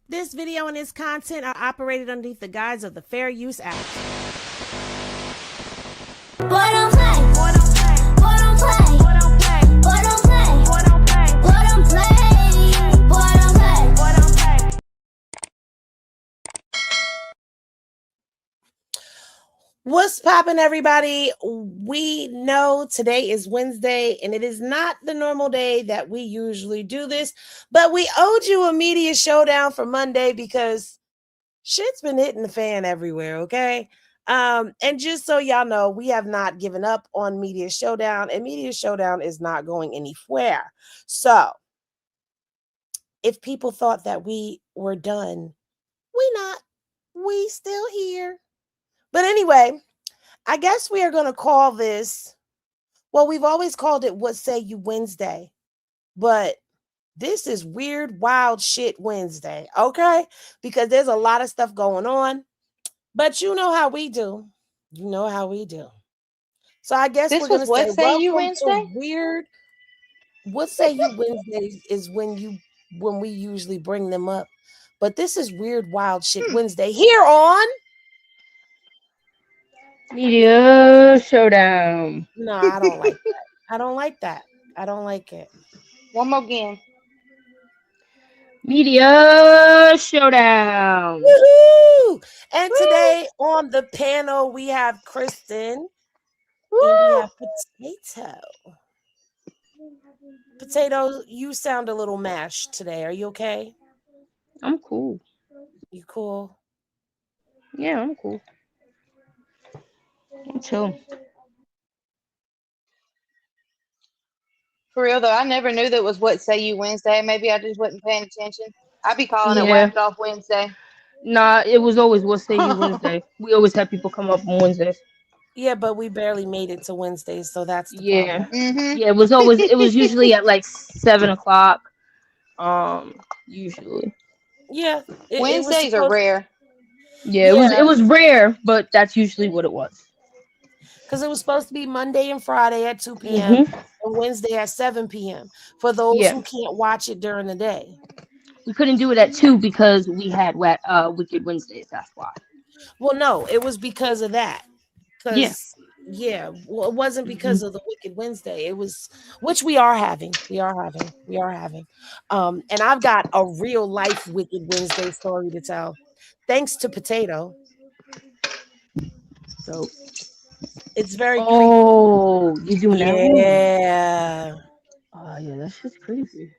This video and its content are operated underneath the guise of the Fair Use Act. Boy don't play. Boy don't play. Boy don't play. Boy don't play. Boy don't play. Boy don't play. Boy don't play. Boy don't play. Boy don't play. What's poppin', everybody? We know today is Wednesday, and it is not the normal day that we usually do this, but we owed you a media showdown for Monday because shit's been hitting the fan everywhere, okay? And just so y'all know, we have not given up on Media Showdown, and Media Showdown is not going anywhere. So, if people thought that we were done, we not. We still here. But anyway, I guess we are going to call this, well, we've always called it What Say You Wednesday, but this is Weird Wild Shit Wednesday, okay? Because there's a lot of stuff going on, but you know how we do. You know how we do. So I guess This we're going was to say What Say You welcome to Wednesday? Weird. What Say You Wednesdays is when we usually bring them up. But this is Weird Wild Shit Wednesday here on Media Showdown. No, I don't like that. I don't like that. I don't like it. One more again. Media Showdown. Woohoo! And today on the panel we have Kristen and we have Potato. Potato, you sound a little mashed today. Are you okay? I'm cool. You cool? Yeah, I'm cool. I'm chill. For real though, I never knew that was What Say You Wednesday. Maybe I just wasn't paying attention. I'd be calling it Yeah. Whacked Off Wednesday. Nah, it was always What Say You Wednesday. We always had people come up on Wednesdays. Yeah, but we barely made it to Wednesdays, so that's the Yeah. problem. Yeah, it was usually at like 7 o'clock. Usually. Yeah, it was Wednesdays are supposed rare. Yeah, yeah, it was rare, but that's usually what it was. because it was supposed to be Monday and Friday at 2 p.m. Mm-hmm. and Wednesday at 7 p.m. for those Yeah. who can't watch it during the day. We couldn't do it at 2 because we had Wicked Wednesdays, that's why. Well, no, it was because of that. Yeah. Because well, it wasn't Mm-hmm. because of the Wicked Wednesday. It was, which we are having. We are having. We are having. And I've got a real life Wicked Wednesday story to tell. Thanks to Potato. So It's very creepy. oh, you doing that one? Yeah. Oh yeah, that's just crazy.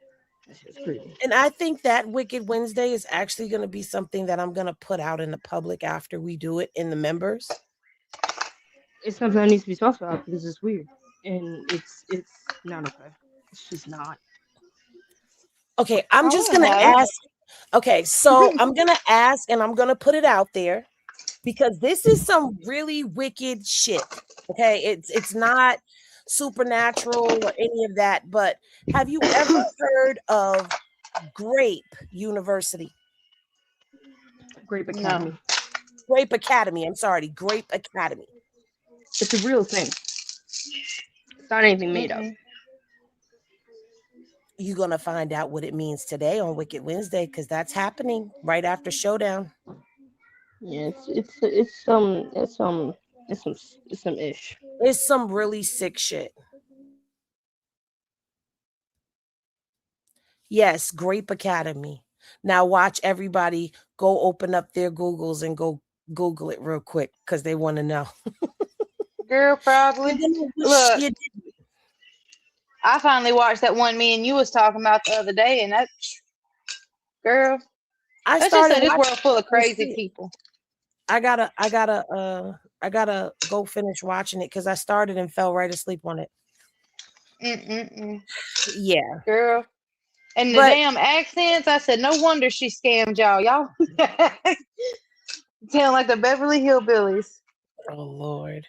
That's just crazy. And I think that Wicked Wednesday is actually going to be something that I'm going to put out in the public after we do it in the members. It's something that needs to be talked about because it's weird and it's not okay. It's just not. Okay, I'm I just want going to to know. ask. Okay, so I'm going to ask and I'm going to put it out there because this is some really wicked shit. Okay, it's not supernatural or any of that, but have you ever heard of Grape University? Grape No. Academy. Grape Academy. I'm sorry, Grape Academy. It's a real thing. It's not anything made up. Mm-mm. You're going to find out what it means today on Wicked Wednesday because that's happening right after Showdown. Yeah, it's some ish. It's some really sick shit. Yes, Grape Academy. Now watch everybody go open up their Googles and go Google it real quick because they want to know. Girl, probably. Look, You I finally watched that one me and you was talking about the other day, and that girl. I Let's just say started this watching world full of this crazy shit. people. I gotta go finish watching it because I started and fell right asleep on it. Mm-mm-mm. Yeah, Girl. And the but damn accents, I said, no wonder she scammed y'all. Y'all sound like the Beverly Hillbillies. oh Lord.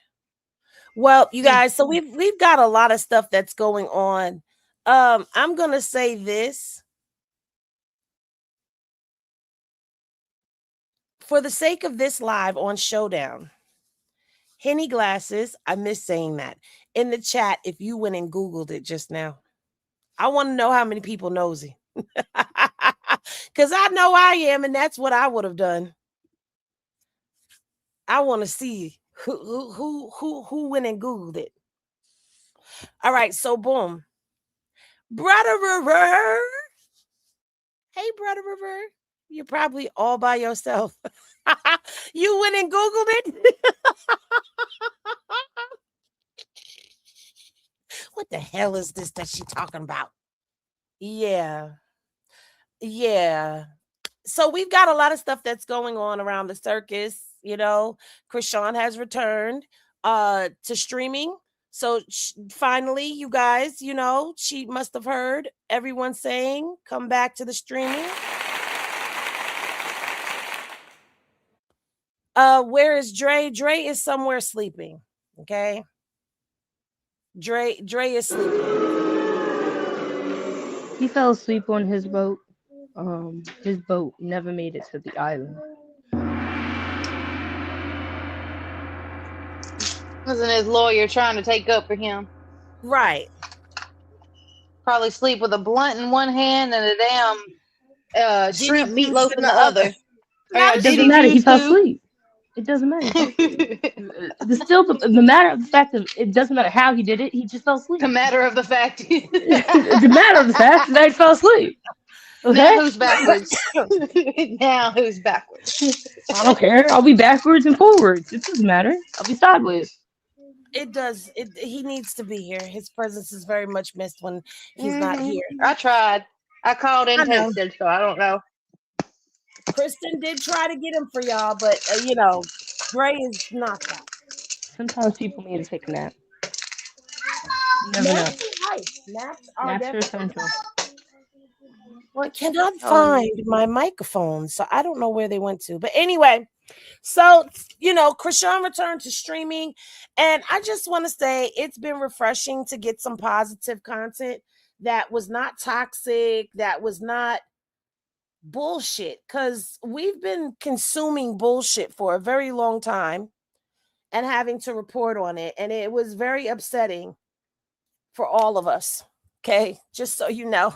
Well, you guys, so we've got a lot of stuff that's going on. I'm gonna say this. For the sake of this live on Showdown, Henny Glasses, I miss saying that. In the chat, if you went and Googled it just now, I want to know how many people nosy. Because Because I know I am, and that's what I would have done. I want to see who went and Googled it. All right, so boom. Brother River. Hey, Brother River. You're probably all by yourself. You went and Googled it? What the hell is this that she talking about? Yeah. Yeah. So we've got a lot of stuff that's going on around the circus. Chrisean has returned to streaming. So finally, you guys, she must have heard everyone saying, come back to the streaming. Where is Dre? Dre is somewhere sleeping. Okay. Dre is sleeping. He fell asleep on his boat. His boat never made it to the island. Wasn't his lawyer trying to take up for him? Right. Probably sleep with a blunt in one hand and a damn shrimp meatloaf in the other. It doesn't matter. He fell asleep. It doesn't matter. The matter of the fact that it doesn't matter how he did it. He just fell asleep. The matter of the fact. The matter of the fact that he fell asleep. Okay? Now who's backwards? Now who's backwards? I don't care. I'll be backwards and forwards. It doesn't matter. I'll be sideways. It does. He needs to be here. His presence is very much missed when he's not here. I tried. I called and texted, so I don't know. Kristen did try to get him for y'all, but Dre is knocked out. Sometimes people need to take a nap. You never know. Naps are essential. Well, I cannot find my microphone, so I don't know where they went to. But anyway, so Chrisean returned to streaming, and I just want to say it's been refreshing to get some positive content that was not toxic, that was not bullshit, because we've been consuming bullshit for a very long time and having to report on it, and it was very upsetting for all of us. Okay, just so you know,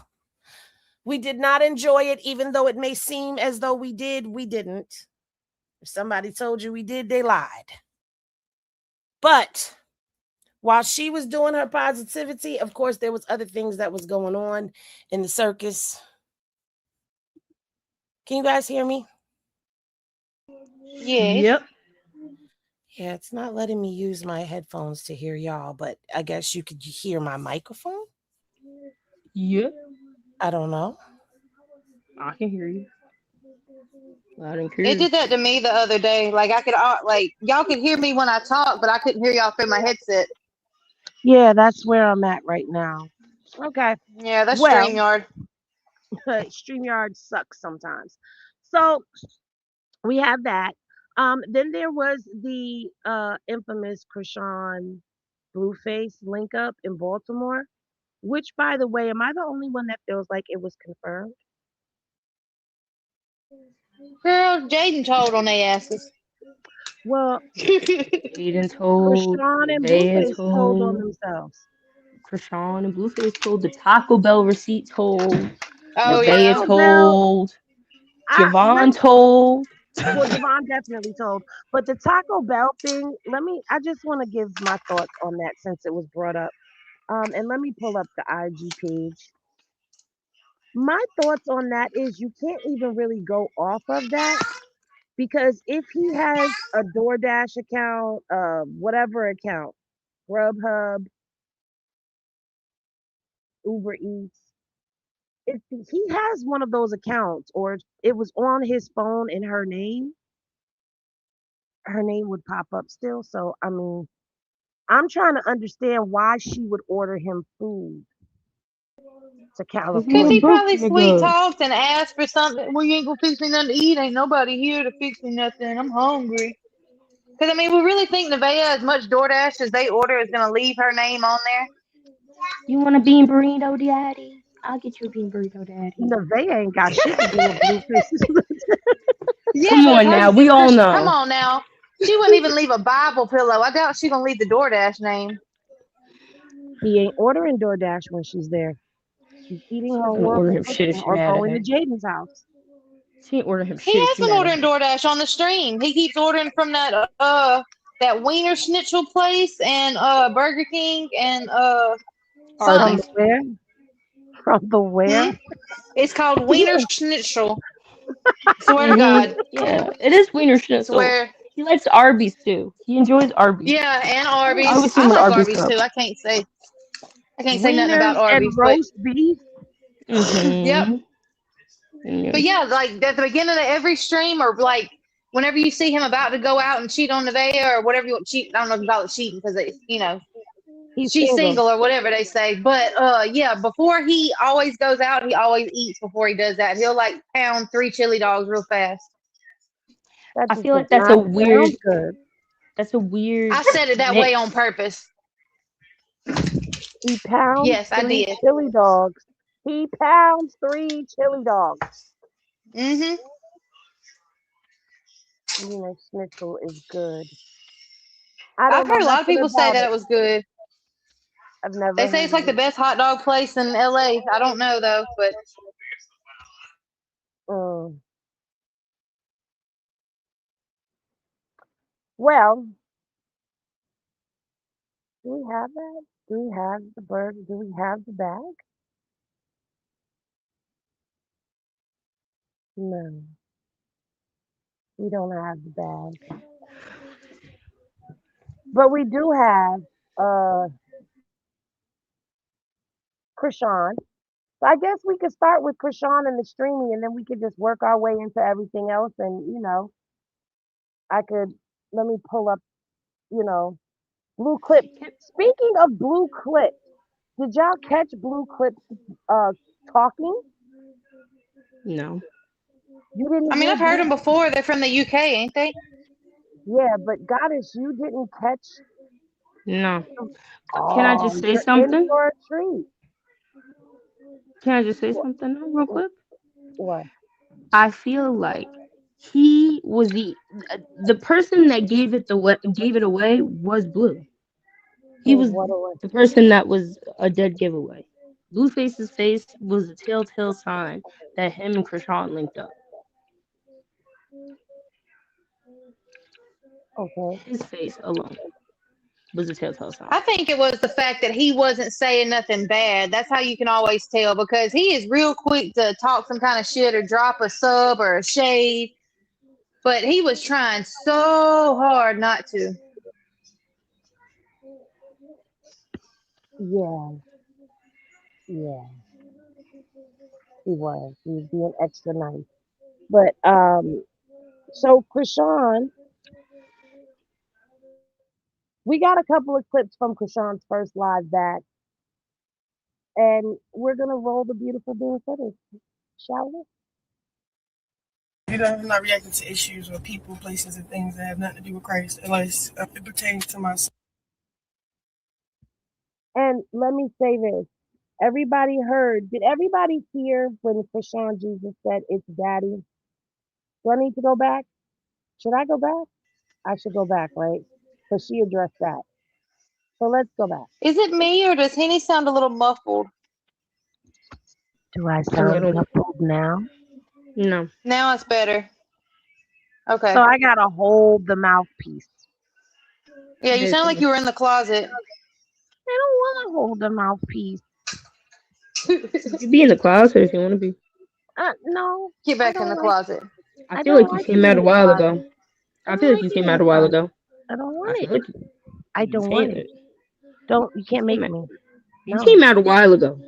we did not enjoy it, even though it may seem as though we didn't. If somebody told you we did, they lied. But while she was doing her positivity, of course there was other things that was going on in the circus. Can you guys hear me? Yeah. Yep. Yeah, it's not letting me use my headphones to hear y'all, but I guess you could hear my microphone. Yep. I don't know. I can hear you. Loud and clear. It did that to me the other day. Like y'all could hear me when I talk, but I couldn't hear y'all through my headset. Yeah, that's where I'm at right now. Okay. Yeah, that's StreamYard. StreamYard sucks sometimes. So we have that. Then there was the infamous Chrisean Blueface link up in Baltimore, which, by the way, am I the only one that feels like it was confirmed? Girl, Jaidyn told on their asses. Well, Jaidyn told. Chrisean and Blueface told on themselves. Chrisean and Blueface told. The Taco Bell receipt told. Oh, Nevaeh yeah. told. Javon told. Well, Javon definitely told. But the Taco Bell thing, I just want to give my thoughts on that since it was brought up. And let me pull up the IG page. My thoughts on that is you can't even really go off of that, because if he has a DoorDash account, whatever account, Grubhub, Uber Eats, if he has one of those accounts, or it was on his phone in her name would pop up still. So, I mean, I'm trying to understand why she would order him food to California. Because he probably sweet talked and asked for something. Well, you ain't gonna fix me nothing to eat. Ain't nobody here to fix me nothing. I'm hungry. Because, I mean, we really think Nevaeh, as much DoorDash as they order, is going to leave her name on there. You want a bean burrito, Daddy? I'll get you a bean burrito, Daddy. Nevaeh ain't got shit to do with Blueface. Yeah, come on now. We all know. Come on now. She wouldn't even leave a Bible pillow. I doubt she's going to leave the DoorDash name. He ain't ordering DoorDash when she's there. She's eating her order him shit or going to Jaidyn's house. She ain't order him He shit if has she been mad at ordering him. DoorDash on the stream. He keeps ordering from that Wiener Schnitzel place and Burger King and From something. Arby's. the where? From the Hmm? where? It's called Wiener Yeah. Schnitzel. Swear to God. Yeah, it is Wiener Schnitzel. Swear. He likes Arby's too. He enjoys Arby's. Yeah, and I Arby's. always see I him with like Arby's Arby's cup. too. I can't say nothing about Wieners and Arby's, but roast beef. yep. Mm-hmm. But Yes. yeah, like at the beginning of every stream, or like whenever you see him about to go out and cheat on Nevaeh or whatever you want cheat, I don't know if you call it cheating because He's she's single. single or whatever they say. But yeah, before he always goes out, he always eats before he does that. He'll like pound 3 chili dogs real fast. That I just feel does like not sound good. that's a weird I said it that way on mix. purpose. He pounds Yes, I three did. chili dogs. He pounds 3 chili dogs. Hmm. Wiener Schnitzel is good. I I've don't know heard a lot of nothing people say about that it. it was good. I've They never say it's had like the it. best hot dog place in LA. I don't know though, but Mm. Well, do we have that? Do we have the burger? Do we have the bag? No, we don't have the bag. But we do have uh Krishan. So I guess we could start with Krishan and the streaming and then we could just work our way into everything else and I could let me pull up, you know, Blue Clip. Speaking of Blue Clip, did y'all catch Blue Clip uh talking? No. You I didn't mean hear I've heard Blue? them before. They're from the UK, ain't they? Yeah, but Goddess, you didn't catch. No. Can I Oh, just say you're in something? for a treat. Can I just say What? something real quick? What? I feel like he was the person that gave it away was Blue. He Gave was what away? the person that was a dead giveaway. Blueface's face was a telltale sign that him and Krishan linked up. Okay. His face alone was a telltale sign. I think it was the fact that he wasn't saying nothing bad. That's how you can always tell because he is real quick to talk some kind of shit or drop a sub or a shade. But he was trying so hard not to. Yeah, yeah, he was. He was being extra nice. But so Krishan, we got a couple of clips from Krishan's first live back, and we're gonna roll the beautiful bean footage, shall we? I'm not reacting to issues or people, places, and things that have nothing to do with Christ unless it pertains to my soul. And let me say this. Everybody heard. Did everybody hear when Krishan Jesus said, "It's Daddy"? Do I need to go back? Should I go back? I should go back, right? Because she addressed that. So let's go back. Is it me or does Henny sound a little muffled? Do I A sound little. muffled now? No. Now it's better. So Okay. I gotta hold the mouthpiece. Yeah, you sound like Basically. you were in the closet. I don't want to hold the mouthpiece. You can be in the closet if you want to be. No, Get I back in don't the like. closet. I I feel don't like you like came it out in a the while closet. ago. I I don't feel like like you it came in out the a while closet. ago. I don't I want it. feel like I you don't want saying it. it. Don't. You You can't came make out, me. you No, came out a while ago.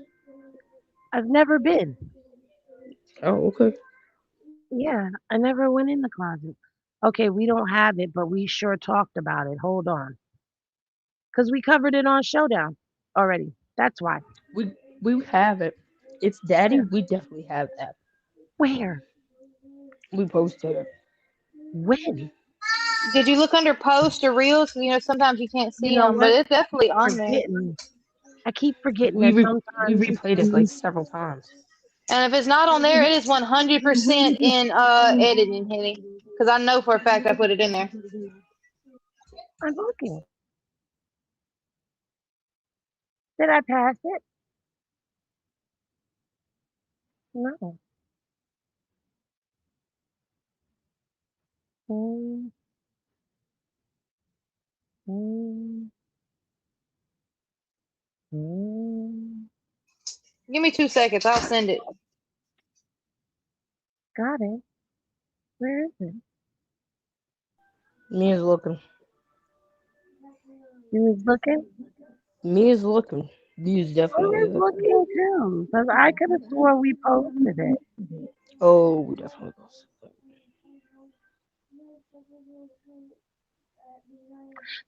I've never been. Oh, okay. Yeah, I never went in the closet. Okay, we don't have it, but we sure talked about it. Hold on, because we covered it on Showdown already. That's why. We have it. It's Daddy. Where? We definitely have that. Where? We posted it. When? Did you look under post or reels? 'Cause, sometimes you can't You see know them, but what? it's definitely on there. Forgetting. I keep forgetting We that re- we sometimes. replayed it like several times. And if it's not on there, it is 100% in editing, Henny. Because I know for a fact I put it in there. I'm looking. Did I pass it? No. Mm, mm, mm. Give me 2 seconds. I'll send it. Got it. Where is it? Me is looking. You was looking? Me is looking. Me is I definitely was looking. looking too. Because I could have swore we posted it. Oh, we definitely goes.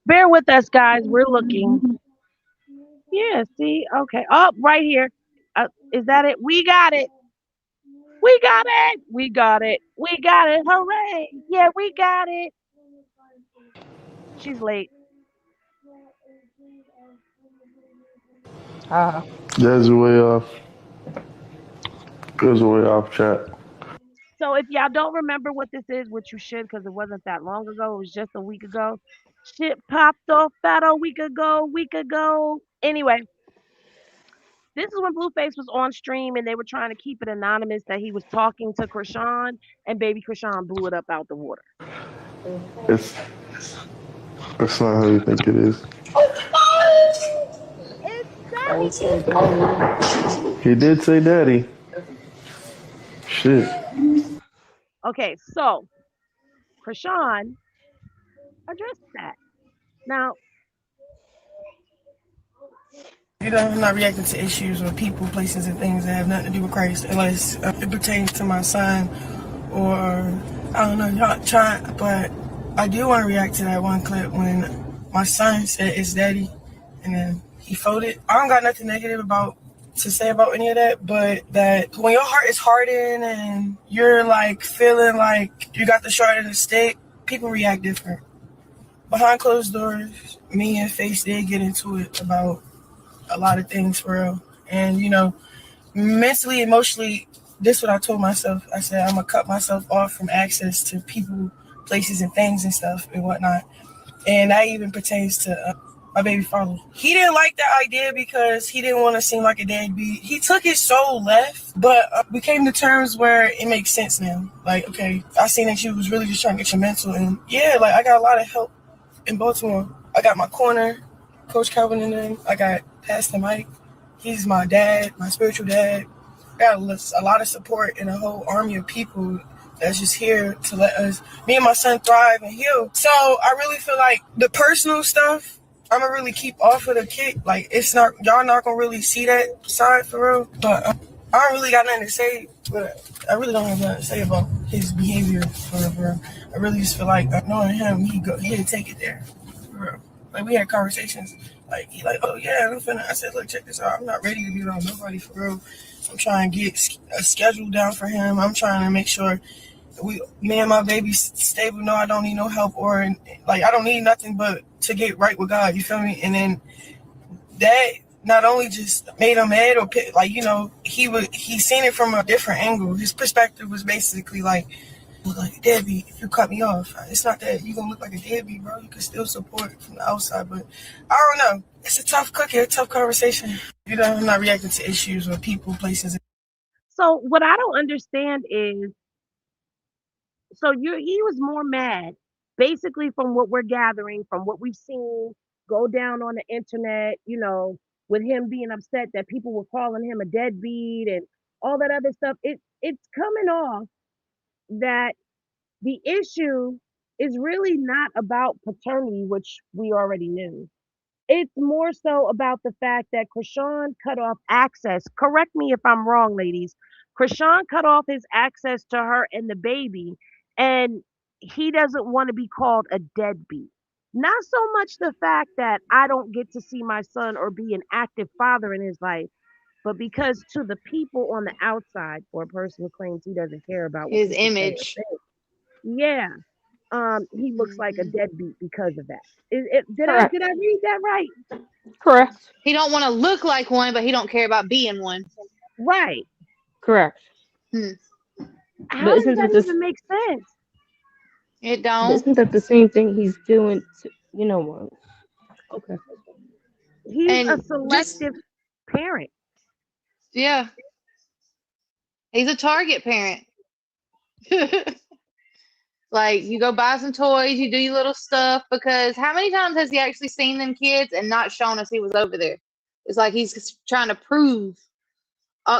Bear with us, guys. We're looking. Yeah, see? Okay. Oh, right here. Is that it? We got it. We got it. We got it. We got it. Hooray. Yeah, we got it. She's late. Ah, That's way off. That's way off chat. So if y'all don't remember what this is, which you should because it wasn't that long ago, it was just a week ago. Shit popped off about a week ago, week ago. Anyway, this is when Blueface was on stream and they were trying to keep it anonymous that he was talking to Chrisean and baby Chrisean blew it up out the water. It's it's not how you think it is. It's daddy. He did say daddy. Shit. Okay, so Chrisean addressed that. Now, I'm not reacting to issues or people, places, and things that have nothing to do with Christ, unless it pertains to my son or I don't know, y'all trying. But I do want to react to that one clip when my son said it's daddy, and then he folded. I don't got nothing negative about to say about any of that, but that when your heart is hardened and you're like feeling like you got the short end of the stick, people react different. Behind closed doors, me and Face did get into it about a lot of things for real. And mentally, emotionally, this is what I told myself. I said I'm gonna cut myself off from access to people, places, and things and stuff and whatnot. And that even pertains to my baby father. He didn't like that idea because he didn't want to seem like a deadbeat. He took it so left, but we came to terms where it makes sense now. Like, okay, I seen that you was really just trying to get your mental, and yeah, like I got a lot of help in Baltimore. I got my corner, Coach Calvin, and then I got Pastor Mike. He's my dad, my spiritual dad. I got a lot of support and a whole army of people that's just here to let us, me and my son, thrive and heal. So I really feel like the personal stuff, I'm gonna really keep off of the kick. Like, it's not, y'all not gonna really see that side for real. But I don't really got nothing to say. But I really don't have nothing to say about his behavior for real. I really just feel like knowing him, he'd take it there for real. Like, we had conversations. Like, he like, oh yeah, I said, look, check this out. I'm not ready to be around nobody for real. I'm trying to get a schedule down for him. I'm trying to make sure me and my baby stable. No, I don't need no help or like I don't need nothing but to get right with God. You feel me? And then that not only just made him mad or like he seen it from a different angle. His perspective was basically like, look like a deadbeat if you cut me off. It's not that you gonna look like a deadbeat, bro. You can still support from the outside, but I don't know. It's a tough cookie, a tough conversation. I'm not reacting to issues or people, places. so what I don't understand is so he was more mad basically from what we're gathering from what we've seen go down on the internet, with him being upset that people were calling him a deadbeat and all that other stuff. It's coming off that the issue is really not about paternity, which we already knew. It's more so about the fact that Krishan cut off access. Correct me if I'm wrong, ladies. Krishan cut off his access to her and the baby, and he doesn't want to be called a deadbeat. Not so much the fact that I don't get to see my son or be an active father in his life, but because to the people on the outside, for a person who claims he doesn't care about what His people say or image. think, yeah, he looks like a Mhm. deadbeat because of that. Did I correct. did I read that right? Correct. He don't want to look like one, but he don't care about being one. Right. Correct. Hmm. How But does isn't that that this? even make sense? It But don't. isn't that the same thing he's doing to? You know what? Okay. He's a And just selective parent. yeah, he's a target parent. Like you go buy some toys, you do your little stuff because how many times has he actually seen them kids and not shown us he was over there? It's like he's just trying to prove,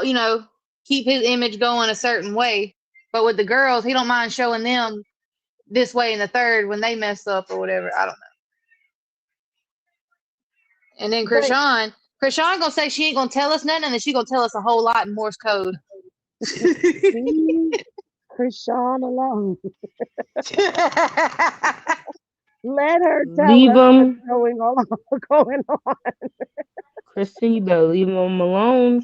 you know, keep his image going a certain way. But with the girls, he don't mind showing them this way in the third when they mess up or whatever. I don't know. And then But Chrisean gonna say she ain't gonna tell us nothing, and then she gonna tell us a whole lot in Morse code. Leave Chrisean alone. let her tell Leave us what's him, going on. Going on. Chrissy. You better leave him alone.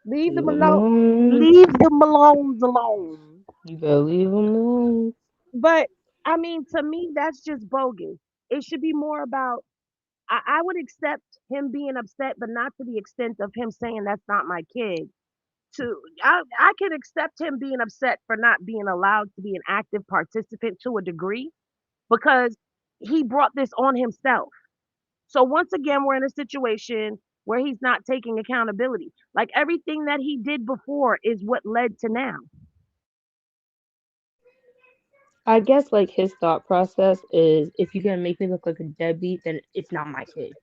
Leave Leave them him alone. alone. Leave them alone. You better leave him alone. But I mean, to me, that's just bogus. It should be more about. I would accept him being upset, but not to the extent of him saying that's not my kid. I could accept him being upset for not being allowed to be an active participant to a degree because he brought this on himself. So once again, we're in a situation where he's not taking accountability. Like everything that he did before is what led to now. I guess like his thought process is if you're gonna make me look like a deadbeat, then it's not my kid.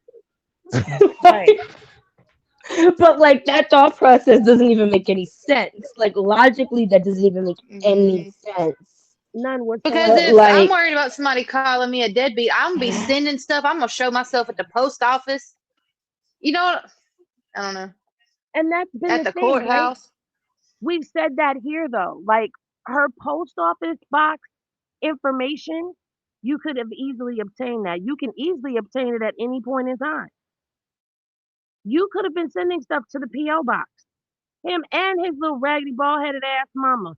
Right. But like that thought process doesn't even make any sense. Like logically, that doesn't even make any Mhm. sense. None Because But whatsoever. if I'm like, worried about somebody calling me a deadbeat, I'm gonna be sending stuff. I'm gonna show myself at the post office. You know, I don't know, And that's been at the the thing, right? courthouse. We've said that here though. Like her post office box information, you could have easily obtained that. You can easily obtain it at any point in time. You could have been sending stuff to the P.O. box. Him and his little raggedy bald headed ass mama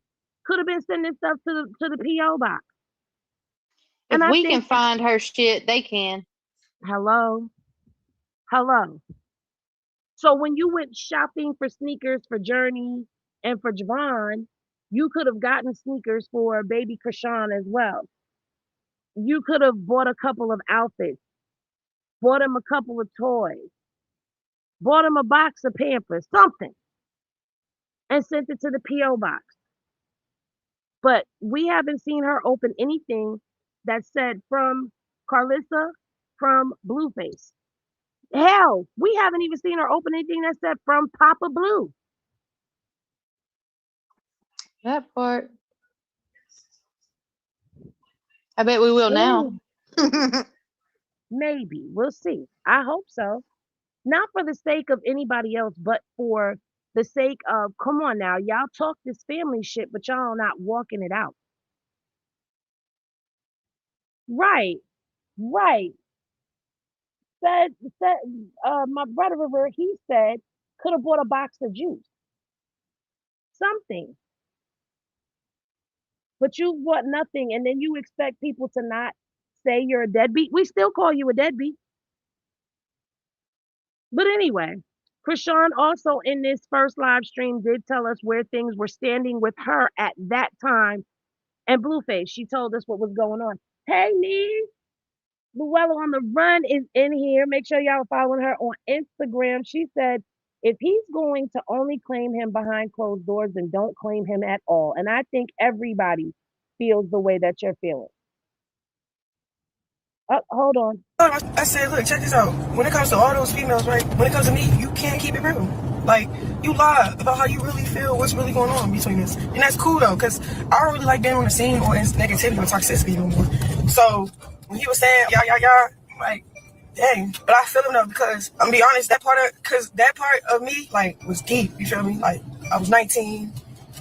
could have been sending stuff to the P.O. box. And If I we can think, find her shit, they can. hello, hello. So when you went shopping for sneakers for Journey and for Javon, you could have gotten sneakers for baby Krishan as well. You could have bought a couple of outfits, bought him a couple of toys, bought him a box of Pampers, something, and sent it to the P.O. box. But we haven't seen her open anything that said from Karlissa, from Blueface. Hell, we haven't even seen her open anything that said from Papa Blue. That part. I bet we will now. Ooh, maybe. We'll see. I hope so. Not for the sake of anybody else, but for the sake of, come on now, y'all talk this family shit, but y'all not walking it out. Right, right. Said my brother River, he said, could have bought a box of juice. Something. But you bought nothing, and then you expect people to not say you're a deadbeat. We still call you a deadbeat. But anyway, Krishan also in this first live stream did tell us where things were standing with her at that time. And Blueface, she told us what was going on. Hey, Nee, Luella on the Run is in here. Make sure y'all following her on Instagram. She said, if he's going to only claim him behind closed doors, then don't claim him at all. And I think everybody feels the way that you're feeling. Hold on. I said, look, check this out. When it comes to all those females, right? When it comes to me, you can't keep it real. Like, you lie about how you really feel, what's really going on between us. And that's cool, though, because I don't really like being on the scene or in negativity or toxicity anymore. So, when he was saying, I'm like, dang. But I feel him, though, because, I'm going to be honest, that part of me, like, was deep, you feel me? Like, I was 19.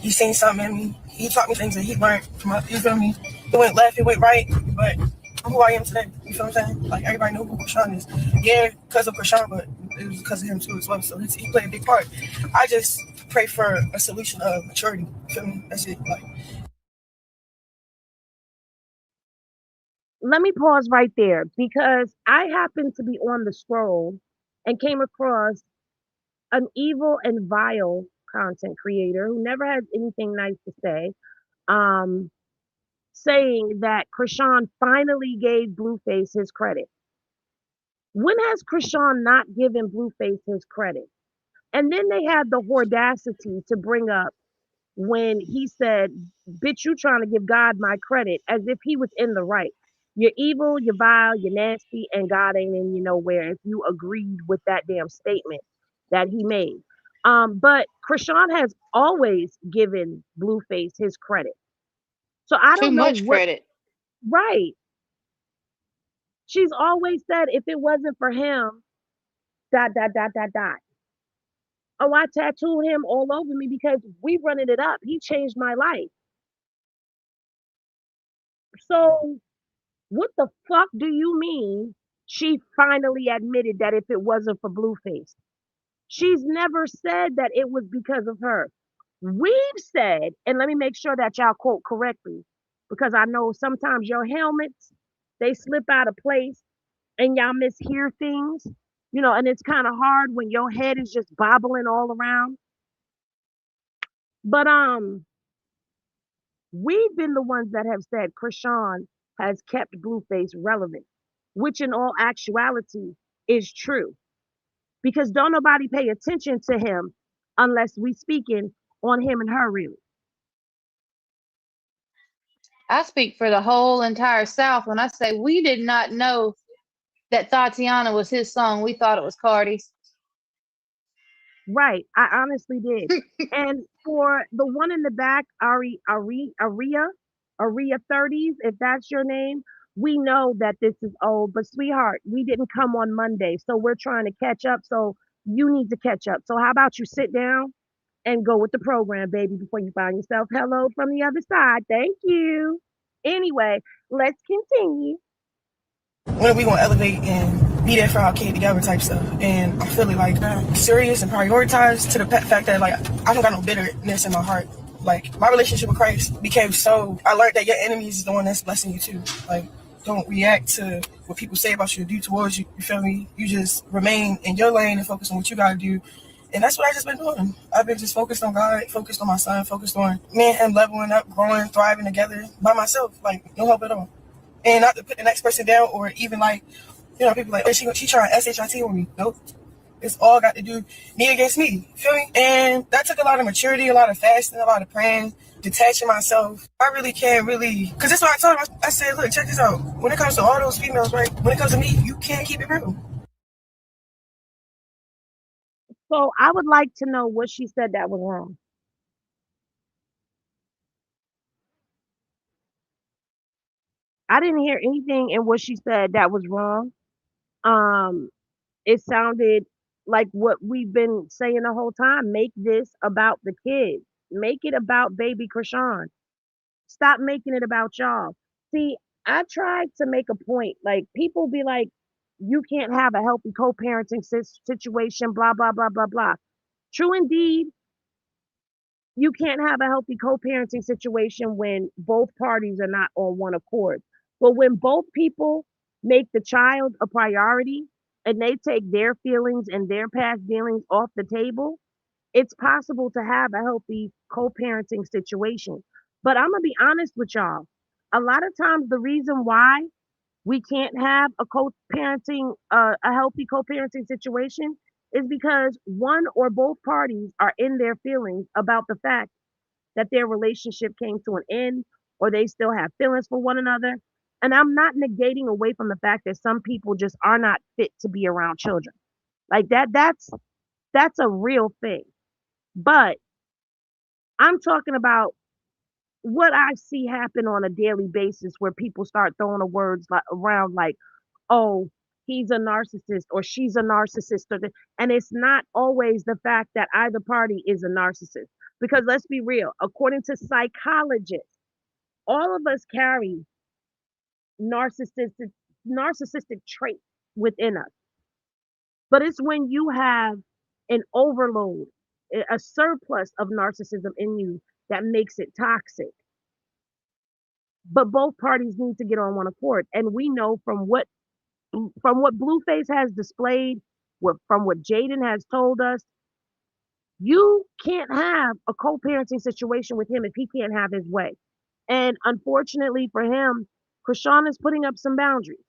He seen something in me. He taught me things that he learned from us, you feel me? It went left, it went right, but I'm who I am today. You feel what I'm saying? Like, everybody know who Chrisean is. Yeah, because of Chrisean, but it was because of him too as well. So he played a big part. I just pray for a solution of maturity. You feel me? That's it. Like, Let me pause right there because I happened to be on the scroll and came across an evil and vile content creator who never has anything nice to say, um, saying that Krishan finally gave Blueface his credit. When has Krishan not given Blueface his credit? And then they had the audacity to bring up when he said, "Bitch, you trying to give God my credit," as if he was in the right. You're evil, you're vile, you're nasty, and God ain't in you nowhere. If you agreed with that damn statement that he made. But Chrisean has always given Blueface his credit. So I Too don't know much what, credit. right. She's always said if it wasn't for him, dot, dot, dot, dot, dot. Oh, I tattooed him all over me because we running it up. He changed my life. So what the fuck do you mean she finally admitted that if it wasn't for Blueface? She's never said that it was because of her. We've said, and let me make sure that y'all quote correctly, because I know sometimes your helmets, they slip out of place and y'all mishear things, and it's kind of hard when your head is just bobbling all around. But we've been the ones that have said Chrisean has kept Blueface relevant, which in all actuality is true. Because don't nobody pay attention to him unless we speaking on him and her really. I speak for the whole entire South when I say we did not know that Tatiana was his song. We thought it was Cardi's. Right. I honestly did. And for the one in the back, Aria 30s, if that's your name, we know that this is old, but sweetheart, we didn't come on Monday. So we're trying to catch up. So you need to catch up. So how about you sit down and go with the program, baby, before you find yourself hello from the other side. Thank you. Anyway, let's continue. When are we gonna elevate and be there for our kid together type stuff? And I feel it like serious and prioritized to the fact that like I don't got no bitterness in my heart. Like my relationship with Christ became so. I learned that your enemy is the one that's blessing you too. Like don't react to what people say about you, do towards you. You feel me? You just remain in your lane and focus on what you gotta do. And that's what I just been doing. I've been just focused on God, focused on my son, focused on me and him leveling up, growing, thriving together by myself. Like no help at all. And not to put the next person down or even like, people like, oh, she trying SHIT with me. Nope. It's all got to do me against me. Feel me? And that took a lot of maturity, a lot of fasting, a lot of praying, detaching myself. I really can't because that's what I told him. I said, look, check this out. When it comes to all those females, right? When it comes to me, you can't keep it real. So I would like to know what she said that was wrong. I didn't hear anything in what she said that was wrong. Um, it sounded like what we've been saying the whole time. Make this about the kids. Make it about baby Chrisean. Stop making it about y'all. See, I tried to make a point. Like people be like, you can't have a healthy co-parenting situation, blah, blah, blah, blah, blah. True indeed, you can't have a healthy co-parenting situation when both parties are not on one accord. But when both people make the child a priority and they take their feelings and their past dealings off the table, it's possible to have a healthy co-parenting situation. But I'm gonna be honest with y'all. A lot of times the reason why we can't have a healthy co-parenting situation is because one or both parties are in their feelings about the fact that their relationship came to an end or they still have feelings for one another. And I'm not negating away from the fact that some people just are not fit to be around children. Like that's a real thing. But I'm talking about what I see happen on a daily basis where people start throwing the words like around like, oh, he's a narcissist or she's a narcissist. And it's not always the fact that either party is a narcissist. Because let's be real, according to psychologists, all of us carry narcissistic narcissistic traits within us. But it's when you have an overload, a surplus of narcissism in you that makes it toxic. But both parties need to get on one accord. And we know from what Blueface has displayed, from what Jaidyn has told us, you can't have a co-parenting situation with him if he can't have his way. And unfortunately for him, Chrisean is putting up some boundaries.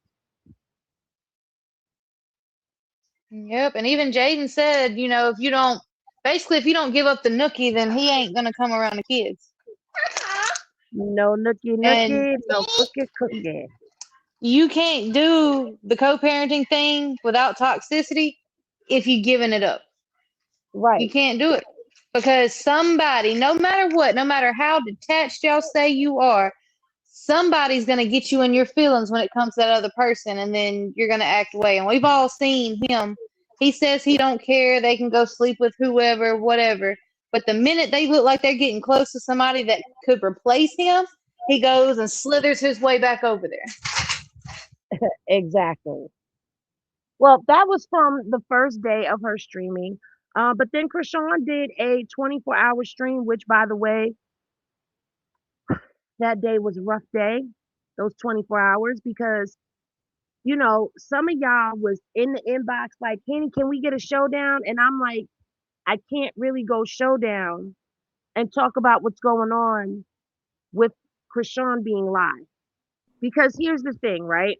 Yep. And even Jaden said, if you don't Basically, if you don't give up the nookie, then he ain't gonna come around the kids. No nookie And nookie, no cookie cookie. you can't do the co-parenting thing without toxicity if you're giving it up. You Right. can't do it because somebody, no matter what, no matter how detached y'all say you are, somebody's going to get you in your feelings when it comes to that other person, and then you're going to act away. And we've all seen him. He says he don't care. They can go sleep with whoever, whatever. But the minute they look like they're getting close to somebody that could replace him, he goes and slithers his way back over there. Exactly. Well, that was from the first day of her streaming. But then Chrisean did a 24-hour stream, which, by the way, that day was a rough day, those 24 hours, because, some of y'all was in the inbox like, Kenny, can we get a showdown? And I'm like, I can't really go showdown and talk about what's going on with Chrisean being live. Because here's the thing, right?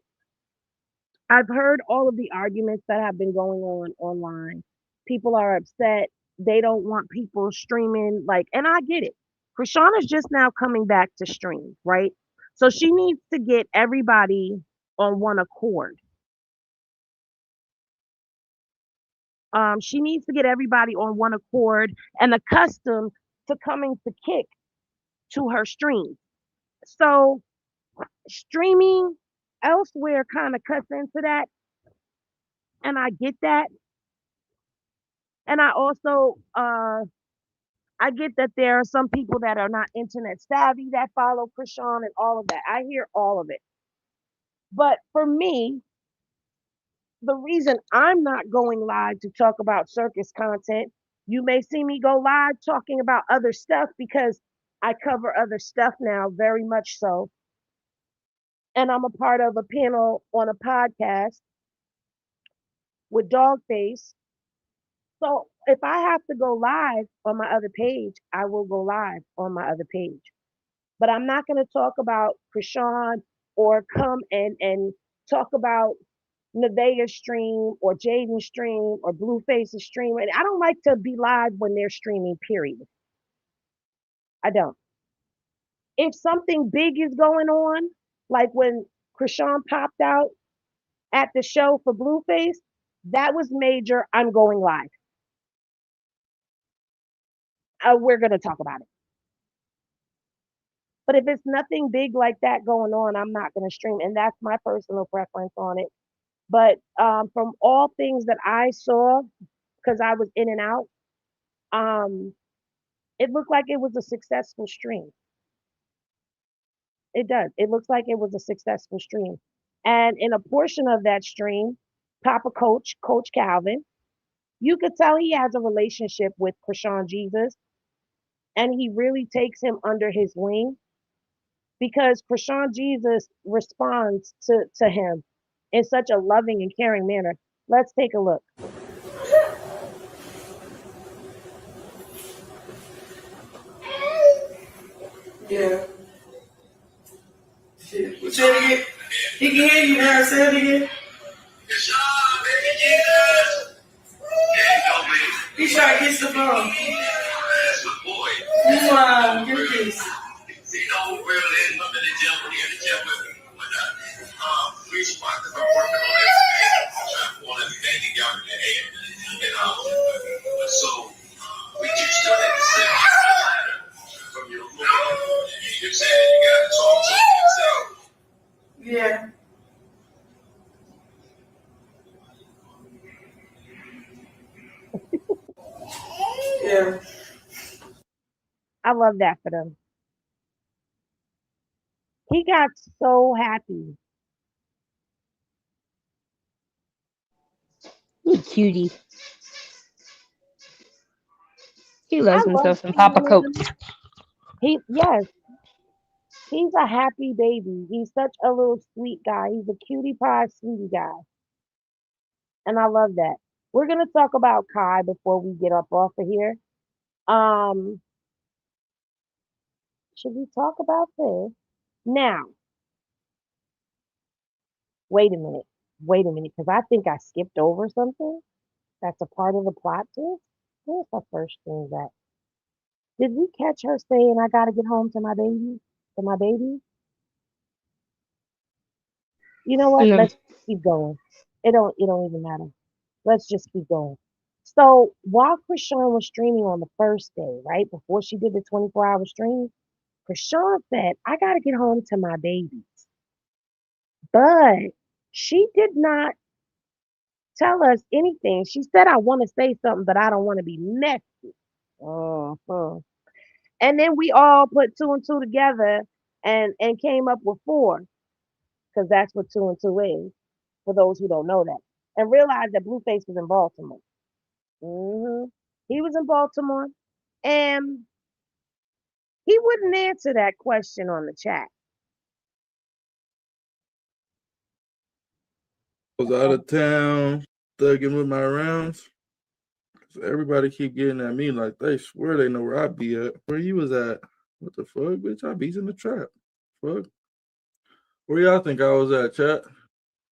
I've heard all of the arguments that have been going on online. People are upset. They don't want people streaming, like, and I get it. Chrisean is just now coming back to stream, right? So she needs to get everybody on one accord. She needs to get everybody on one accord and accustomed to coming to kick to her stream. So streaming elsewhere kind of cuts into that, and I get that. And I also I get that there are some people that are not internet savvy that follow Chrisean and all of that. I hear all of it. But for me, the reason I'm not going live to talk about circus content, you may see me go live talking about other stuff because I cover other stuff now, very much so. And I'm a part of a panel on a podcast with Dogface. So if I have to go live on my other page, I will go live on my other page. But I'm not going to talk about Chrisean or come and talk about Nevaeh's stream or Jaidyn's stream or Blueface's stream. And I don't like to be live when they're streaming, period. I don't. If something big is going on, like when Chrisean popped out at the show for Blueface, that was major. I'm going live. We're going to talk about it. But if it's nothing big like that going on, I'm not going to stream. And that's my personal preference on it. But from all things that I saw, because I was in and out, um, it looked like it was a successful stream. It does. It looks like it was a successful stream. And in a portion of that stream, Papa Coach, Coach Calvin, you could tell he has a relationship with Chrisean Jesus, and he really takes him under his wing because Chrisean Jesus responds to him in such a loving and caring manner. Let's take a look. Yeah. Shit. Say it again. He can hear you now. Say it again. He's trying to get the phone. Get this. Yeah. Yeah. I love that for them. He got so happy. He's cutie. He I loves love himself some Papa seeing Coke. him. Yes, he's a happy baby. He's such a little sweet guy. He's a cutie pie sweetie guy. And I love that. We're gonna talk about Kai before we get up off of here. Um, should we talk about this? Now, wait a minute. Wait a minute, because I think I skipped over something that's a part of the plot twist. Where's her first stream at? Did we catch her saying I gotta get home to my baby? To my baby? You know what? No. Let's keep going. It don't even matter. Let's just keep going. So while Chrisean was streaming on the first day, right before she did the 24-hour stream, Chrisean said, I gotta get home to my babies. But she did not tell us anything. She said, I want to say something, but I don't want to be messy. Uh-huh. And then we all put two and two together and came up with four, because that's what two and two is, for those who don't know that. And realized that Blueface was in Baltimore. hmm He was in Baltimore, and he wouldn't answer that question on the chat. Was out of town, thugging with my rounds. So everybody keep getting at me like they swear they know where I be at. Where you was at? What the fuck, bitch? I be's in the trap. Fuck. Where y'all think I was at, chat?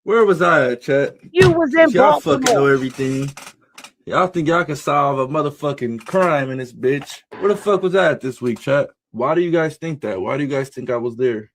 Where was I at, chat? You was in Y'all fucking know Baltimore. everything. Y'all think y'all can solve a motherfucking crime in this bitch? Where the fuck was I at this week, chat? Why do you guys think that? Why do you guys think I was there?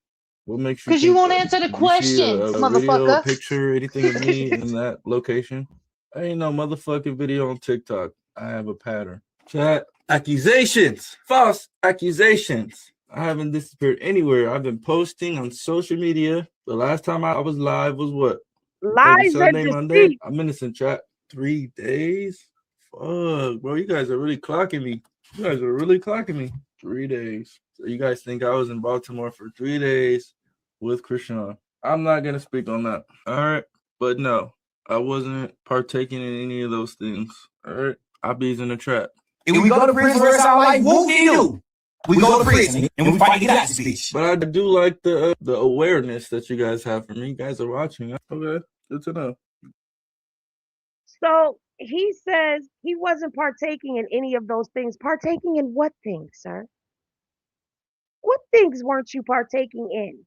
What makes you Because think you won't that? answer the Did you see questions, a video, motherfucker. picture, anything of me in that location? Ain't no motherfucking video on TikTok. I have a pattern. Chat. Accusations. False accusations. I haven't disappeared anywhere. I've been posting on social media. The last time I was live was what? Maybe Lies and Sunday, Monday? deceit. I'm innocent, chat. 3 days? Fuck, bro. You guys are really clocking me. 3 days. So you guys think I was in Baltimore for 3 days with Chrisean. I'm not going to speak on that. All right. But no, I wasn't partaking in any of those things. All right. I be's in the trap. And we go to prison where it sound like whoop-de-doo. We go to prison and we fight to get out the speech. But I do like the awareness that you guys have for me. You guys are watching. Okay. Good to know. So he says he wasn't partaking in any of those things. Partaking in what things, sir? What things weren't you partaking in?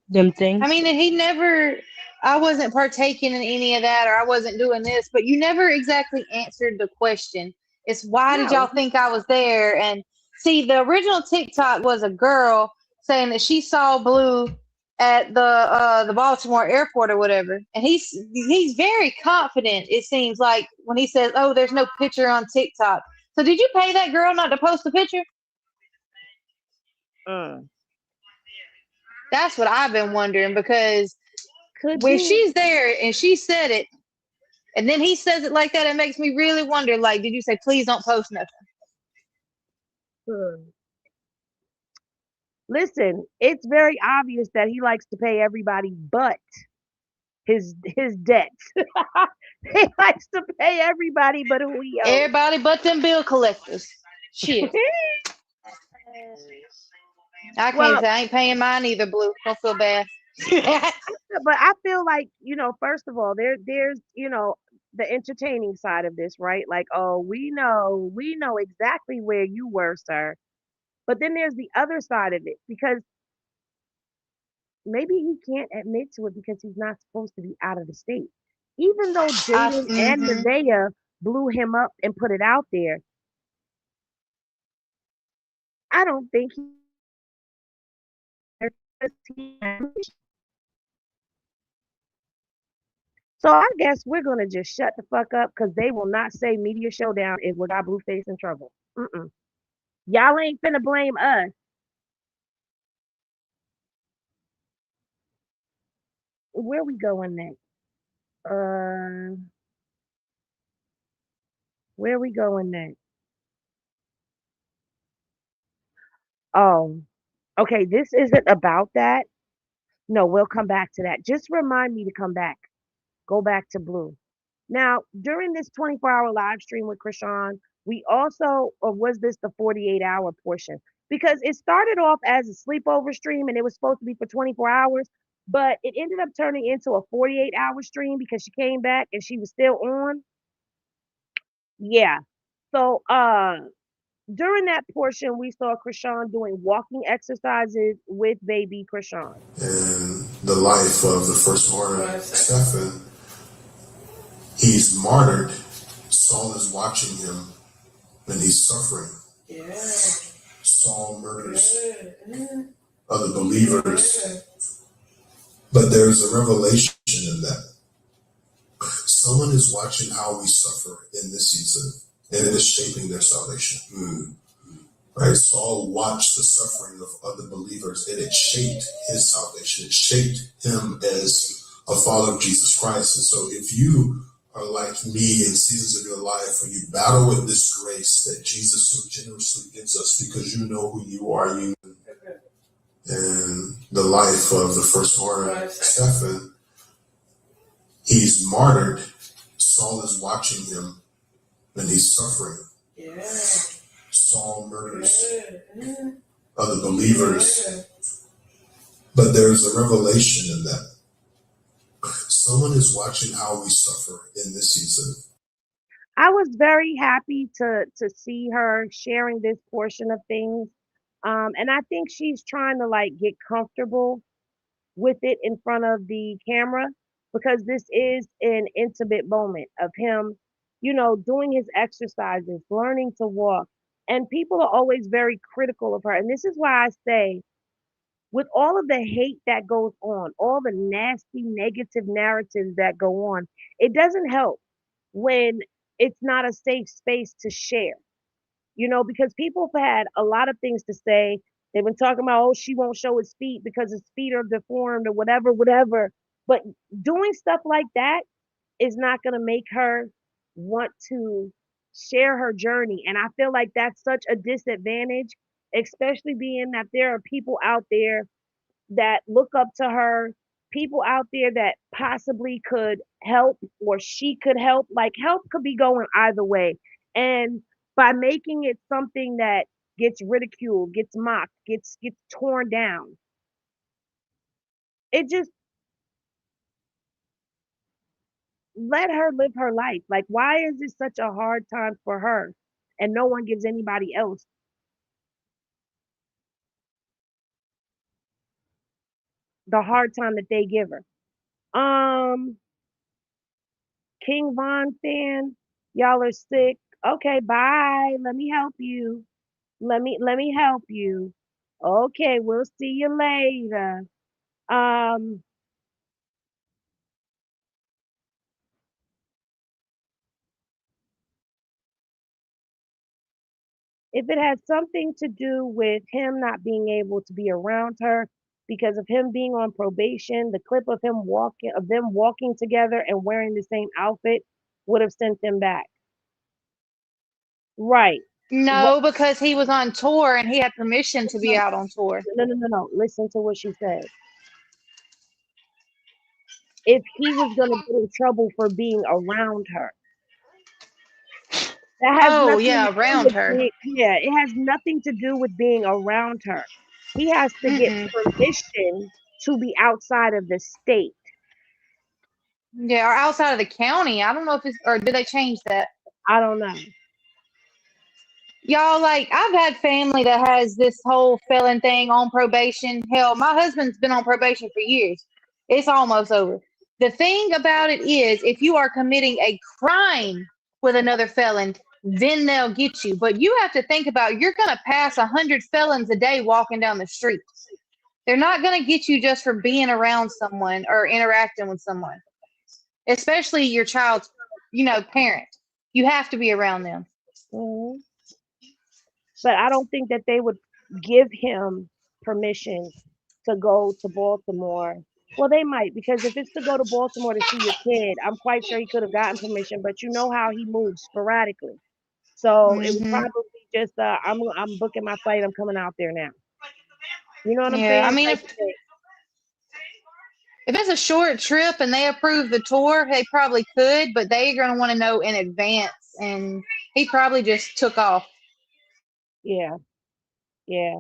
Them things. I mean, and I wasn't partaking in any of that, or I wasn't doing this, but you never exactly answered the question. It's why did y'all think I was there? And see, the original TikTok was a girl saying that she saw Blue at the Baltimore airport or whatever, and he's very confident. It seems like when he says, "Oh, there's no picture on TikTok." So did you pay that girl not to post the picture? That's what I've been wondering, because when she's there and she said it, and then he says it like that, it makes me really wonder, like, did you say, please don't post nothing? Listen, it's very obvious that he likes to pay everybody but his debts. He likes to pay everybody but who he owes. Everybody but them bill collectors. Shit. I can't say I ain't paying mine either, Blue. Don't feel bad. But I feel like, first of all, there's, the entertaining side of this, right? Like, oh, we know exactly where you were, sir. But then there's the other side of it, because maybe he can't admit to it because he's not supposed to be out of the state. Even though Jaidyn and Nevaeh blew him up and put it out there, I don't think so I guess we're gonna just shut the fuck up, because they will not say Media Showdown is what got Blueface in trouble. Y'all ain't finna blame us. Where we going next? Where we going next? Oh, okay. This isn't about that. No, we'll come back to that. Just remind me to come back. Go back to Blue. Now, during this 24-hour live stream with Chrisean, we also, or was this the 48-hour portion? Because it started off as a sleepover stream and it was supposed to be for 24 hours, but it ended up turning into a 48-hour stream because she came back and she was still on. Yeah. So, during that portion, we saw Chrisean doing walking exercises with baby Chrisean. And the life of the first martyr, Stephen, He's martyred. Saul is watching him and he's suffering. Yeah. Saul murders other believers. But there's a revelation in that. Someone is watching how we suffer in this season, and it is shaping their salvation. Right? Saul watched the suffering of other believers, and it shaped his salvation. It shaped him as a follower of Jesus Christ. And so if you are like me in seasons of your life where you battle with this grace that Jesus so generously gives us because you know who you are, you and the life of the first martyr, Stephen, he's martyred. Saul is watching him and he's suffering. Yeah. Saul murders other believers. But there's a revelation in that. Someone is watching how we suffer in this season. I was very happy to see her sharing this portion of things. And I think she's trying to like get comfortable with it in front of the camera because this is an intimate moment of him, doing his exercises, learning to walk. And people are always very critical of her. And this is why I say, with all of the hate that goes on, all the nasty negative narratives that go on, it doesn't help when it's not a safe space to share, because people have had a lot of things to say. They've been talking about, oh, she won't show his feet because his feet are deformed or whatever, whatever. But doing stuff like that is not going to make her want to share her journey. And I feel like that's such a disadvantage, especially being that there are people out there that look up to her, people out there that possibly could help or she could help. Like help could be going either way. And by making it something that gets ridiculed, gets mocked, gets torn down, it just let her live her life. Like why is this such a hard time for her and no one gives anybody else the hard time that they give her? King Von fan, y'all are sick. Okay, bye. Let me help you. Let me help you. Okay, we'll see you later. Um, if it has something to do with him not being able to be around her because of him being on probation, the clip of them walking together and wearing the same outfit would have sent them back. Right. Right. No, because he was on tour and he had permission to be No, out on tour. no. Listen to what she said. If he was gonna get in trouble for being around her. That has Oh, nothing to yeah, do around with her. it has nothing to do with being around her. He has to get Mm-mm. permission to be outside of the state. Yeah, or outside of the county. I don't know if it's, or did they change that? I don't know. Y'all, like, I've had family that has this whole felon thing on probation. Hell, my husband's been on probation for years. It's almost over. The thing about it is, if you are committing a crime with another felon, then they'll get you. But you have to think about you're going to pass 100 felons a day walking down the street. They're not going to get you just for being around someone or interacting with someone, especially your child's, parent. You have to be around them. Mhm. But I don't think that they would give him permission to go to Baltimore. Well, they might, because if it's to go to Baltimore to see your kid, I'm quite sure he could have gotten permission, but you know how he moves sporadically. So it was Hmm. probably just I'm booking my flight, I'm coming out there now. You know what I'm Yeah, I saying? mean, Type if of thing. if it's a short trip and they approve the tour, they probably could, but they're going to want to know in advance. And he probably just took off. Yeah, yeah.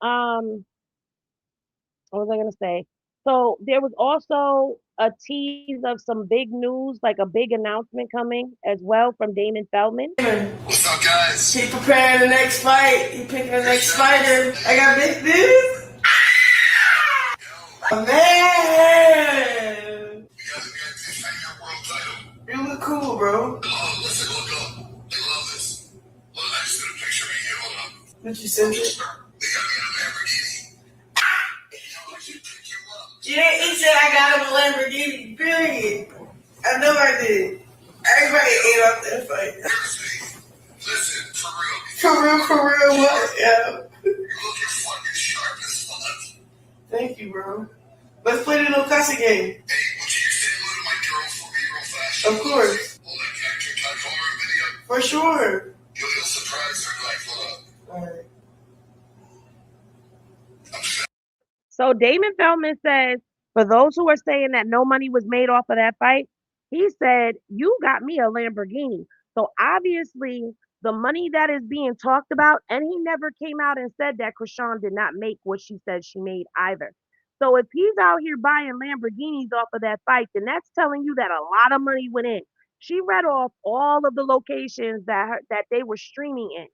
Um, what was I gonna say? So there was also a tease of some big news, like a big announcement coming as well from Damon Feldman. What's up, guys? He preparing the next fight. He picking the next fighter. I got big news. Oh, man. You guys are going to defend your world title. You look cool, bro. Listen, look up. They love this. Look, I just got a picture right here. Hold on. What you sent it? They got me in a Lamborghini. I should pick you up. Yeah, he said I got him a Lamborghini. Period. I know I did. Everybody ate off that fight. Listen, for real. For real, what? Yeah. You looking fucking sharp as fuck. Thank you, bro. Let's play the no cussing game. Hey, would you say hello to my girl for me real fast? Of course. Well, can I call her a video? For sure. You'll surprise her like, hold up. All right. So Damon Feldman says, for those who are saying that no money was made off of that fight, he said, you got me a Lamborghini. So obviously the money that is being talked about, and he never came out and said that Chrisean did not make what she said she made either. So if he's out here buying Lamborghinis off of that fight, then that's telling you that a lot of money went in. She read off all of the locations that they were streaming in,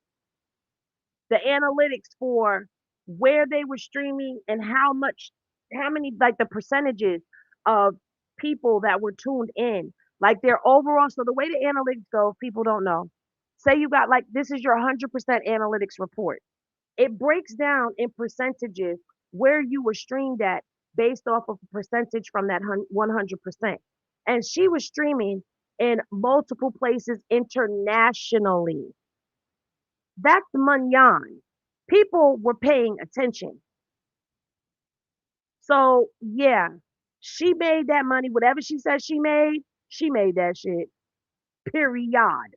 the analytics for where they were streaming and how many, like the percentages of people that were tuned in, like their overall. So the way the analytics go, if people don't know, say you got, like, this is your 100% analytics report. It breaks down in percentages where you were streamed at based off of a percentage from that 100%. And she was streaming in multiple places internationally. That's manyan. People were paying attention. So yeah, she made that money. Whatever she said she made that shit. Period.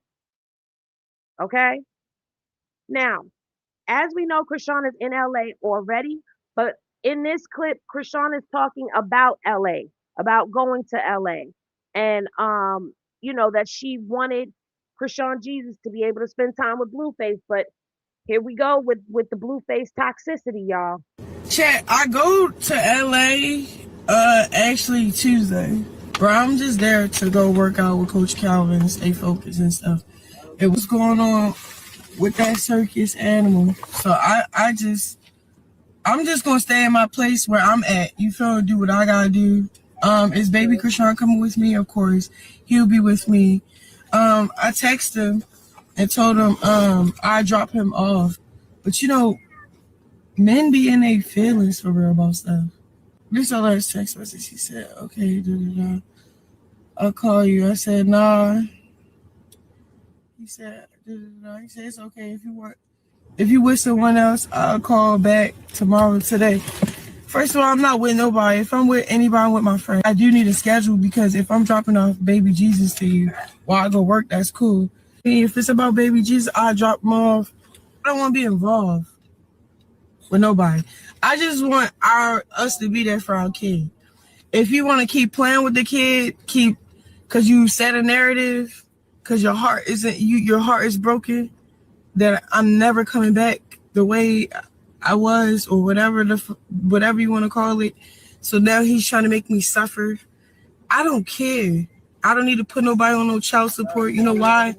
Okay? Now, as we know, Chrisean is in LA already, but in this clip, Chrisean is talking about LA, about going to LA. And that she wanted Chrisean Jesus to be able to spend time with Blueface, but here we go with the Blueface toxicity, y'all. Chat, I go to LA actually Tuesday. Bro, I'm just there to go work out with Coach Calvin and stay focused and stuff. It was going on with that circus animal. So I'm just gonna stay in my place where I'm at. You feel me? Do what I gotta do. Is baby Chrisean coming with me? Of course. He'll be with me. I texted him and told him I drop him off. But men be in their feelings for real about stuff. This is our last text message. He said, okay, I'll call you. I said, nah. He said, it's okay if you with someone else, I'll call back today. First of all, I'm not with nobody. If I'm with anybody, I'm with my friend. I do need a schedule because if I'm dropping off baby Jesus to you while I go work, that's cool. If it's about baby Jesus, I'll drop him off. I don't want to be involved with nobody. I just want us to be there for our kid. If you want to keep playing with the kid, because you set a narrative, because your heart is broken, that I'm never coming back the way I was, or whatever you want to call it. So now he's trying to make me suffer. I don't care. I don't need to put nobody on no child support. You know why?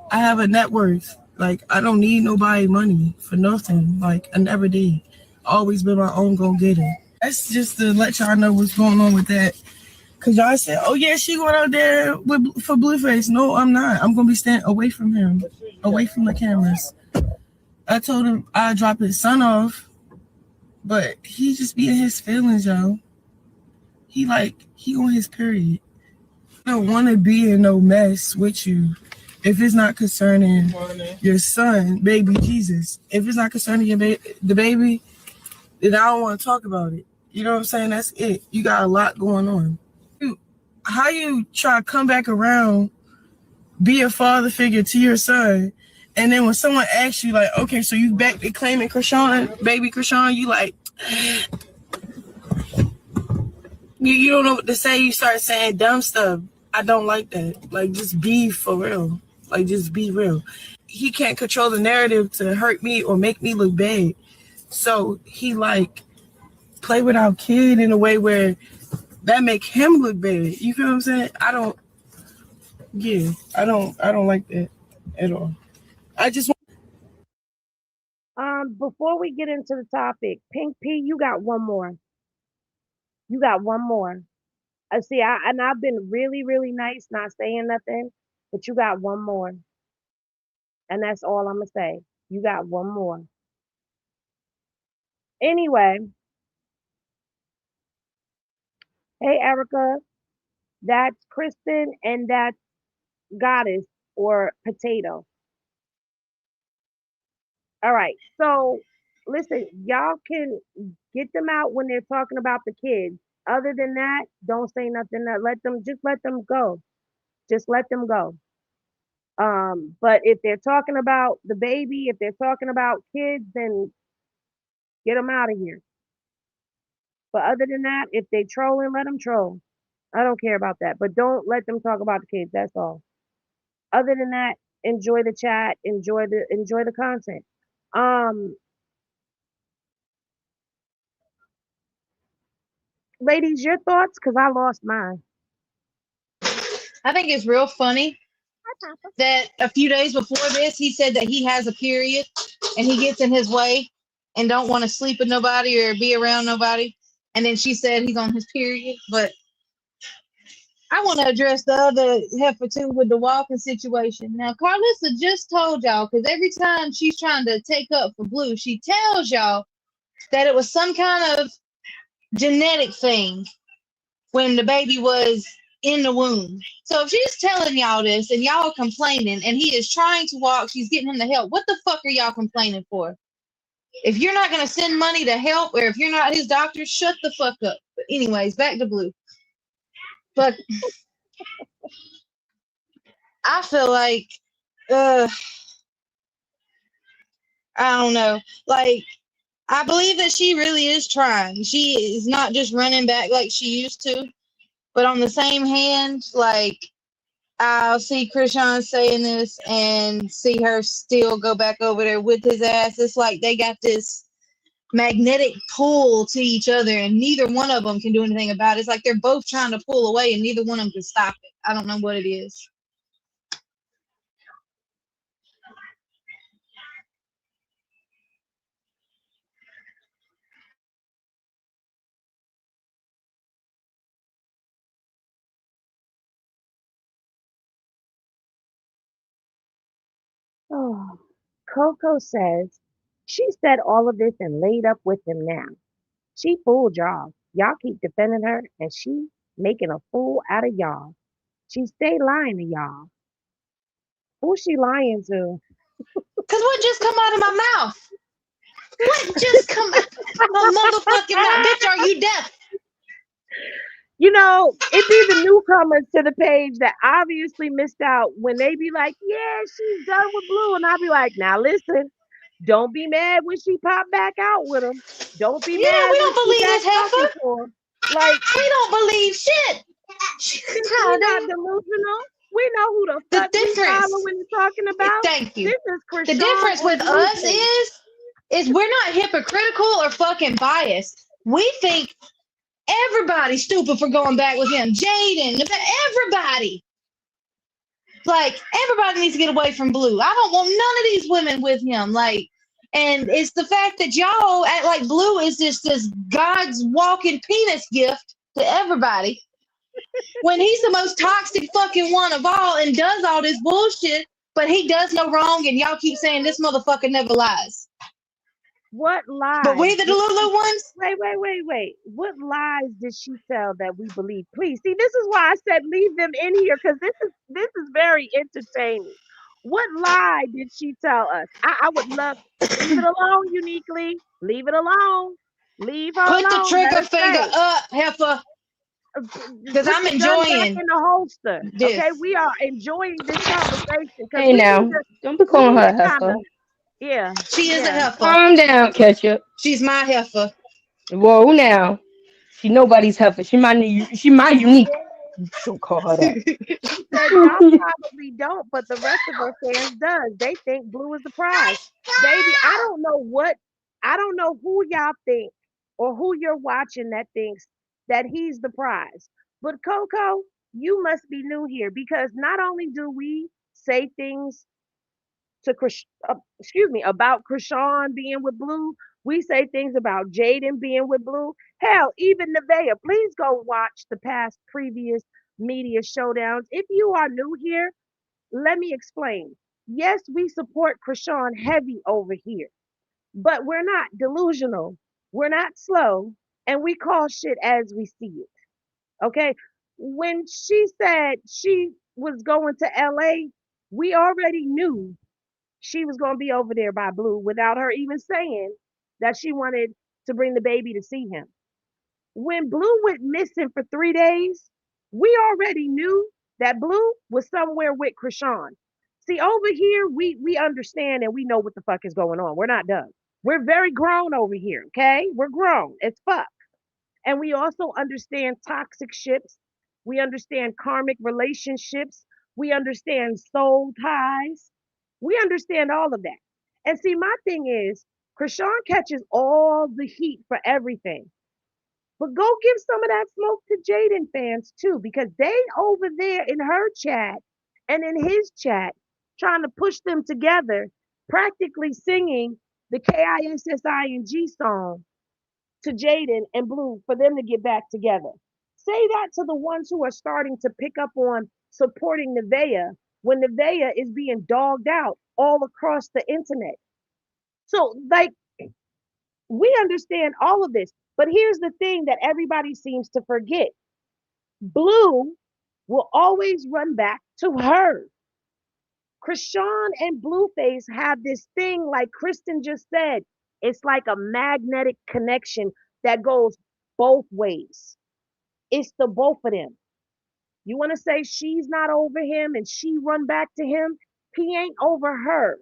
I have a net worth. Like, I don't need nobody money for nothing. Like, I never did. Always been my own go-getter. That's just to let y'all know what's going on with that. Because y'all said, oh, yeah, she going out there for Blueface. No, I'm not. I'm going to be standing away from him, away from the cameras. I told him I'd drop his son off, but he just be in his feelings, y'all. He on his period. I don't want to be in no mess with you if it's not concerning your son, baby Jesus. If it's not concerning the baby, then I don't want to talk about it. You know what I'm saying? That's it. You got a lot going on. How you try to come back around, be a father figure to your son, and then when someone asks you, like, okay, so you back to claiming Chrisean, baby Chrisean, you like, you don't know what to say. You start saying dumb stuff. I don't like that. Like, just be for real. Like, just be real. He can't control the narrative to hurt me or make me look bad. So he play with our kid in a way where that make him look bad. You feel what I'm saying? I don't like that at all. I just before we get into the topic, Pink P, you got one more. See, I've been really, really nice, not saying nothing, but you got one more, and that's all I'm gonna say. You got one more. Anyway, hey Erica, that's Kristen, and that's Goddess or Potato. All right, so listen, y'all can get them out when they're talking about the kids. Other than that, don't say nothing. Let them just let them go. Just let them go. But if they're talking about the baby, if they're talking about kids, then get them out of here. But other than that, if they trolling, let them troll. I don't care about that. But don't let them talk about the kids. That's all. Other than that, enjoy the chat, enjoy the content. Um, ladies, your thoughts? Cause I lost mine. I think it's real funny that a few days before this, he said that he has a period and he gets in his way and don't want to sleep with nobody or be around nobody. And then she said he's on his period. But I want to address the other heifer too with the walking situation. Now, Karlissa just told y'all, because every time she's trying to take up for Blue, she tells y'all that it was some kind of genetic thing when the baby was in the womb. So if she's telling y'all this and y'all are complaining and he is trying to walk, she's getting him the help. What the fuck are y'all complaining for? If you're not going to send money to help or if you're not his doctor, shut the fuck up. But anyways, back to Blue. But I feel like, I don't know. Like, I believe that she really is trying. She is not just running back like she used to. But on the same hand, like, I'll see Chrisean saying this and see her still go back over there with his ass. It's like they got this magnetic pull to each other and neither one of them can do anything about it. It's like they're both trying to pull away and neither one of them can stop it. I don't know what it is. Oh, Coco says she said all of this and laid up with him now. She fooled y'all. Y'all keep defending her, and she making a fool out of y'all. She stay lying to y'all. Who's she lying to? Because what just come out of my mouth? What just come out of my motherfucking mouth? Bitch, are you deaf? You know, it be the newcomers to the page that obviously missed out when they be like, yeah, she's done with Blue. And I'll be like, now listen, don't be mad when she pop back out with him. Don't be Yeah, mad we when don't she believe back this talking heifer. to him. Like, We don't believe shit. we not delusional. We know who the The fuck we difference, following and talking about. thank you. This is The Chrisean difference and with us Blueface. is we're not hypocritical or fucking biased. We think everybody's stupid for going back with him. Jaidyn, everybody. Like, everybody needs to get away from Blue. I don't want none of these women with him. Like, and it's the fact that y'all act like Blue is just this God's walking penis gift to everybody when he's the most toxic fucking one of all and does all this bullshit, but he does no wrong, and y'all keep saying this motherfucker never lies. What But lies? we the Delulu ones? Wait. What lies did she tell that we believe? Please, see, this is why I said leave them in here because this is very entertaining. What lie did she tell us? I would love leave it alone, uniquely. Leave it alone. Leave her Put the alone. Let trigger her finger say. up, heifer, because Put I'm the gun back enjoying in the holster. this. Okay, we are enjoying this conversation because Hey now, don't be we calling need her to a kind of heifer. yeah She is a yeah. heifer. Calm down, Ketchup. She's my heifer. Whoa now. She nobody's heifer. She my unique. Don't call her that. She said y'all probably don't, but the rest of her fans does. They think Blue is the prize. Baby, I don't know who y'all think or who you're watching that thinks that he's the prize. But Coco, you must be new here because not only do we say things to excuse me about Chrisean being with Blue, We say things about Jaidyn being with Blue. Hell, even Nevaeh. Please go watch the past previous media showdowns. If you are new here, let me explain. Yes, we support Chrisean heavy over here, but we're not delusional. We're not slow, and we call shit as we see it. Okay. When she said she was going to LA, we already knew she was going to be over there by Blue without her even saying that she wanted to bring the baby to see him. When Blue went missing for 3 days, we already knew that Blue was somewhere with Chrisean. See, over here, we understand and we know what the fuck is going on. We're not dumb. We're very grown over here, okay? We're grown as fuck. And we also understand toxic ships. We understand karmic relationships. We understand soul ties. We understand all of that. And see, my thing is, Chrisean catches all the heat for everything. But go give some of that smoke to Jaidyn fans too, because they over there in her chat and in his chat trying to push them together, practically singing the KISSING song to Jaidyn and Blue for them to get back together. Say that to the ones who are starting to pick up on supporting Nevaeh when Nevaeh is being dogged out all across the internet. So, like, we understand all of this. But here's the thing that everybody seems to forget. Blue will always run back to her. Chrisean and Blueface have this thing, like Kristen just said, it's like a magnetic connection that goes both ways. It's the both of them. You want to say she's not over him and she run back to him? He ain't over her.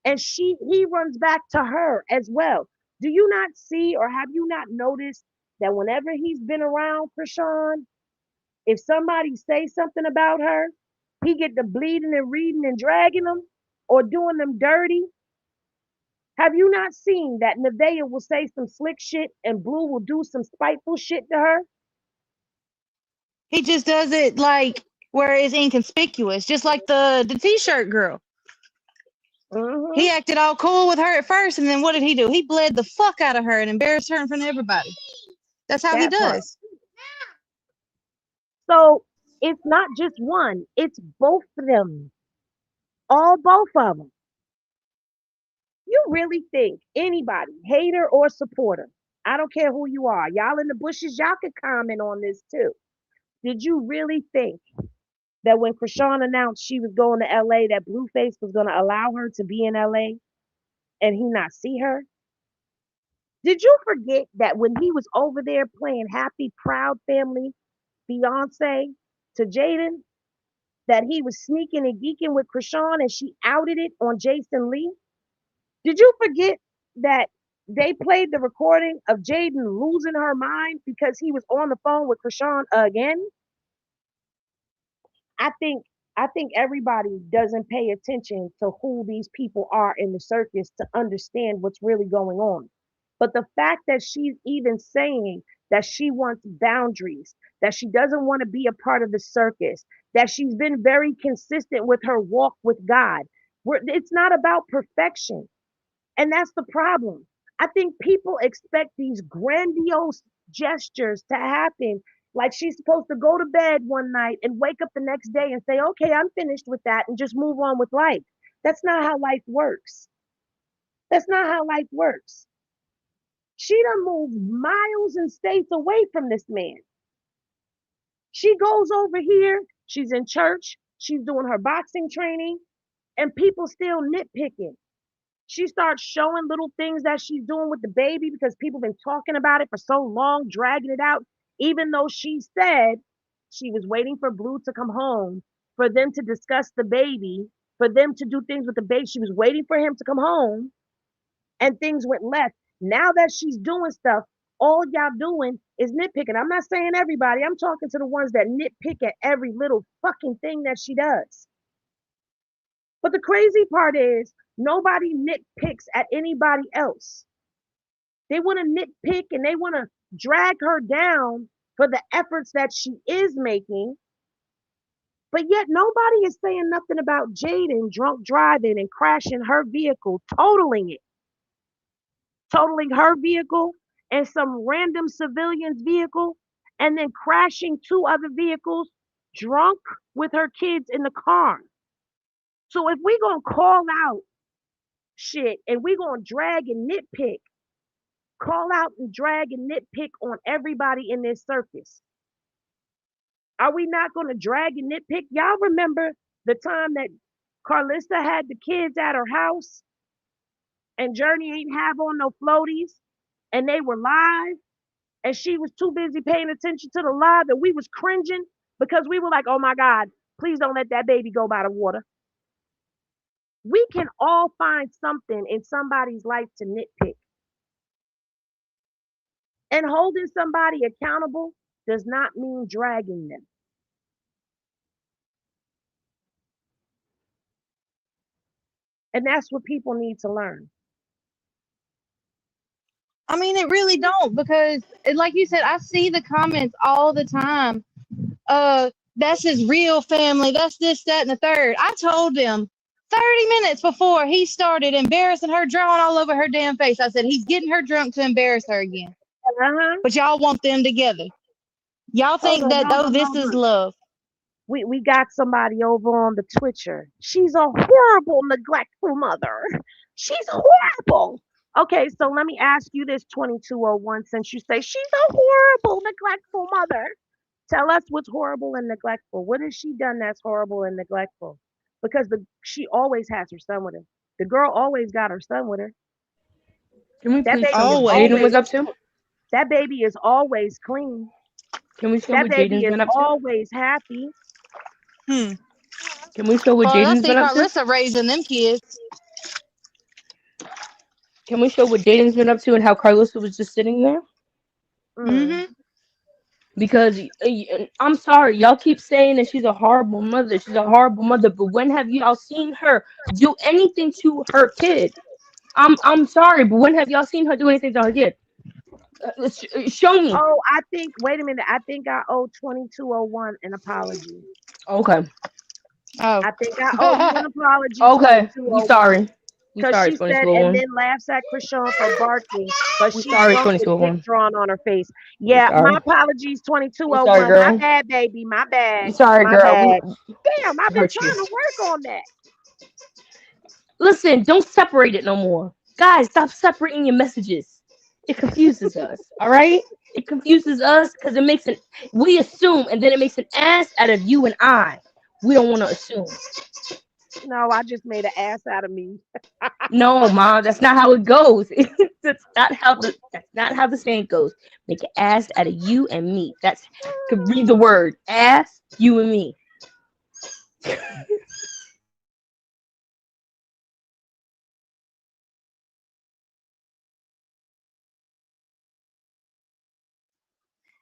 And he runs back to her as well. Do you not see or have you not noticed that whenever he's been around Chrisean, if somebody say something about her, he get the bleeding and reading and dragging them or doing them dirty? Have you not seen that Nevaeh will say some slick shit and Blue will do some spiteful shit to her? He just does it like where it's inconspicuous, just like the t-shirt girl. Mm-hmm. He acted all cool with her at first, and then what did he do? He bled the fuck out of her and embarrassed her in front of everybody. That's how he That part. does. So it's not just one, it's both of them. All both of them. You really think anybody, hater or supporter, I don't care who you are, y'all in the bushes, y'all could comment on this too. Did you really think that when Chrisean announced she was going to LA, that Blueface was going to allow her to be in LA and he not see her? Did you forget that when he was over there playing Happy Proud Family Beyonce to Jaidyn, that he was sneaking and geeking with Chrisean and she outed it on Jason Lee? Did you forget that they played the recording of Jaidyn losing her mind because he was on the phone with Chrisean again? I think I think everybody doesn't pay attention to who these people are in the circus to understand what's really going on. But the fact that she's even saying that she wants boundaries, that she doesn't want to be a part of the circus, that she's been very consistent with her walk with God. It's not about perfection. And that's the problem. I think people expect these grandiose gestures to happen. Like she's supposed to go to bed one night and wake up the next day and say, okay, I'm finished with that and just move on with life. That's not how life works. That's not how life works. She done moved miles and states away from this man. She goes over here, she's in church, she's doing her boxing training, and people still nitpicking. She starts showing little things that she's doing with the baby because people have been talking about it for so long, dragging it out, even though she said she was waiting for Blue to come home for them to discuss the baby, for them to do things with the baby. She was waiting for him to come home and things went left. Now that she's doing stuff, all y'all doing is nitpicking. I'm not saying everybody, I'm talking to the ones that nitpick at every little fucking thing that she does. But the crazy part is nobody nitpicks at anybody else. They want to nitpick and they want to drag her down for the efforts that she is making. But yet nobody is saying nothing about Jaidyn drunk driving and crashing her vehicle, totaling it. totaling her vehicle and some random civilian's vehicle, and then crashing 2 other vehicles, drunk with her kids in the car. So if we gonna call out shit and we gonna drag and nitpick, call out and drag and nitpick on everybody in this circus, are we not gonna drag and nitpick? Y'all remember the time that Karlissa had the kids at her house and Journey ain't have on no floaties and they were live and she was too busy paying attention to the live and we was cringing because we were like, oh my God, please don't let that baby go by the water. We can all find something in somebody's life to nitpick. And holding somebody accountable does not mean dragging them. And that's what people need to learn. I mean, it really don't, because like you said, I see the comments all the time. That's his real family. That's this, that, and the third. I told them 30 minutes before he started embarrassing her, drawing all over her damn face. I said, he's getting her drunk to embarrass her again. But y'all want them together. Y'all think this is love. We got somebody over on the Twitcher. She's a horrible, neglectful mother. She's horrible. Okay, so let me ask you this, 2201, since you say she's a horrible, neglectful mother. Tell us what's horrible and neglectful. What has she done that's horrible and neglectful? Because she always has her son with her. The girl always got her son with her. Can we please show what Jaidyn was up to? That baby is always clean. Can we show that what baby Jaidyn's is been up to? Always happy. Can we show what Jaidyn's been up to? Karlissa raising them kids. Can we show what Jaidyn's been up to and how Karlissa was just sitting there? Mm-hmm. Because I'm sorry, y'all keep saying that she's a horrible mother. She's a horrible mother, but when have y'all seen her do anything to her kid? I'm sorry, but when have y'all seen her do anything to her kid? Show me. Oh, wait a minute. I think I owe 2201 an apology. Okay. Oh. I think I owe you an apology. Okay. We sorry. Because she said, and then laughs at Chrisean for barking, but she's drawn on her face. Yeah, my apologies, 2201. Sorry, my bad, baby. My bad. I'm sorry, girl. Bad. Damn, I've been trying to work on that. Listen, don't separate it no more. Guys, stop separating your messages. It confuses us, all right? It confuses us because we assume, and then it makes an ass out of you and I. We don't want to assume. No, I just made an ass out of me. No, Mom, that's not how it goes. That's not how the saying goes. Make an ass out of you and me. Could read the word ass, you and me.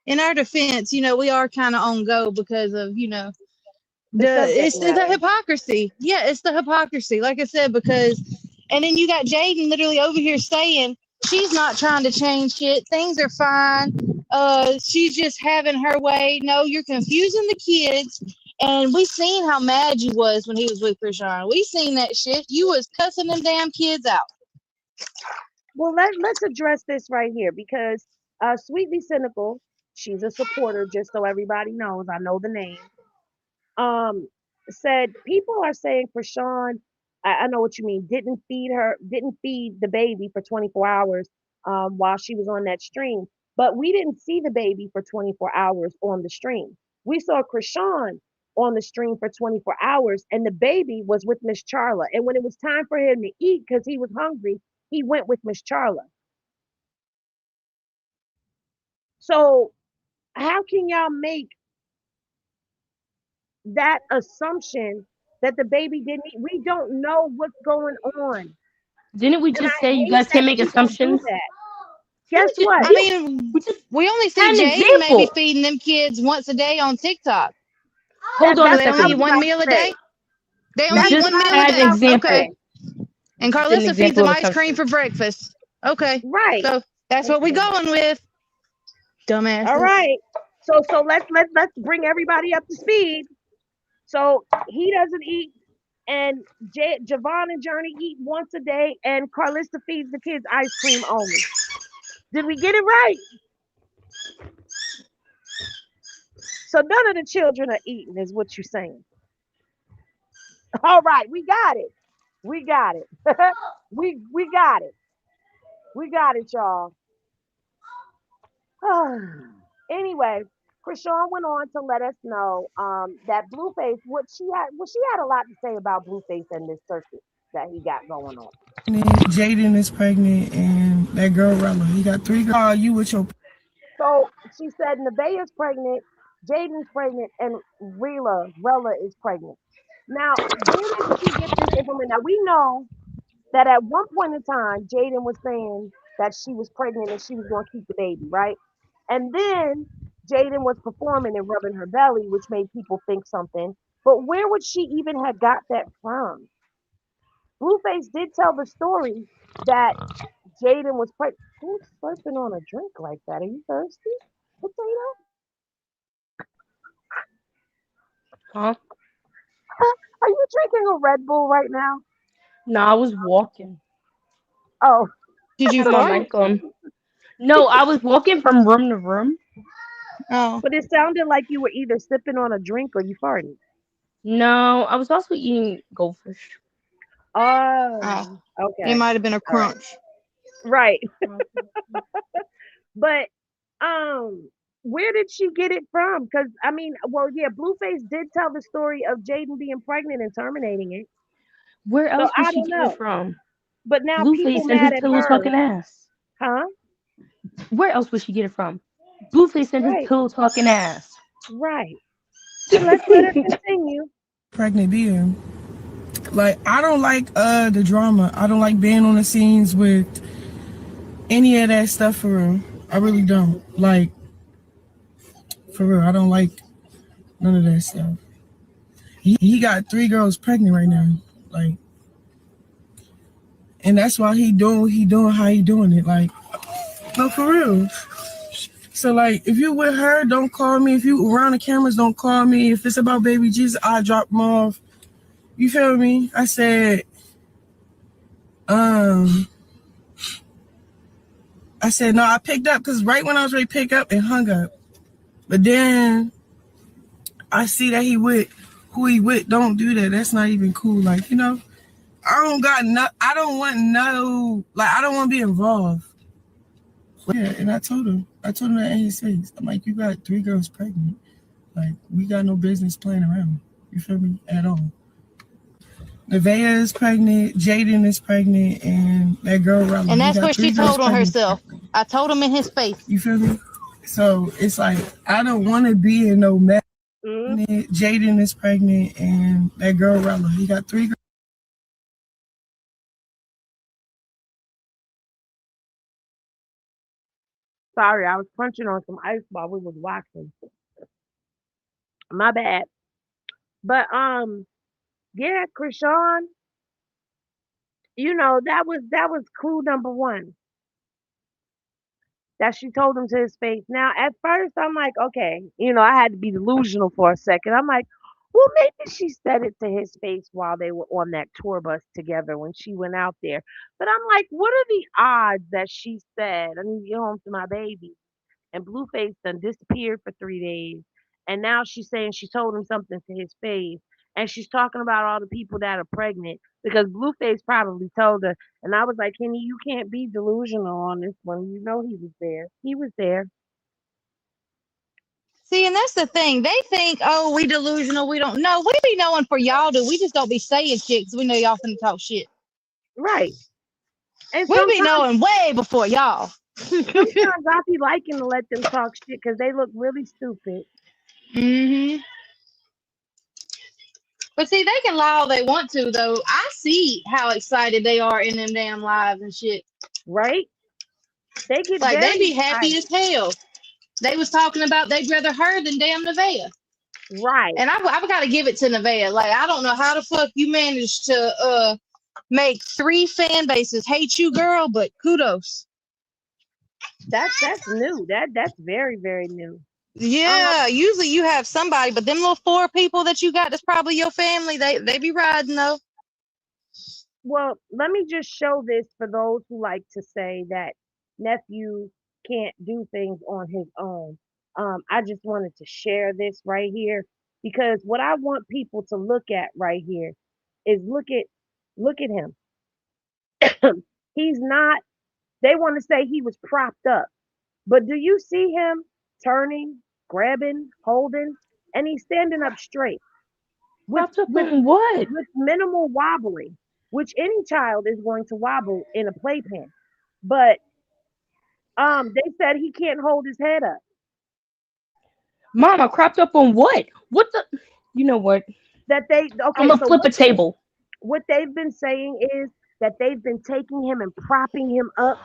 In our defense, we are kind of on go because of, it's the hypocrisy. Yeah, it's the hypocrisy. Like I said, and then you got Jaidyn literally over here saying she's not trying to change shit. Things are fine. She's just having her way. No, you're confusing the kids. And we seen how mad you was when he was with Chrisean. We seen that shit. You was cussing them damn kids out. Well, let's address this right here because Sweetly Cynical, she's a supporter, just so everybody knows. I know the name. Said people are saying Chrisean, I know what you mean, didn't feed the baby for 24 hours while she was on that stream. But we didn't see the baby for 24 hours on the stream. We saw Chrisean on the stream for 24 hours, and the baby was with Miss Charla. And when it was time for him to eat because he was hungry, he went with Miss Charla. So how can y'all make that assumption that the baby didn't eat? We don't know what's going on. Didn't we just say you guys can't make assumptions? Guess what? I mean, we only see Jaidyn maybe feeding them kids once a day on TikTok. Hold on a second. They only eat 1 meal a day? They only eat 1 meal a day? Example. Okay. And Karlissa feeds them ice cream for breakfast. Okay. Right. So that's what we're going with. Dumbass. All right. So let's bring everybody up to speed. So he doesn't eat And Javon and Journey eat once a day, and Karlissa feeds the kids ice cream only. Did we get it right? So none of the children are eating, is what you're saying. All right, we got it. We got it. we got it. We got it, y'all. Anyway, Chrisean went on to let us know that Blueface, she had a lot to say about Blueface and this circus that he got going on. Jaidyn is pregnant, and that girl Rella. He got 3 girls. You with your So she said Nevaeh is pregnant, Jaidyn's pregnant, and Rella is pregnant. Now, where did she get this information? Now we know that at one point in time, Jaidyn was saying that she was pregnant and she was going to keep the baby, right? And then Jaidyn was performing and rubbing her belly, which made people think something. But where would she even have got that from? Blueface did tell the story that Jaidyn was pregnant. Who's slurping on a drink like that? Are you thirsty, Potato? Huh? Are you drinking a Red Bull right now? No, I was walking. Oh, Did you Had my fart? mic on. No, I was walking from room to room. Oh. but it sounded like you were either sipping on a drink or you farting. No, I was also eating goldfish. Oh, It okay. might have been a All right. crunch. Right. But um where did she get it from? Because I mean, well, yeah, Blueface did tell the story of Jaidyn being pregnant and terminating it. Where So else would I she don't get it know. from? But now people Blueface and mad his at pillow her, talking ass. huh? Where else would she get it from? Blueface and his Right, pillow talking ass. right. But let's let her continue. pregnant being. Like, I don't like the drama. I don't like being on the scenes with any of that stuff for real. I really don't. Like, for real, I don't like none of that stuff. He got 3 girls pregnant right now. Like, and that's why he doing what he doing, how he doing it. Like, no, for real. So, like, if you with her, don't call me. If you around the cameras, don't call me. If it's about baby Jesus, I drop them off. You feel me? I said, um, no, I picked up because right when I was ready to pick up, it hung up. But then I see that he with who he with. Don't do that. That's not even cool. Like, you know, I don't want to be involved. Yeah, and I told him that in his face. I'm like, you got 3 girls pregnant. Like, we got no business playing around. You feel me? At all. Nevaeh is pregnant, Jaidyn is pregnant, and that girl Rella. And He that's got what 3 she girls told on pregnant. herself. I told him in his face. You feel me? So it's like, I don't want to be in no mess. Mm. Jaidyn is pregnant, and that girl Rella. He got 3 girls. Sorry, I was crunching on some ice while we was watching. My bad. But yeah, Krishan, that was clue number one that she told him to his face. Now, at first, I'm like, okay, I had to be delusional for a second. I'm like, well, maybe she said it to his face while they were on that tour bus together when she went out there. But I'm like, what are the odds that she said, I need to get home to my baby? And Blueface done disappeared for 3 days. And now she's saying she told him something to his face. And she's talking about all the people that are pregnant because Blueface probably told her. And I was like, Kenny, you can't be delusional on this one. You know he was there. He was there. See, and that's the thing. They think, oh, we delusional. We don't know. We be knowing for y'all do. We just don't be saying shit because we know y'all finna talk shit. Right. And We be sometimes knowing way before y'all. sometimes I be liking to let them talk shit because they look really stupid. hmm But see, they can lie all they want to, though. I see how excited they are in them damn lives and shit. Right? They get Like, they very be happy excited. as hell. They was talking about they'd rather her than damn Nevaeh. Right. And I've got to give it to Nevaeh. Like, I don't know how the fuck you managed to make 3 fan bases hate you, girl, but kudos. That's new. That's very, very new. Yeah, usually you have somebody, but them little four people that you got that's probably your family, they be riding though. Well, let me just show this for those who like to say that nephew can't do things on his own. I just wanted to share this right here because what I want people to look at right here is look at him. He's not, they want to say he was propped up. But do you see him turning, grabbing, holding, and he's standing up straight with Propped up with on what? with minimal wobbling, which any child is going to wobble in a playpen. But they said he can't hold his head up. Mama, cropped up on what? What the? You know what? That they I'm okay, gonna so flip a table. what they've been saying is that they've been taking him and propping him up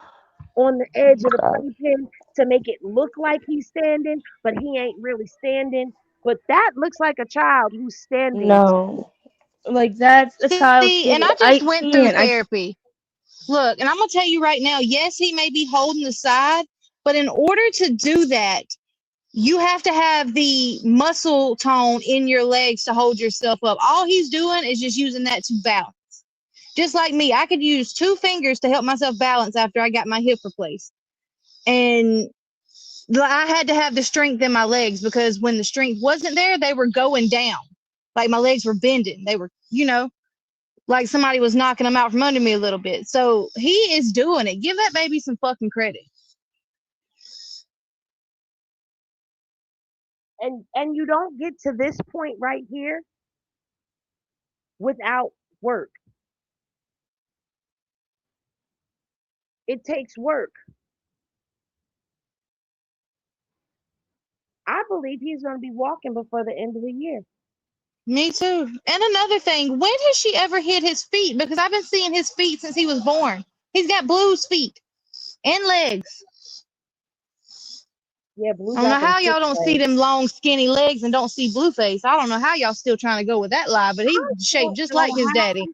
on the edge of the God. playpen to make it look like he's standing, but he ain't really standing. But that looks like a child who's standing. No, like that's a child See, and kid. I just I went through can't. I therapy. Look, and I'm gonna tell you right now, yes, he may be holding the side, but in order to do that, you have to have the muscle tone in your legs to hold yourself up. All he's doing is just using that to balance. Just like me, I could use two fingers to help myself balance after I got my hip replaced. And I had to have the strength in my legs because when the strength wasn't there, they were going down. Like my legs were bending. They were, like somebody was knocking them out from under me a little bit. So he is doing it. Give that baby some fucking credit. And you don't get to this point right here without work. It takes work. I believe he's going to be walking before the end of the year. Me too. And another thing, when has she ever hit his feet? Because I've been seeing his feet since he was born. He's got Blue's feet and legs. Yeah, Blue I don't know got them how thick y'all don't see legs. them long, skinny legs and don't see Blueface. I don't know how y'all still trying to go with that lie, but he's I shaped don't just know like his how daddy.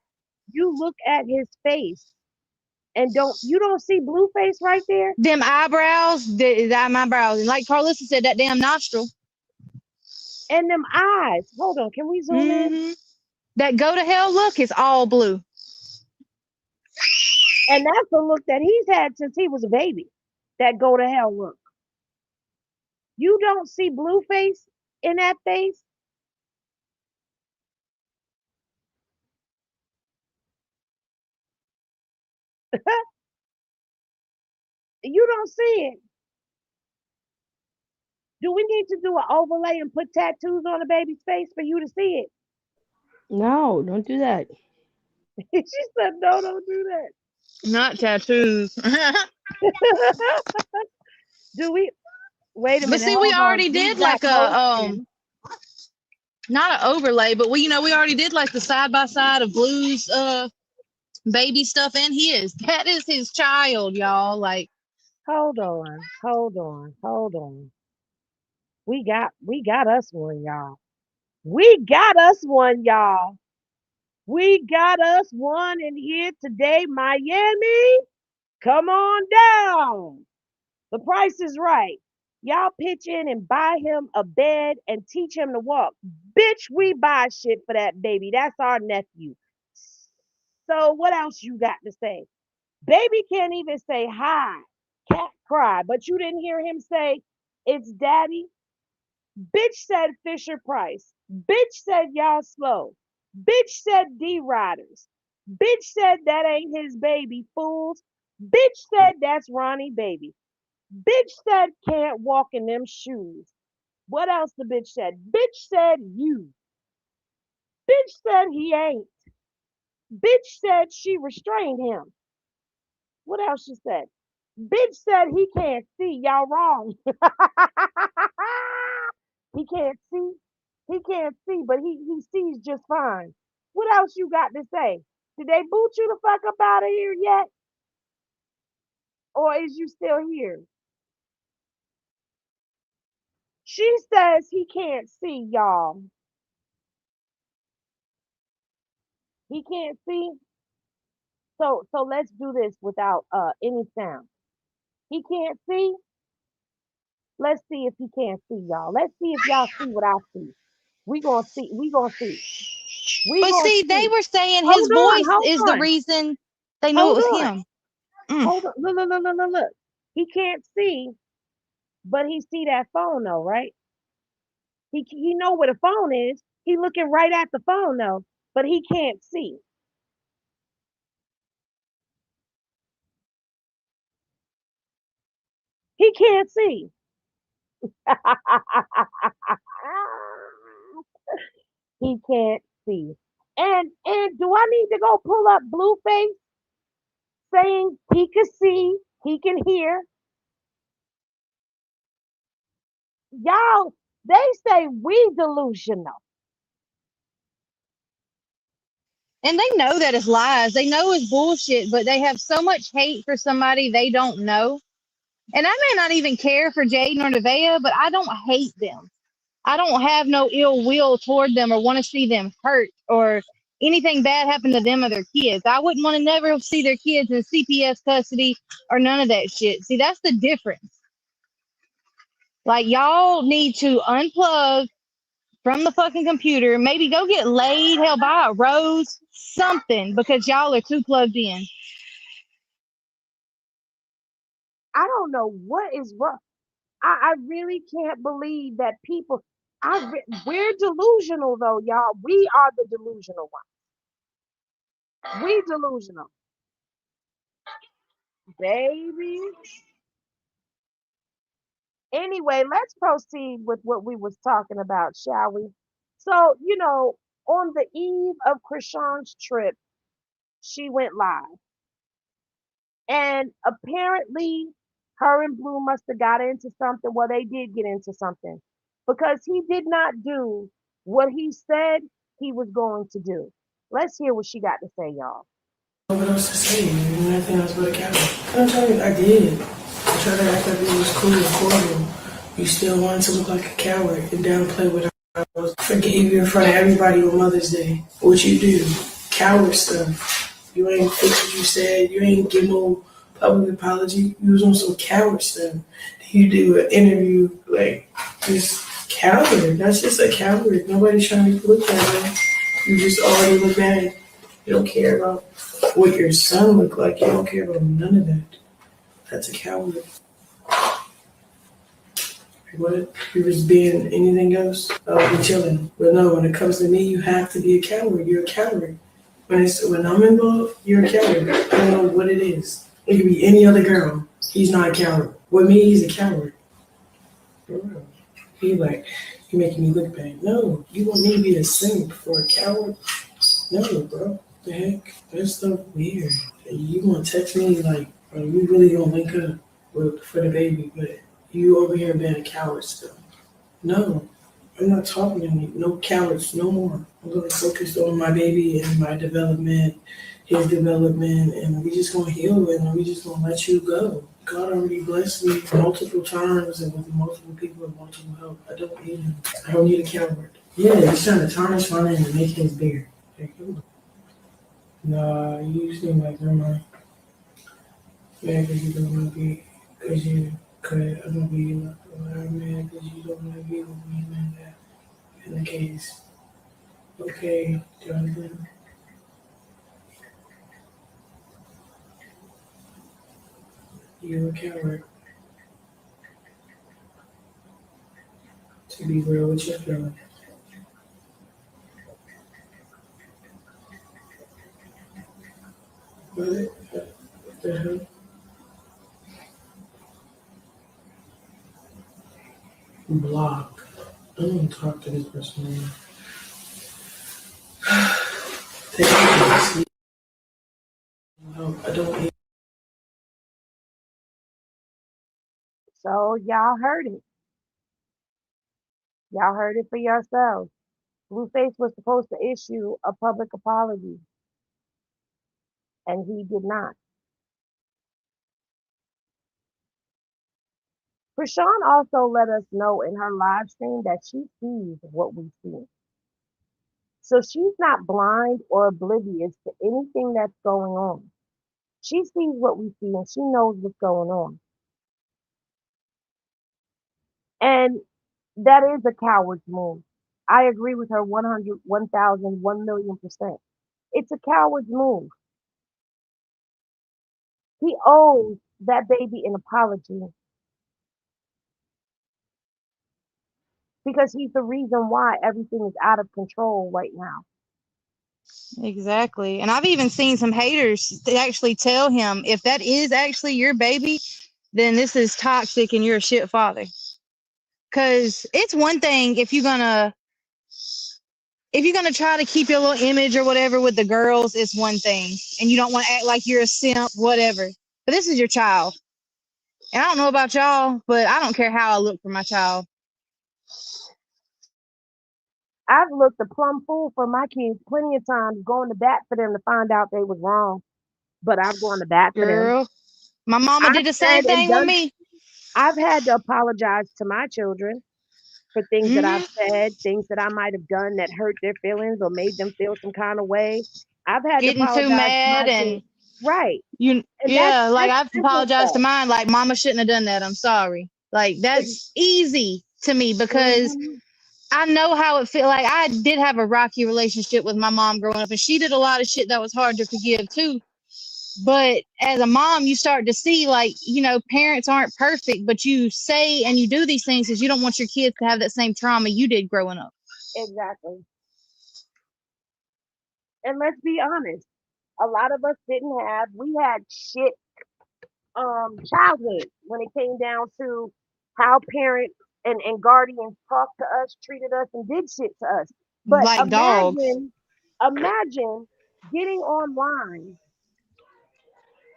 you look at his face and don't see Blueface right there? Them eyebrows, my brows, and like Karlissa said, that damn nostril. And them eyes. Hold on, can we zoom in? Hmm. That go to hell look is all blue. And that's the look that he's had since he was a baby. That go to hell look. You don't see Blueface in that face? You don't see it. Do we need to do an overlay and put tattoos on a baby's face for you to see it? no, don't do that. She said, no, don't do Not tattoos. that. Do we? Wait a But minute, see, we hold on. already We've did got like a motion. not an overlay, but we already did like the side by side of Blue's baby stuff and his. That is his child, y'all. Like Hold on, hold on, hold on. We got us one, y'all. We got us one, y'all. We got us one in here today, Miami. Come on down. The price is right. Y'all pitch in and buy him a bed and teach him to walk. Bitch, we buy shit for that baby. That's our nephew. So what else you got to say? Baby can't even say hi. Cat cry, but you didn't hear him say, it's daddy. Bitch said Fisher Price. Bitch said y'all slow. Bitch said D Riders. Bitch said that ain't his baby, fools. Bitch said that's Ronnie baby. Bitch said can't walk in them shoes. What else the bitch said? Bitch said you. Bitch said he ain't. Bitch said she restrained him. What else she said? Bitch said he can't see. Y'all wrong. He can't see. He can't see, but he sees just fine. What else you got to say? Did they boot you the fuck up out of here yet? Or is you still here? She says he can't see, y'all. He can't see. So let's do this without any sound. He can't see. Let's see if he can't see y'all. Let's see if y'all see what I see. We gonna see. We gonna see. We But gonna see, they see. were saying his Hold on. voice Hold is the on. reason they knew it Hold was on. him. Mm. Hold on. Look. Look. Look. Look. Look. Look. He can't see, but he see that phone though, right? He know where the phone is. He looking right at the phone though, but he can't see. He can't see. He can't see. And do I need to go pull up Blueface saying he can see, he can hear? Y'all, they say we delusional. And they know that it's lies. They know it's bullshit, but they have so much hate for somebody they don't know. And I may not even care for Jaden or Nevaeh, but I don't hate them. I don't have no ill will toward them or want to see them hurt or anything bad happen to them or their kids. I wouldn't want to never see their kids in CPS custody or none of that shit. See, that's the difference. Like, y'all need to unplug from the fucking computer, maybe go get laid, hell, buy a rose, something, because y'all are too plugged in. I don't know what is wrong. I really can't believe that people. We're delusional though, y'all. We are the delusional ones. We delusional, baby. Anyway, let's proceed with what we was talking about, shall we? So, on the eve of Chrisean's trip, she went live. And apparently her and Blue must have got into something. Well, they did get into something because he did not do what he said he was going to do. Let's hear what she got to say, y'all. What else to say? Nothing else but a coward. I'm telling you, I did. I tried to act like it was cool and cordial. You still wanted to look like a coward and downplay what I was. Forgave you in front of everybody on Mother's Day. What you do? Coward stuff. You ain't fix what you said. You ain't give no public apology. You was on some coward stuff. You do an interview like just coward. That's just a coward. Nobody's trying to look that way. You just already look bad. You don't care about what your son looked like. You don't care about none of that. That's a coward. What? You was being anything else? I'll be chilling. But no, when it comes to me, you have to be a coward. You're a coward. When I'm involved, you're a coward. I don't know what it is. It could be any other girl. He's not a coward. With me, he's a coward. For real. He like, you making me look bad. No, you want me to be a simp for a coward? No, bro. The heck? That's so weird. You gonna text me like, bro, you really gonna link up for the baby, but you over here being a coward still. No, I'm not talking to you. No cowards, no more. I'm gonna focus on my baby and my development, his development, and we just gonna heal it and we just gonna let you go. God already blessed me multiple times and with multiple people and multiple help. I don't need him. I don't need a coward. Yeah, he's trying to tarnish my name and make his bigger. Nah, you seem like grandma. Yeah, because you don't want to be, cause I'm gonna be mad because you don't want to be with me and that in the case. Okay, Jonathan, you're a coward. To be real with your feelings. What the hell? Block. I don't talk to this person anymore. Thank you. I don't need. So y'all heard it. Y'all heard it for yourselves. Blueface was supposed to issue a public apology, and he did not. Chrisean also let us know in her live stream that she sees what we see. So she's not blind or oblivious to anything that's going on. She sees what we see and she knows what's going on. And that is a coward's move. I agree with her 100, 1,000, 1,000,000%. It's a coward's move. He owes that baby an apology because he's the reason why everything is out of control right now. Exactly. And I've even seen some haters that actually tell him if that is actually your baby, then this is toxic and you're a shit father. Cause it's one thing if you're gonna try to keep your little image or whatever with the girls, it's one thing. And you don't want to act like you're a simp, whatever. But this is your child. And I don't know about y'all, but I don't care how I look for my child. I've looked a plumb fool for my kids plenty of times, going to bat for them to find out they was wrong, but I've gone to bat for them. Girl, my mama I've did the said same and thing with done. me. I've had to apologize to my children for things that I've Hmm. said, things that I might have done that hurt their feelings or made them feel some kind of way. I've had to Getting too apologize to my mad kids. and Right. you And that's yeah, like that's I've simple apologized to stuff. mine, like mama shouldn't have done that. I'm sorry. Like that's easy to me because Mhm. I know how it feel. Like I did have a rocky relationship with my mom growing up, and she did a lot of shit that was hard to forgive too. But as a mom, you start to see, like, parents aren't perfect, but you say and you do these things because you don't want your kids to have that same trauma you did growing up. Exactly. And let's be honest, a lot of us didn't have, we had shit childhood when it came down to how parents and guardians talked to us, treated us, and did shit to us. But Like dogs. imagine getting online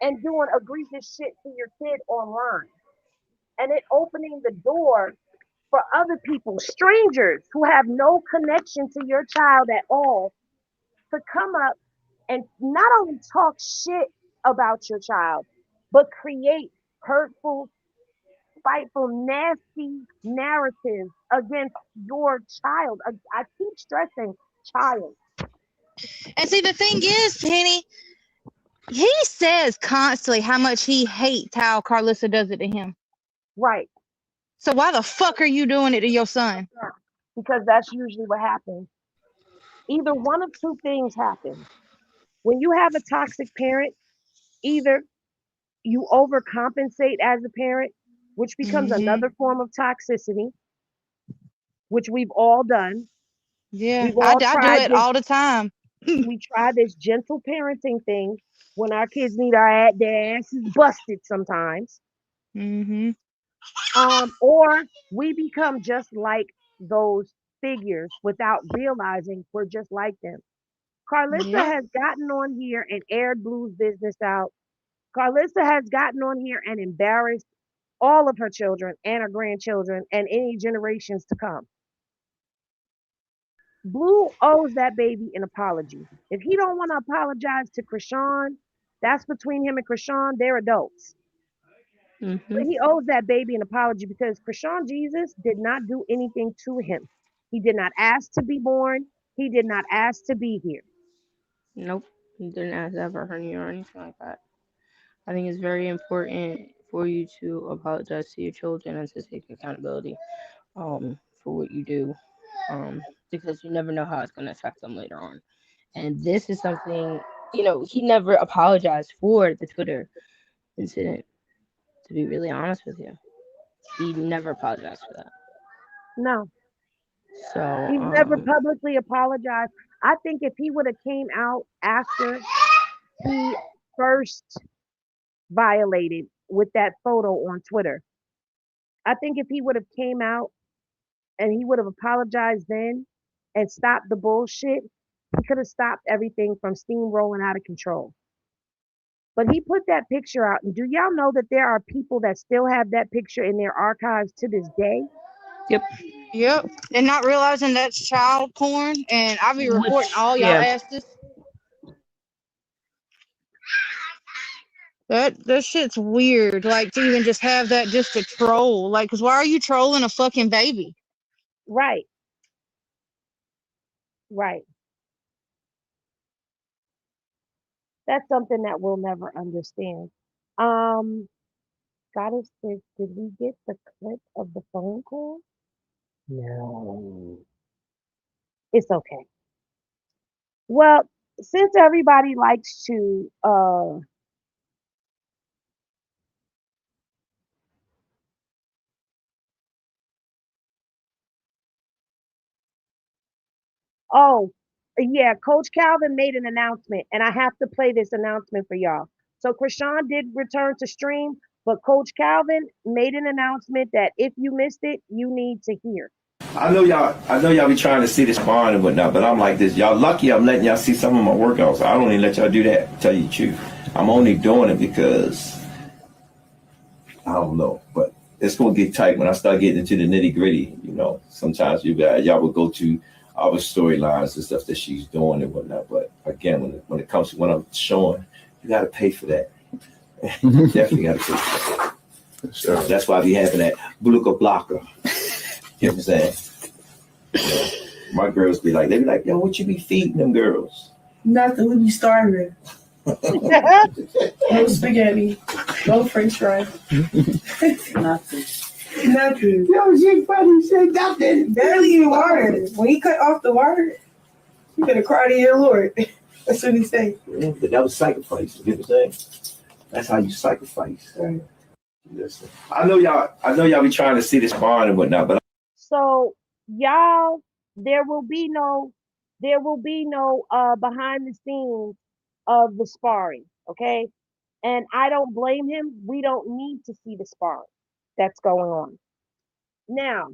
and doing egregious shit to your kid online and it opening the door for other people, strangers who have no connection to your child at all, to come up and not only talk shit about your child, but create hurtful, spiteful, nasty narratives against your child. I keep stressing child. And see, the thing is, Penny, he says constantly how much he hates how Karlissa does it to him. Right. So why the fuck are you doing it to your son? Because that's usually what happens. Either one of two things happen. When you have a toxic parent, either you overcompensate as a parent, which becomes Hmm. another form of toxicity, which we've all done. Yeah, We've all I do tried it this. all the time. We try this gentle parenting thing when our kids need their asses busted sometimes. Hmm. Or we become just like those figures without realizing we're just like them. Karlissa Yep. has gotten on here and aired Blue's business out. Karlissa has gotten on here and embarrassed all of her children and her grandchildren and any generations to come. Blue owes that baby an apology. If he don't want to apologize to Chrisean, that's between him and Chrisean. They're adults. But Hmm. he owes that baby an apology because Chrisean Jesus did not do anything to him. He did not ask to be born. He did not ask to be here. Nope. He didn't ask ever hurt you or anything like that. I think it's very important for you to apologize to your children and to take accountability for what you do. Because you never know how it's gonna affect them later on. And this is something, he never apologized for the Twitter incident, to be really honest with you. He never apologized for that. No, So, he's never publicly apologized. I think if he would have came out after he first violated with that photo on Twitter, I think if he would have came out and he would have apologized then and stopped the bullshit, he could have stopped everything from steamrolling out of control. But he put that picture out, and do y'all know that there are people that still have that picture in their archives to this day? yep. Yep. And not realizing that's child porn, and I'll be reporting Which, all y'all yeah, asses. That shit's weird. Like to even just have that just to troll. Like, cause why are you trolling a fucking baby? Right, right. That's something that we'll never understand. Um, Goddess says, did we get the clip of the phone call? No. It's okay. Well, since everybody likes to oh, yeah, Coach Calvin made an announcement, and I have to play this announcement for y'all. So Chrisean did return to stream, but Coach Calvin made an announcement that if you missed it, you need to hear. I know y'all be trying to see this bond and whatnot, but I'm like this. Y'all lucky I'm letting y'all see some of my workouts. I don't even let y'all do that, to tell you the truth. I'm only doing it because I don't know, but it's gonna get tight when I start getting into the nitty gritty. You know, sometimes y'all will go to other storylines and stuff that she's doing and whatnot. But again, when it comes to when I'm showing, you got to pay for that. Definitely got to pay for that. So that's why I be having that Bluka blocker. You know what I'm saying? My girls be like, they be like, yo, what you be feeding them girls? Nothing. We be starving. No spaghetti. No French fries. Nothing. Nothing. Yo, she funny. Say nothing. Barely even water. When he cut off the water, you better cry to your Lord. That's what he say. Yeah, but that was sacrifice. You know what I'm saying? That's how you sacrifice. Right. Listen, I know y'all be trying to see this bond and whatnot, but So y'all, there will be no behind the scenes of the sparring, okay? And I don't blame him. We don't need to see the sparring that's going on. Now,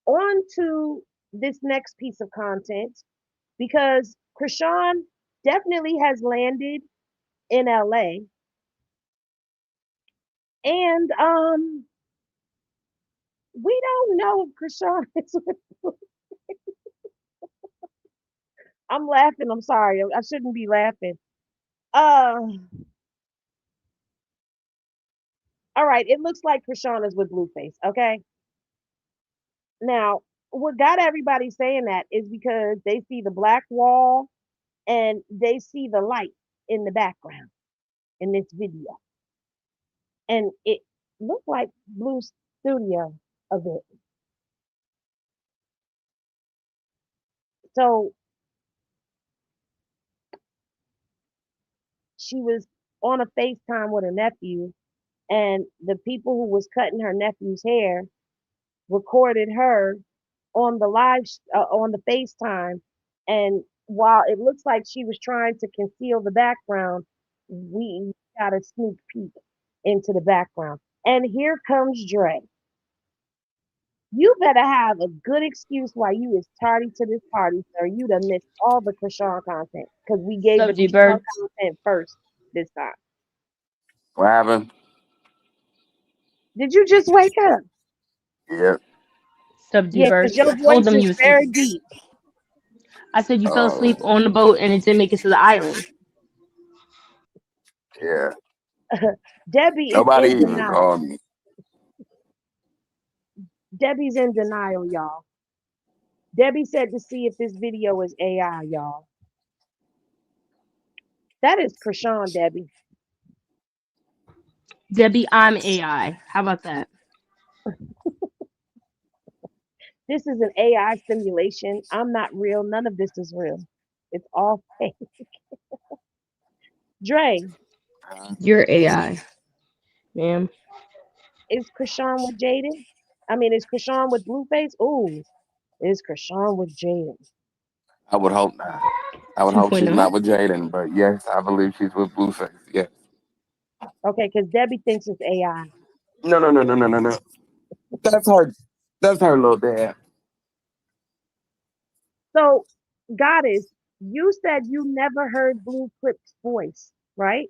on to this next piece of content because Chrisean definitely has landed in LA. And we don't know if Chrisean is with I'm laughing. I'm sorry. I shouldn't be laughing. Uh, all right. It looks like Chrisean is with Blueface. Okay. Now, what got everybody saying that is because they see the black wall and they see the light in the background in this video. And it looked like Blue Studio a bit. So she was on a FaceTime with her nephew, and the people who was cutting her nephew's hair recorded her on the on the FaceTime. And while it looks like she was trying to conceal the background, we got a sneak peek into the background. And here comes Dre. You better have a good excuse why you is tardy to this party, sir. You done missed all the Chrisean content because we gave the Subject Chrisean bird. content first this time. What happened? Did you just wake up? Yep. Subject Yeah, bird. because your I told voice them is you was very sleeping. deep. I said you fell Oh, asleep on the boat and it didn't make it to the island. yeah. Debbie is Nobody in even denial. called me. Debbie's in denial, y'all. Debbie said to see if this video is AI, y'all. That is Chrisean, Debbie. Debbie, I'm AI. How about that? This is an AI simulation. I'm not real. None of this is real. It's all fake. Dre, You're AI, ma'am. is Chrisean with Jaidyn? I mean, is Chrisean with Blueface? Ooh, is Chrisean with Jaidyn? I would hope not. I would hope she's 2.0. not with Jaden, but yes, I believe she's with Blueface. Yes. Okay, because Debbie thinks it's AI. No, no, no, no, no, no, no. That's her. That's her little dad. So, Goddess, you said you never heard Blue Crip's voice, right?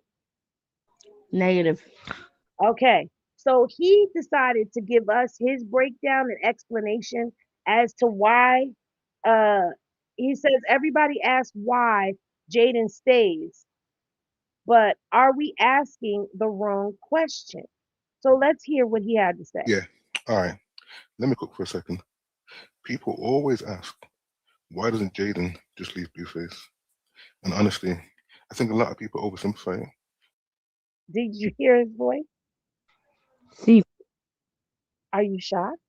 Negative. Okay. So he decided to give us his breakdown and explanation as to why uh he says everybody asks why Jaden stays, but are we asking the wrong question? So let's hear what he had to say. Yeah. All right. Let me cook for a second. People always ask, why doesn't Jaden just leave Blueface? And honestly, I think a lot of people oversimplify it. Did you hear his voice? See, Are you shocked?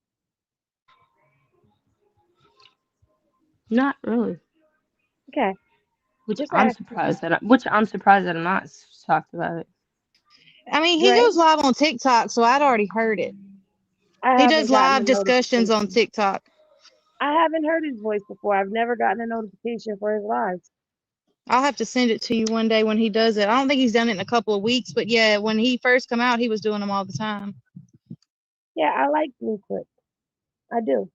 not really. Okay, Which just I'm asking. surprised that. I'm surprised that I'm not shocked about it. I mean, he Dre, goes live on TikTok, so I'd already heard it. I He haven't does gotten a live discussions on notification. TikTok. I haven't heard his voice before. I've never gotten a notification for his lives. I'll have to send it to you one day when he does it. I don't think he's done it in a couple of weeks, but yeah, when he first come out, he was doing them all the time. Yeah, I like Blueface. I do.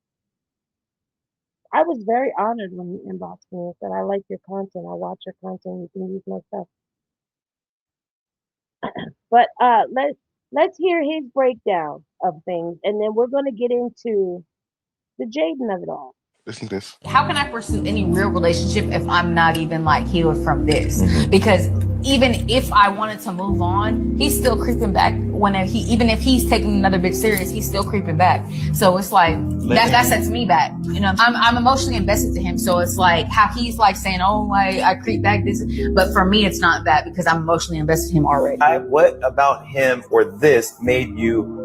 I was very honored when he inboxed me and said, "I like your content. I watch your content. You can use my stuff." But let's hear his breakdown of things, and then we're gonna get into the Jaden of it all. Listen to this. How can I pursue any real relationship if I'm not even like healed from this? Because even if I wanted to move on, he's still creeping back. Even if he's taking another bitch serious, he's still creeping back. So it's like that sets me back. You know, I'm emotionally invested to him. So it's like how he's like saying, "Oh, I creep back." This, but for me, it's not that because I'm emotionally invested in him already. What about him or this made you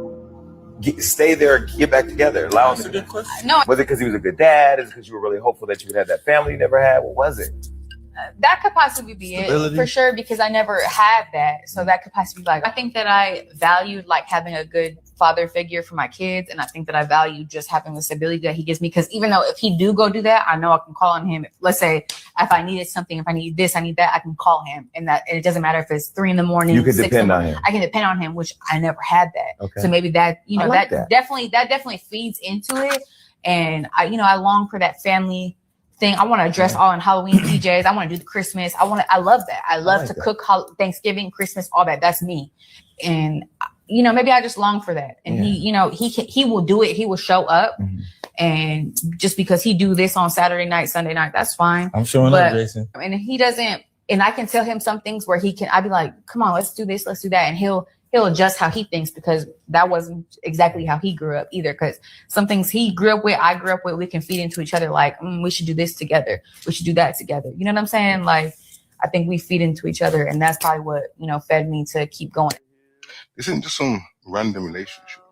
stay there, get back together? Allow him to. No, Was it because he was a good dad? Is it because you were really hopeful that you would have that family you never had? What was it? that could possibly be it for sure because I never had that. So that could possibly be like, I think that I valued like having a good father figure for my kids. And I think that I value just having the stability that he gives me. Because even though if he do go do that, I know I can call on him. Let's say if I needed something, if I need this, I need that, I can call him. And it doesn't matter if it's 3 a.m. You can depend on him. I can depend on him, which I never had that. Okay. So maybe that, like that definitely feeds into it. And I long for that family thing. I want to dress all in Halloween PJs. I want to do the Christmas. I love that. I love to cook Thanksgiving, Christmas, all that. That's me. And maybe I just long for that. And he will do it. He will show up. And just because he do this on Saturday night, Sunday night, that's fine. I'm showing up, Jason. And he doesn't, and I can tell him some things where I'd be like, come on, let's do this, let's do that. And he'll adjust how he thinks because that wasn't exactly how he grew up either. Because some things he grew up with, I grew up with, we can feed into each other. Like, we should do this together. We should do that together. You know what I'm saying? Like, I think we feed into each other. And that's probably what, fed me to keep going. This isn't just some random relationship.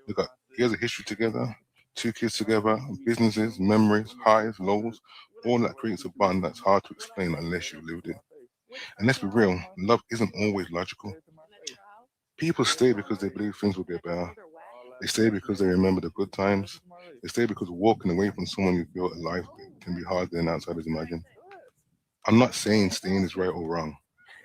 Look at, here's a history together, 2 kids together, businesses, memories, highs, lows, all that creates a bond that's hard to explain unless you lived it. And let's be real, love isn't always logical. People stay because they believe things will get better. They stay because they remember the good times. They stay because walking away from someone you built a life with can be harder than outsiders imagine. I'm not saying staying is right or wrong.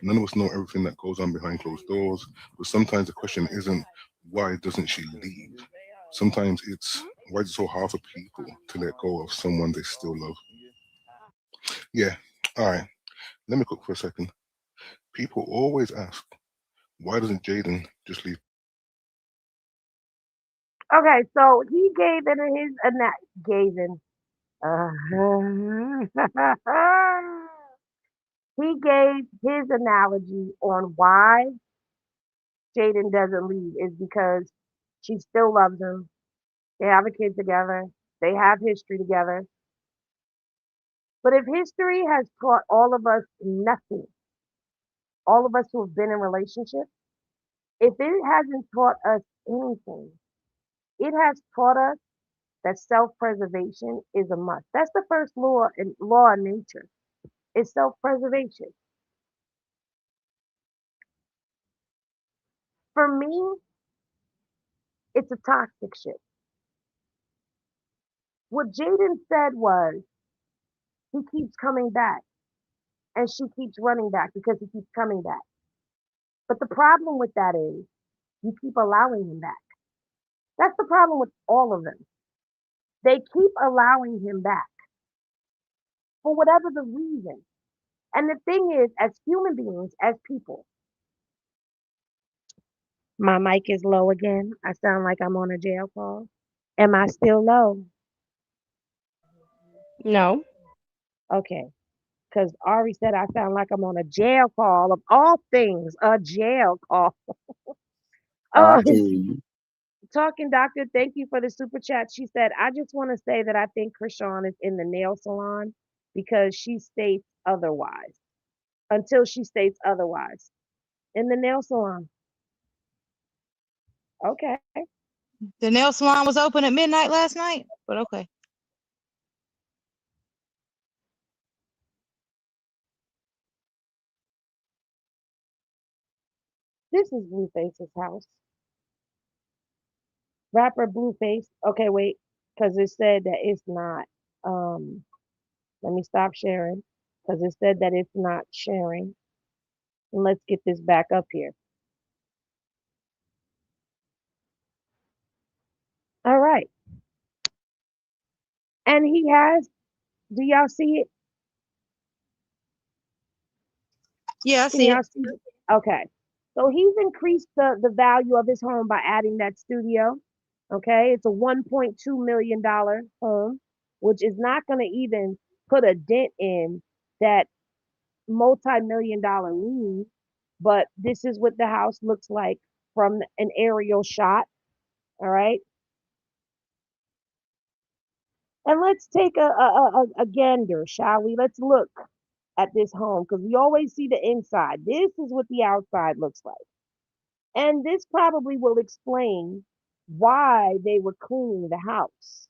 None of us know everything that goes on behind closed doors, but sometimes the question isn't why doesn't she leave? Sometimes it's why is it so hard for people to let go of someone they still love? Yeah, all right. Let me cook for a second. People always ask, why doesn't Jaidyn just leave? Okay, so he gave he gave his analogy on why Jaden doesn't leave is because she still loves him. They have a kid together. They have history together. But if history has taught all of us nothing, all of us who have been in relationships, if it hasn't taught us anything, it has taught us that self-preservation is a must. That's the first law in nature. It's self-preservation. For me, it's a toxic shit. What Jaden said was he keeps coming back and she keeps running back because he keeps coming back. But the problem with that is you keep allowing him back. That's the problem with all of them. They keep allowing him back for whatever the reason. And the thing is, as human beings, as people, my mic is low again. I sound like I'm on a jail call. Am I still low? No. Okay. Because Ari said I sound like I'm on a jail call of all things, a jail call. I Oh, hear you. Talking Doctor, thank you for the super chat. She said, I just want to say that I think Chrisean is in the nail salon because she states otherwise. Until she states otherwise. In the nail salon. Okay. The nail salon was open at midnight last night, but okay. This is Blueface's house. Rapper Blueface. Okay, wait, because it said that it's not. Let me stop sharing because it said that it's not sharing. And let's get this back up here. All right. And he has, do y'all see it? Yeah, I Can see y'all it. see it? Okay. So he's increased the value of his home by adding that studio. Okay. It's a $1.2 million home, which is not going to even put a dent in that multi-million dollar lien. But this is what the house looks like from an aerial shot. All right. And let's take a gander, shall we? Let's look at this home because we always see the inside. This is what the outside looks like. And this probably will explain why they were cleaning the house.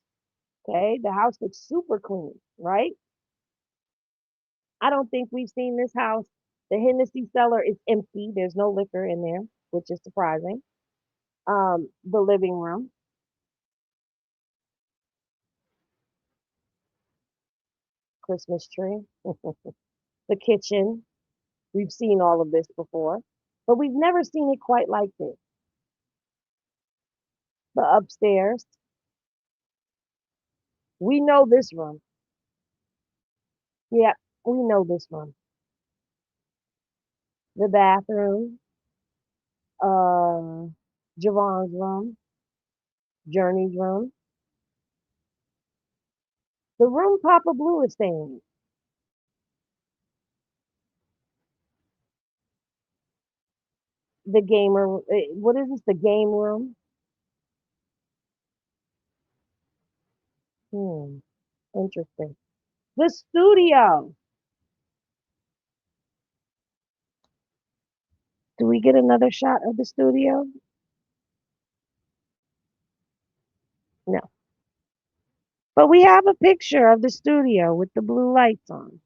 Okay, the house looks super clean, right? I don't think we've seen this house. The Hennessy cellar is empty. There's no liquor in there, which is surprising. The living room, Christmas tree, the kitchen. We've seen all of this before, but we've never seen it quite like this. The upstairs, we know this room. Yeah, we know this room. The bathroom, uh, Javon's room, Journey's room, the room Papa Blue is staying in, the gamer. What is this? The game room. Hmm, interesting. The studio. Do we get another shot of the studio? No. But we have a picture of the studio with the blue lights on.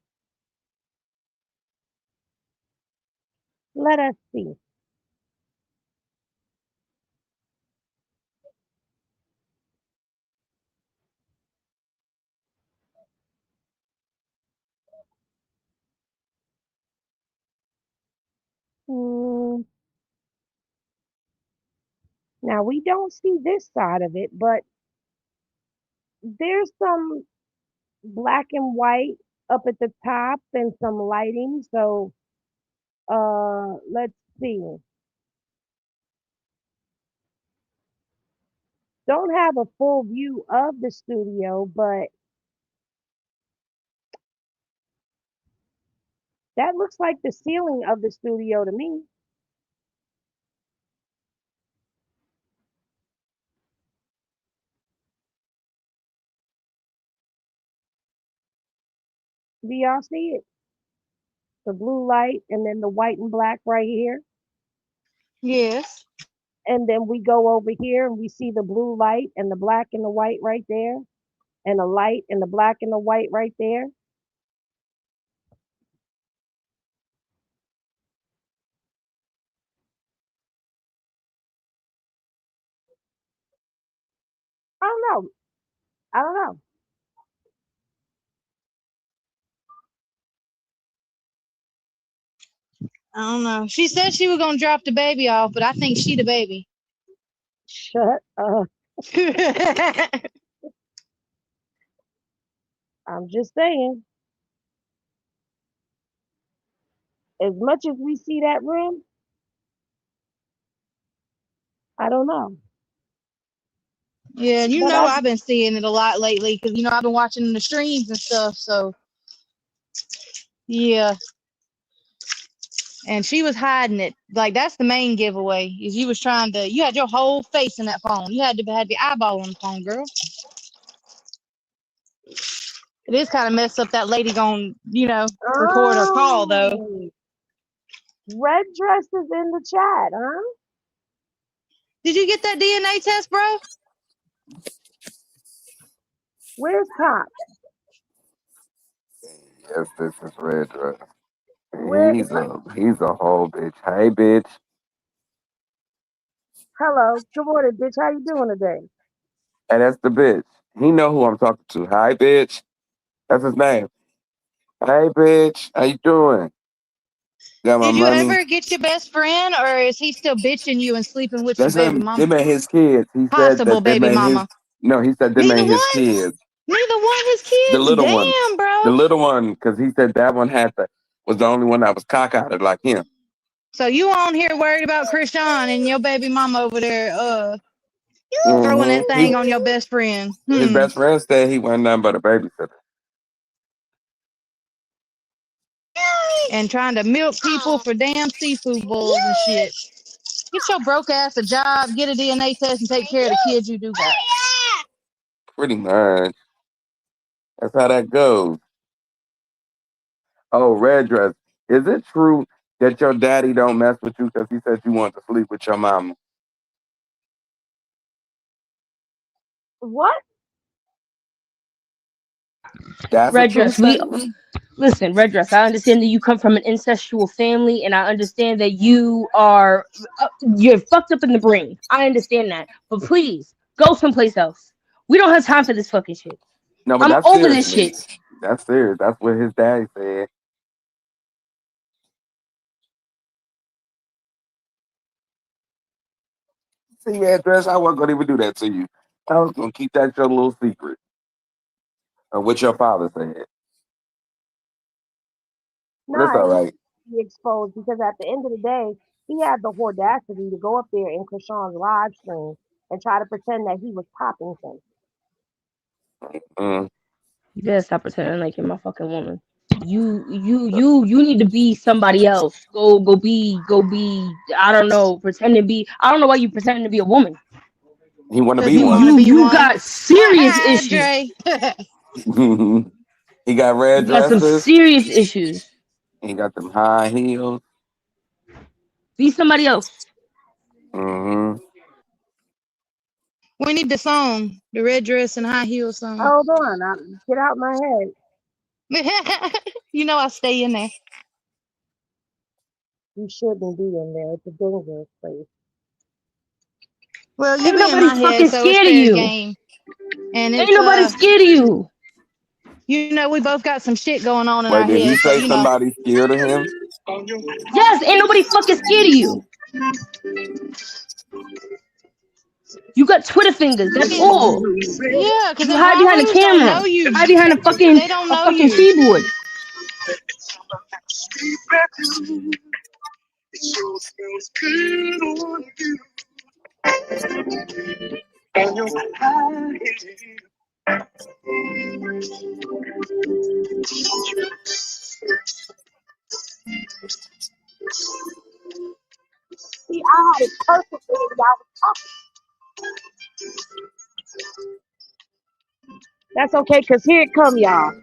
Let us see. Hmm. Now we don't see this side of it, but there's some black and white up at the top and some lighting. So let's see. Don't have a full view of the studio, but that looks like the ceiling of the studio to me. Do y'all see it? The blue light and then the white and black right here. Yes. And then we go over here and we see the blue light and the black and the white right there. And the light and the black and the white right there. I don't know. I don't know. I don't know. She said she was gonna drop the baby off, but I think she the baby. Shut up. I'm just saying. As much as we see that room, I don't know. Yeah, you But know I I've been seeing it a lot lately because I've been watching the streams and stuff. So yeah, and she was hiding it. Like that's the main giveaway. Is you was trying to. You had your whole face in that phone. You had to have the eyeball on the phone, girl. It is kind of messed up that lady going, record her call though. red dress is in the chat, huh? Did you get that DNA test, bro? Where's Pop? Yes, this is Red Dress. Where? He's a whole bitch. Hey, bitch. Hello, good morning, bitch. How you doing today? Hey, that's the bitch. He know who I'm talking to. Hi, bitch. That's his name. Hey, bitch. How you doing? Got my Did you money? ever get your best friend, or is he still bitching you and sleeping with your That's baby him. mama? Them ain't his kids. He said Possible that them baby ain't his. mama. No, he said them Neither ain't his one. kids. Neither one his The kids. little one. Damn, bro. The little one, because he said that one was the only one that was cockeyed like him. So you on here worried about Chrisean and your baby mama over there, throwing that Mm-hmm. thing on your best friend. His best friend said he wasn't nothing but a babysitter. And trying to milk people for damn seafood bowls and shit. Get your broke ass a job, get a DNA test, and take care of the kids you do got. Pretty much. That's how that goes. Oh, Red Dress. Is it true that your daddy don't mess with you because he said you want to sleep with your mama? What? That's a Red true Dress, statement. listen, Red Dress, I understand that you come from an incestual family, and I understand that you're fucked up in the brain. I understand that. But please, go someplace else. We don't have time for this fucking shit. No, but I'm that's over this seriously. shit. That's serious. That's what his daddy said. See, Red Dress, I wasn't going to even do that to you. I was going to keep that your little secret of what your father said. But it's Nah, all it right. be exposed because at the end of the day, he had the audacity to go up there in Krishan's live stream and try to pretend that he was popping things. Mm. You better stop pretending like you're my fucking woman. You need to be somebody else. Go be. I don't know. Pretend to be. I don't know why you pretending to be a woman. He want to Because be he one. want to be You one. got serious issues. Dre. He got red You got some dresses. serious issues. He got them high heels. Be somebody else. Mm-hmm. We need the song, the red dress and high heel song. Hold on, get out my head. You know I stay in there. You shouldn't be in there. It's a dangerous place. Well, you Ain't be in nobody my head, fucking so it's scared of fair you. game. And Ain't it's nobody scared of you. you know, we both got some shit going on in Wait, our did he head, so say you know. somebody scared of him? Yes, ain't nobody fucking scared of you. You got Twitter fingers. That's all. Yeah, because You them hide behind a Harus don't camera. know you. Hide behind They don't a know fucking you. keyboard. See, I had it perfectly when y'all was talking. That's okay, cause here it come, y'all.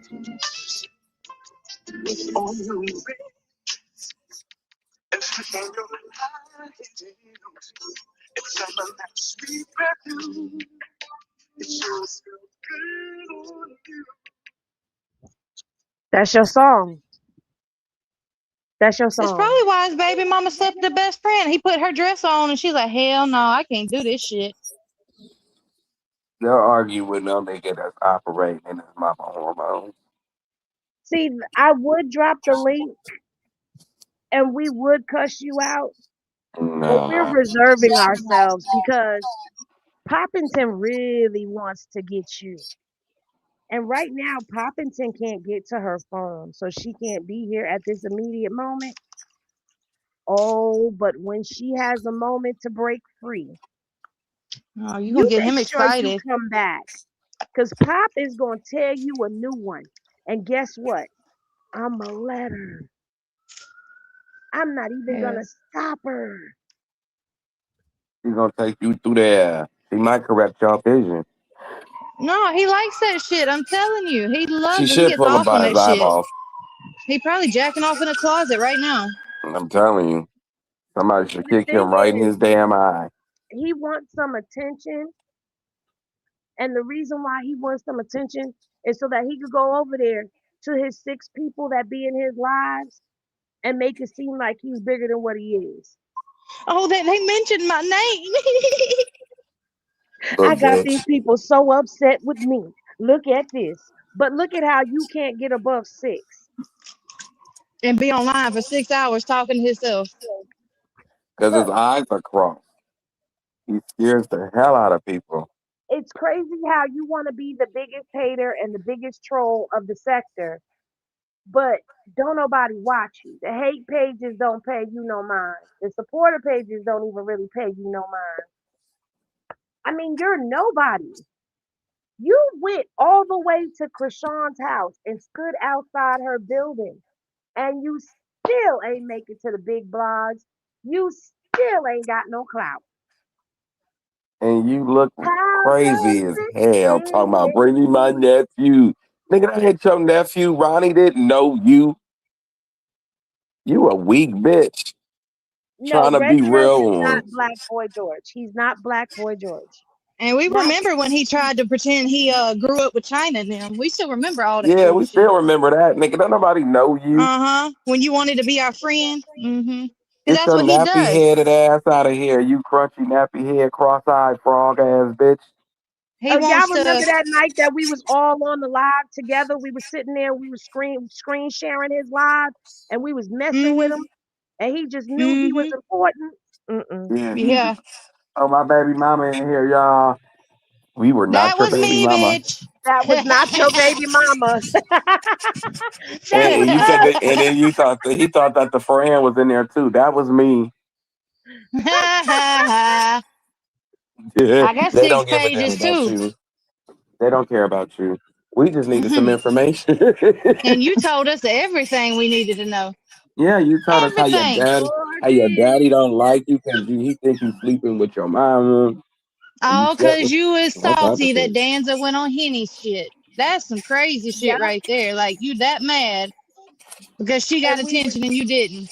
That's your song. That's your It's song. probably why his baby mama slept with the best friend. He put her dress on and she's like, hell no, I can't do this shit. They'll argue with no nigga that's operating in his mama hormones. See, I would drop the link and we would cuss you out, but we're Nah. reserving ourselves because Poppington really wants to get you. And right now, Poppington can't get to her phone, so she can't be here at this immediate moment. Oh, but when she has a moment to break free, Oh, you gonna you get make him sure you excited. come back. Because Pop is going to tell you a new one. And guess what? I'm a let her. I'm not even going Yeah. to stop her. He's gonna take you through there. He might correct your vision. No, he likes that shit. I'm telling you. He She loves it. He should gets pull him off on by his that shit. eyeballs. He probably jacking off in a closet right now. I'm telling you. Somebody should The kick thing him right in is, his damn eye. he wants some attention, and the reason why he wants some attention is so that he could go over there to his 6 people that be in his lives and make it seem like he's bigger than what he is. Oh, they mentioned my name. Little I got these bitch. people so upset with me. Look at this. But look at how you can't get above 6. And be online for 6 hours talking to himself. Because his Look, eyes are crossed. He scares the hell out of people. it's crazy how you want to be the biggest hater and the biggest troll of the sector, but don't nobody watch you. The hate pages don't pay you no mind. The supporter pages don't even really pay you no mind. I mean, you're nobody. You went all the way to Chrisean's house and stood outside her building, and you still ain't make it to the big blogs. You still ain't got no clout. And you look How crazy does as it hell talking about bring me my feel? nephew. Nigga, that ain't your nephew. Ronnie didn't know you. You a weak bitch. No, Trying to Red be Dress real is one. not Black Boy George. He's not Black Boy George. And we Not remember when he tried to pretend he grew up with China and them. We still remember all that Yeah, we bullshit. still remember that. Nigga, don't nobody know you. Uh-huh. When you wanted to be our friend. Mm-hmm. Because Get that's your what he nappy does. headed ass out of here. You crunchy nappy head, cross-eyed frog ass bitch. He Oh, y'all wants remember to. that night that we was all on the live together? We was sitting there, we was screen sharing his live, and we was messing with Mm-hmm. him, and he just knew he was Mm-hmm. important. Mm-mm. Yeah, he Yeah. oh, my baby mama in here, y'all. We were not That your was baby me, mama. bitch. That was not your baby mama. That was And you said us. that, and then you thought that he thought that the friend was in there too. That was me. I got They six don't give a damn pages about too. you. They don't care about you. We just needed some And information. you told us everything we needed to know. Yeah, you told us Everything. how your daddy Jordan. don't like you because he think you sleeping with your mama and you All slept because with you was all type of salty that shit. Danza went on Henny shit. That's some crazy shit Yep. right there. Like, you that mad because she got And we was attention and you didn't.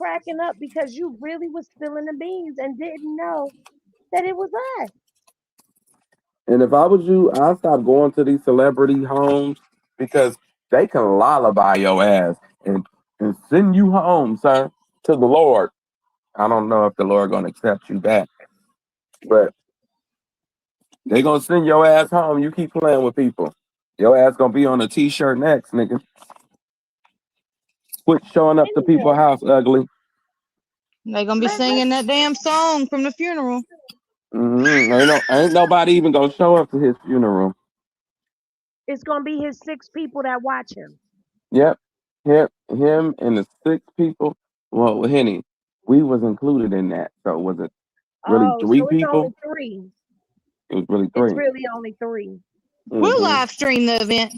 cracking up because you really was spilling the beans and didn't know that it was us. And if I was you, I'd stop going to these celebrity homes because they can lullaby your ass and send you home, sir, to the Lord. I don't know if the Lord gonna accept you back, but they gonna send your ass home. You keep playing with people. Your ass gonna be on a t-shirt next, nigga. Quit showing up to people's Anyway, house ugly. They gonna be let's singing that damn song from the funeral. Ain't nobody even gonna show up to his funeral. it's gonna be his 6 people that watch him. Yep, him and the 6 people. Well, Henny, we was included in that. So was it really Oh, three so it's only people? 3. It was really It's 3. really only 3. We'll Mm-hmm. live stream the event.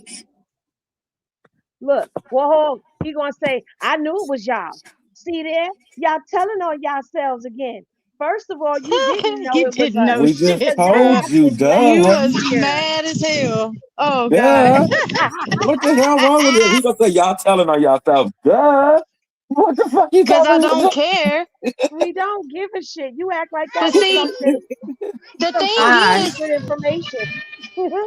Look, whoa, he gonna say, I knew it was y'all. See there? Y'all telling on yourselves again. First of all, you didn't know You it was didn't know We us just shit, because that girl. told you, happened You duh, last was year. mad as hell. Oh God. duh. What the hell wrong with it? He gonna say y'all telling on yourself, duh. What the fuck you Because I telling don't me? care. We don't give a shit. You act like that Cause was see, the some thing top I is, secret information.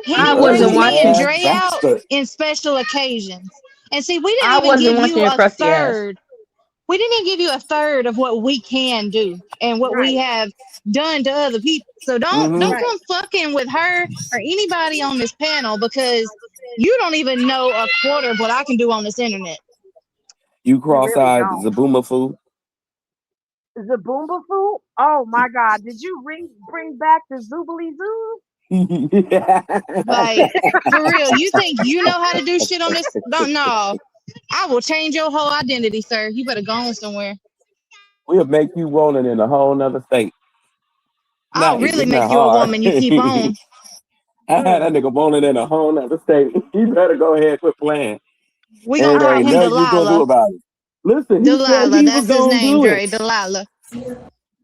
Henny I You wasn't brings ugly me and watching. ass Dre out bastard. in special occasions. And see, we didn't I even wasn't give watching you your a crusty ass. third. We didn't even give you a third of what we can do and what we Right, have done to other people. So Mm-hmm. don't right. come fucking with her or anybody on this panel because you don't even know a quarter of what I can do on this internet. You You really cross-eyed don't. Zabuma fool. Zaboomba food? Oh my God. Did you bring back the Zoobly Zoo? Like, for real, you think you know how to do shit on this? Don't know. I will change your whole identity, sir. You better go on somewhere. We'll make you rolling in a whole nother state. I'll Nice. really It's not make you a hard. woman you keep I on. had that Mm. nigga rolling in a whole nother state. You better go ahead and quit playing. We gonna And call ain't him nothing you gonna do Delilah. about it. Listen, he said Delilah, he was that's his gonna name, do it. Dre. Delilah.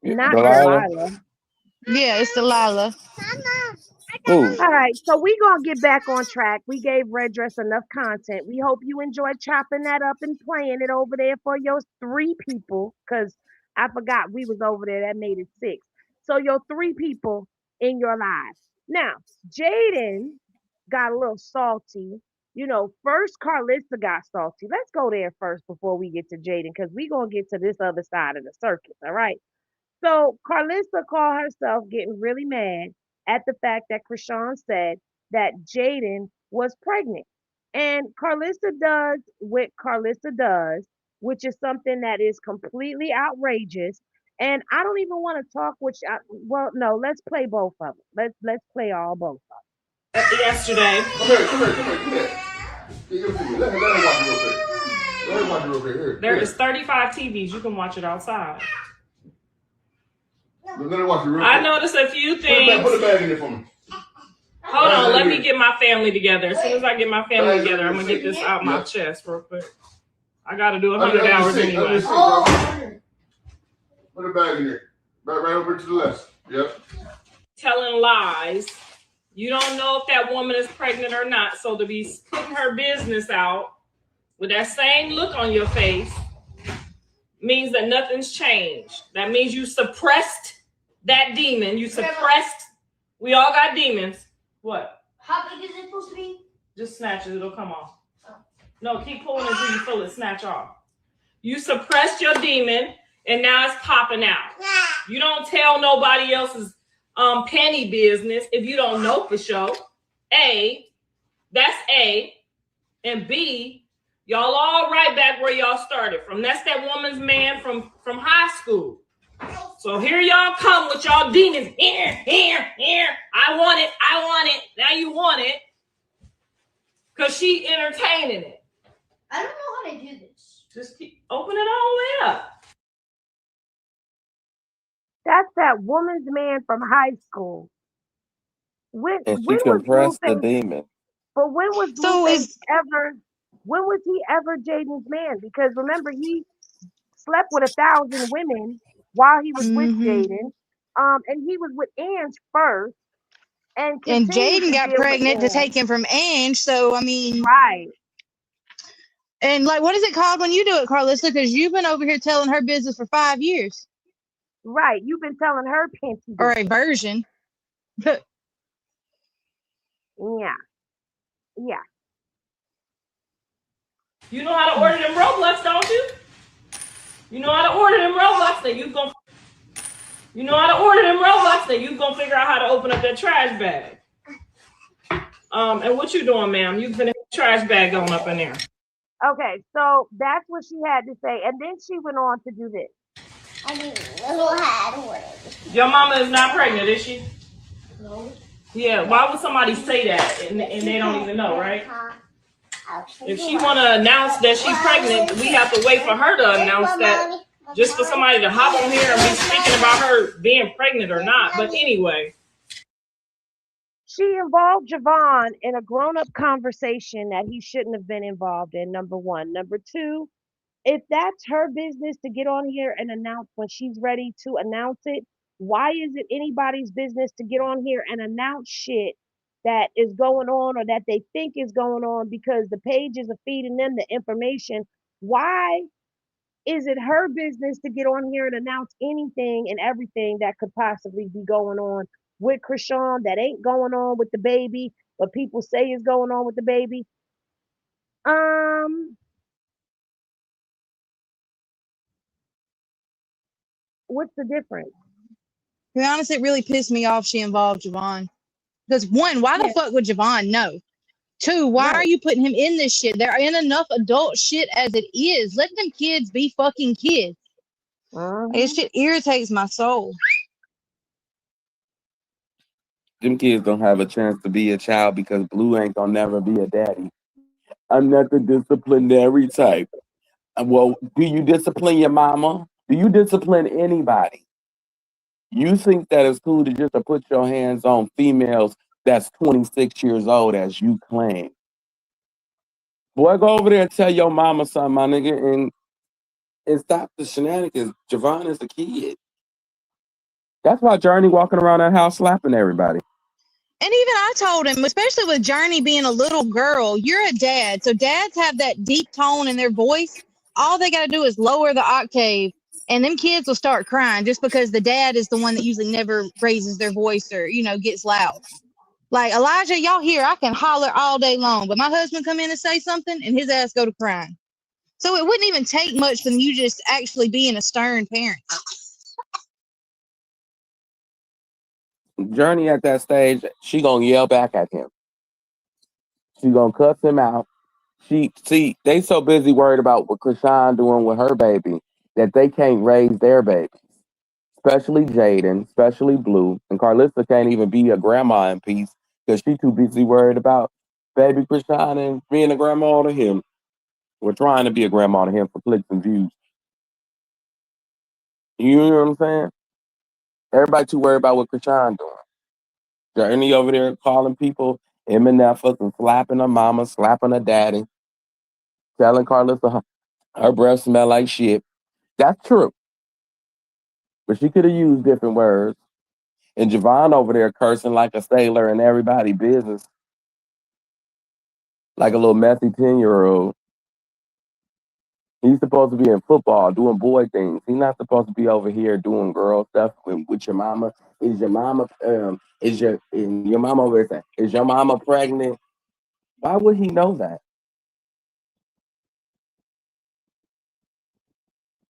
Yeah, Not Delilah. Delilah. Yeah, it's Delilah. Who? All right, so we gonna get back on track. We gave Red Dress enough content. We hope you enjoyed chopping that up and playing it over there for your 3 people. Cause I forgot we was over there. That made it 6. So your 3 people in your lives. Now, Jaidyn got a little salty. You know, first Karlissa got salty. Let's go there first before we get to Jaidyn, because we're going to get to this other side of the circus, all right? So Karlissa called herself getting really mad at the fact that Chrisean said that Jaidyn was pregnant. And Karlissa does what Karlissa does, which is something that is completely outrageous. And I don't even want to talk, well, no, let's play both of them. Let's play all both of them. Yesterday. Come here. Let her watch it real quick. There is 35 TVs. You can watch it outside. Let her watch it real quick. I noticed a few things. Put the bag in there for me. Hold on, let me get my family together. As soon as I get my family together, I'm going to get this out my chest real quick. I got to do 100 hours anyway. Put the bag in there. Right over to the left. Yep. Telling lies. You don't know if that woman is pregnant or not. So to be putting her business out with that same look on your face means that nothing's changed. That means you suppressed that demon. You suppressed. We all got demons. What? How big is it supposed to be? Just snatch it. It'll come off. No, keep pulling until you feel it snatch off. You suppressed your demon, and now it's popping out. You don't tell nobody else's penny business if you don't know for sure. A, that's A. And B, y'all all right back where y'all started from. That's that woman's man from high school. So here y'all come with y'all demons. Here. I want it. Now you want it. Because she entertaining it. I don't know how to do this. Just open it all the way up. That's that woman's man from high school. And she compressed the demon. But when was Blueface when was he ever Jaidyn's man? Because remember, he slept with 1,000 women while he was with Jaidyn. And he was with Ange first. And Jaidyn got pregnant to take him from Ange. So, I mean. Right. And, like, what is it called when you do it, Karlissa? Because you've been over here telling her business for 5 years. Right. You've been telling her pinky. Or a version. Yeah. You know how to order them Roblox, don't you? You know how to order them Roblox, then you gonna figure out how to open up that trash bag. And what you doing, ma'am? You've been in the trash bag going up in there. Okay, so that's what she had to say, and then she went on to do this. I mean, a little hat or whatever. Your mama is not pregnant, is she? No. Yeah. Why would somebody say that and they don't even know, right? If she want to announce that she's pregnant, we have to wait for her to announce that. Just for somebody to hop on here and be speaking about her being pregnant or not. But anyway. She involved Javon in a grown-up conversation that he shouldn't have been involved in, number one. Number two, if that's her business to get on here and announce when she's ready to announce it, why is it anybody's business to get on here and announce shit that is going on or that they think is going on because the pages are feeding them the information? Why is it her business to get on here and announce anything and everything that could possibly be going on with Chrisean that ain't going on with the baby, but people say is going on with the baby? What's the difference? To be honest, it really pissed me off she involved Javon. Because one, why the fuck would Javon know? Two, why are you putting him in this shit? They're in enough adult shit as it is. Let them kids be fucking kids. This shit irritates my soul. Them kids don't have a chance to be a child because Blue ain't gonna never be a daddy. I'm not the disciplinary type. Well, do you discipline your mama? Do you discipline anybody? You think that it's cool to put your hands on females that's 26 years old as you claim? Boy, go over there and tell your mama something, my nigga, and stop the shenanigans. Javon is a kid. That's why Journey walking around that house slapping everybody. And even I told him, especially with Journey being a little girl, you're a dad. So dads have that deep tone in their voice. All they got to do is lower the octave and them kids will start crying just because the dad is the one that usually never raises their voice or gets loud. Like Elijah, y'all hear I can holler all day long, but my husband come in and say something and his ass go to crying. So it wouldn't even take much from you just actually being a stern parent. Journey at that stage, she gonna yell back at him. She gonna cuss him out. They so busy worried about what Chrisean doing with her baby that they can't raise their babies. Especially Jaidyn, especially Blue, and Karlissa can't even be a grandma in peace because she too busy worried about baby Chrisean and being a grandma to him. We're trying to be a grandma to him for clicks and views. You know what I'm saying? Everybody too worried about what Chrisean doing. Journey over there calling people MNFers and slapping her mama, slapping her daddy, telling Karlissa her breath smell like shit. That's true. But she could have used different words. And Javon over there cursing like a sailor in everybody business, like a little messy 10-year-old. He's supposed to be in football doing boy things. He's not supposed to be over here doing girl stuff with your mama. Is your mama and your mama over there saying, is your mama pregnant? Why would he know that?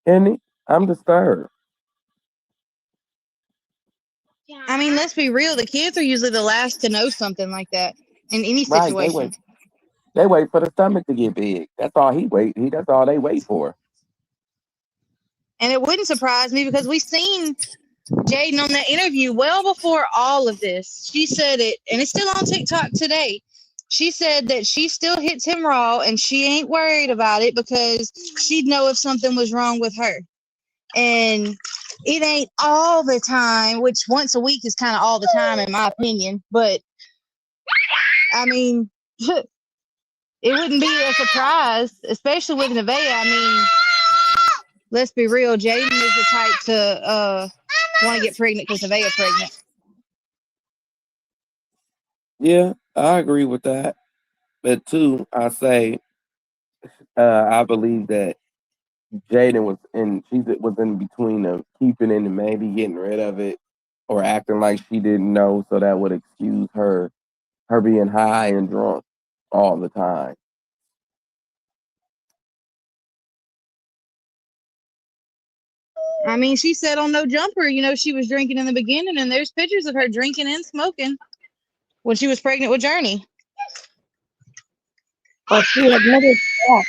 And I'm disturbed. I mean, let's be real. The kids are usually the last to know something like that in any Right, situation. they wait for the stomach to get big. That's all that's all they wait for. And it wouldn't surprise me because we seen Jaidyn on that interview well before all of this. She said it, and it's still on TikTok today. She said that she still hits him raw and she ain't worried about it because she'd know if something was wrong with her. And it ain't all the time, which once a week is kind of all the time in my opinion. But I mean, it wouldn't be a surprise, especially with Nevaeh. I mean, let's be real. Jaidyn is the type to want to get pregnant because Nevaeh pregnant. Yeah, I agree with that. But two, I believe that Jaidyn was in between of keeping it and maybe getting rid of it or acting like she didn't know, so that would excuse her being high and drunk all the time. I mean, she said on No Jumper, she was drinking in the beginning, and there's pictures of her drinking and smoking when she was pregnant with Journey. But she admitted that.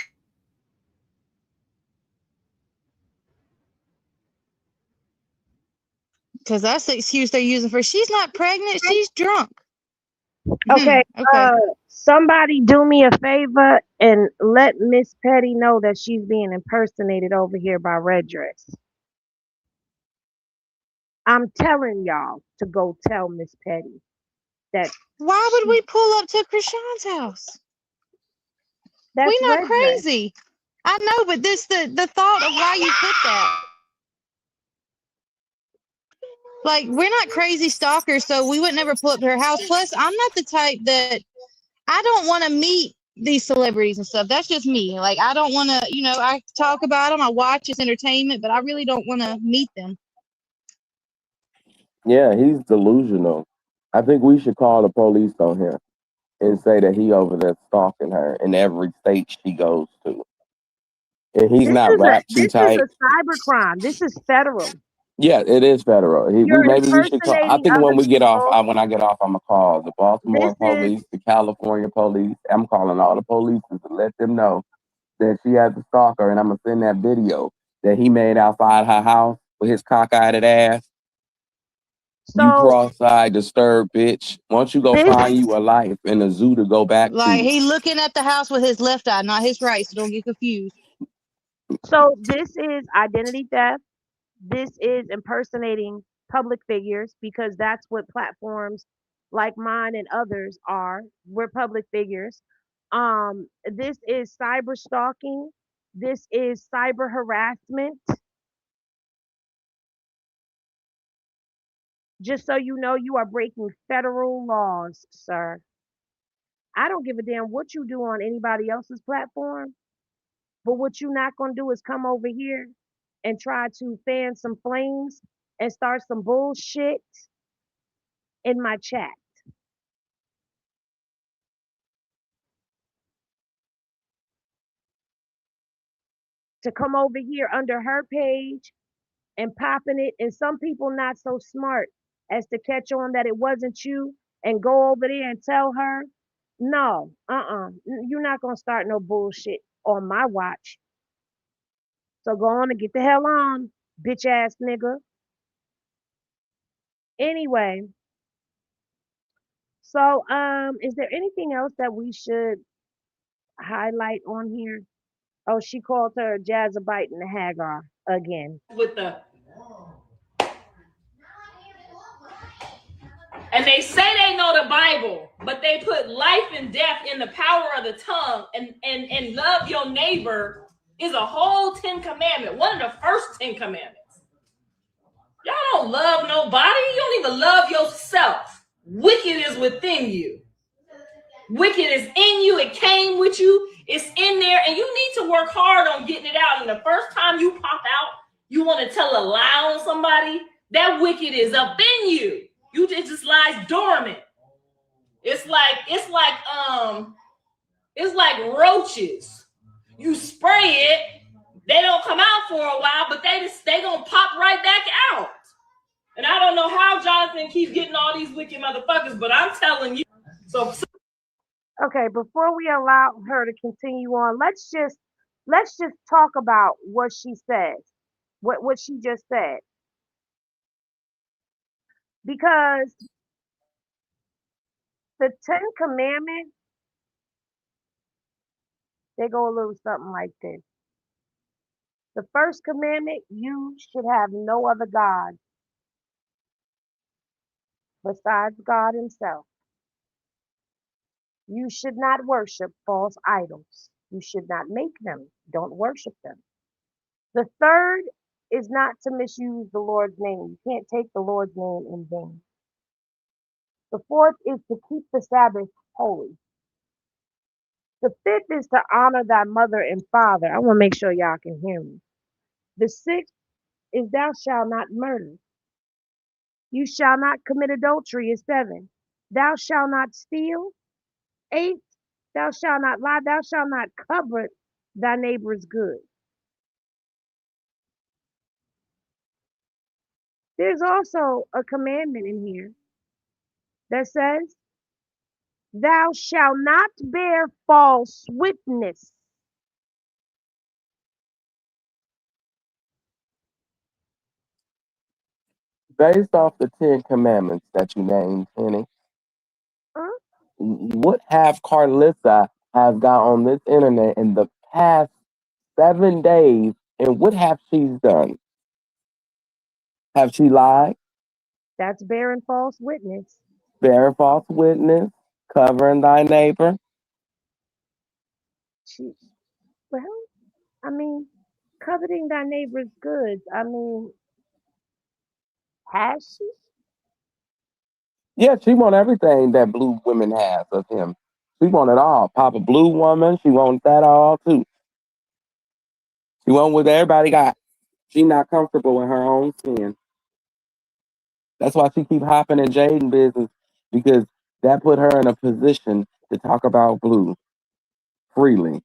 Because that's the excuse they're using for she's not pregnant, she's drunk. Okay, Okay. Somebody do me a favor and let Miss Petty know that she's being impersonated over here by Red Dress. I'm telling y'all to go tell Miss Petty that. Why would we pull up to Chrisean's house? That's we not Red crazy. Dress. I know, but the thought of why you put that. Like, we're not crazy stalkers, so we would never pull up to her house. Plus, I'm not the type that I don't want to meet these celebrities and stuff. That's just me. Like, I don't want to, I talk about them, I watch, it's entertainment, but I really don't want to meet them. Yeah, he's delusional. I think we should call the police on him and say that he over there stalking her in every state she goes to. And he's not rap too This is tight. a cyber crime. This is federal. Yeah, it is federal. You're Maybe we should call. I impersonating think other when we get off, people. when I get off, I'm gonna call the Baltimore This is police, the California police. I'm calling all the police to let them know that she has a stalker, and I'm gonna send that video that he made outside her house with his cockeyed ass. You so. cross-eyed, disturbed bitch. Why don't you go find you a life in a zoo to go back Like, to? he looking at the house with his left eye, not his right, so don't get confused. So this is identity theft. This is impersonating public figures because that's what platforms like mine and others are. We're public figures. This is cyber stalking. This is cyber harassment. Just so you know, you are breaking federal laws, sir. I don't give a damn what you do on anybody else's platform, but what you're not gonna do is come over here and try to fan some flames and start some bullshit in my chat. To come over here under her page and popping it, and some people not so smart as to catch on that it wasn't you and go over there and tell her, no, you're not gonna start no bullshit on my watch. So go on and get the hell on, bitch ass nigga. Anyway, so is there anything else that we should highlight on here? Oh, she called her a Jazabite and a Hagar again. With the and they say they know the Bible, but they put life and death in the power of the tongue, and love your neighbor is a whole 10 commandment. One of the first 10 commandments. Y'all don't love nobody. You don't even love yourself. Wicked is within you. Wicked is in you. It came with you. It's in there, and you need to work hard on getting it out. And the first time you pop out, you want to tell a lie on somebody, that wicked is up in you. It just lies dormant. It's like roaches. You spray it, they don't come out for a while, but they gonna pop right back out. And I don't know how Jonathan keeps getting all these wicked motherfuckers, but I'm telling you. So okay, before we allow her to continue on, let's just talk about what she says, what she just said, because the 10 commandments, they go a little something like this. The first commandment, you should have no other God besides God himself. You should not worship false idols. You should not make them. Don't worship them. The third is not to misuse the Lord's name. You can't take the Lord's name in vain. The fourth is to keep the Sabbath holy. The fifth is to honor thy mother and father. I want to make sure y'all can hear me. The sixth is thou shalt not murder. You shall not commit adultery is 7. Thou shalt not steal. 8, thou shalt not lie. Thou shalt not covet thy neighbor's good. There's also a commandment in here that says, thou shalt not bear false witness. Based off the 10 commandments that you named, Penny, what have Karlissa have got on this internet in the past 7 days, and what have she done? Have she lied? That's bearing false witness. Bearing false witness, covering thy neighbor. Well, I mean, coveting thy neighbor's goods. I mean, has she? Yeah, she want everything that blue women have of him. She want it all. Papa Blue woman, she want that all too. She want what everybody got. She not comfortable in her own skin. That's why she keep hopping in Jaidyn business, because that put her in a position to talk about Blue freely.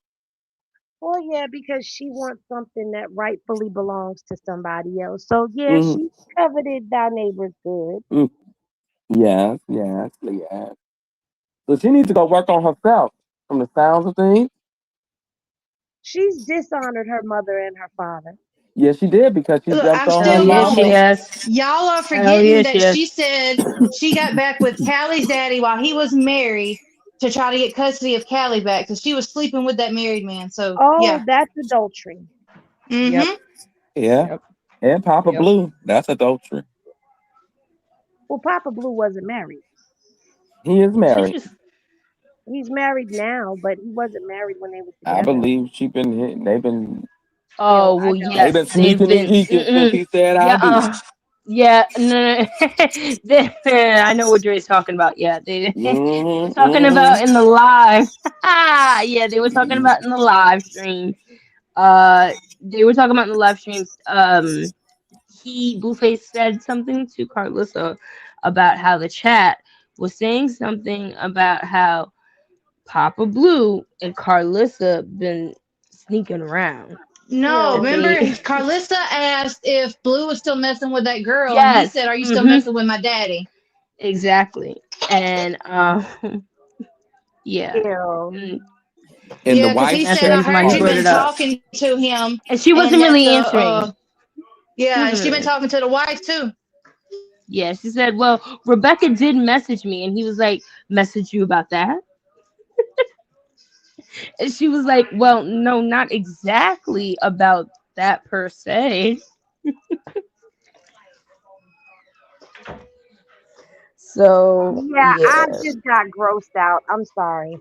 Well, yeah, because she wants something that rightfully belongs to somebody else. So, yeah, she coveted thy neighbor's good. Yes. So she needs to go work on herself from the sounds of things. She's dishonored her mother and her father. Yeah, she did, because she Look, jumped I'm on still her mama. listening. Y'all are forgetting that she said she got back with Callie's daddy while he was married to try to get custody of Callie back because she was sleeping with that married man. So, yeah. That's adultery. Mm-hmm. Yeah. And Papa Blue, that's adultery. Well, Papa Blue wasn't married. He is married. He's married now, but he wasn't married when they were together. I believe they've been. Oh, well, yes. They've been sneaking in Egypt since he said I do. Yeah, no. I know what Dre's talking about. Yeah, they were talking about in the live. Yeah, they were talking about in the live stream. They were talking about in the live streams. Blueface said something to Karlissa about how the chat was saying something about how Papa Blue and Karlissa been sneaking around. No, That remember they Karlissa asked if Blue was still messing with that girl, and he yes, said, "Are you still messing with my daddy?" exactly. And yeah. Ew. And the Yeah, because wife he That's said, the "I said reason why heard he you've brought part. been it up. talking to him, And she and wasn't that really the answering. She yeah, and wasn't she been really. talking to the wife too." Yeah, she said, "Well, Rebecca did message me," and he was like, "Message you about that?" And she was like, "Well, no, not exactly about that per se." So Yeah, I yeah. just got grossed out. I'm sorry.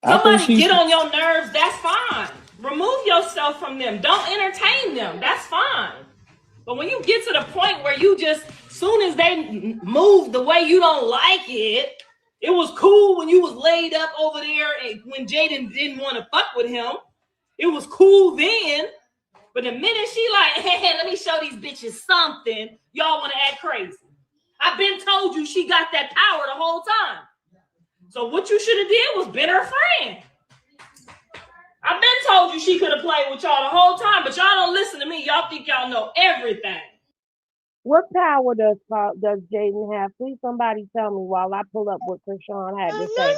I think Somebody she's. get on your nerves, that's fine. Remove yourself from them. Don't entertain them. That's fine. But when you get to the point where you just, soon as they move the way you don't like it, it was cool when you was laid up over there and when Jaidyn didn't want to fuck with him. It was cool then. But the minute she like, hey, let me show these bitches something, y'all want to act crazy. I've been told you she got that power the whole time. So what you should have did was been her friend. I've been told you she could have played with y'all the whole time, but y'all don't listen to me. Y'all think y'all know everything. What power does Jaidyn have? Please, somebody tell me while I pull up what Chrisean had to say.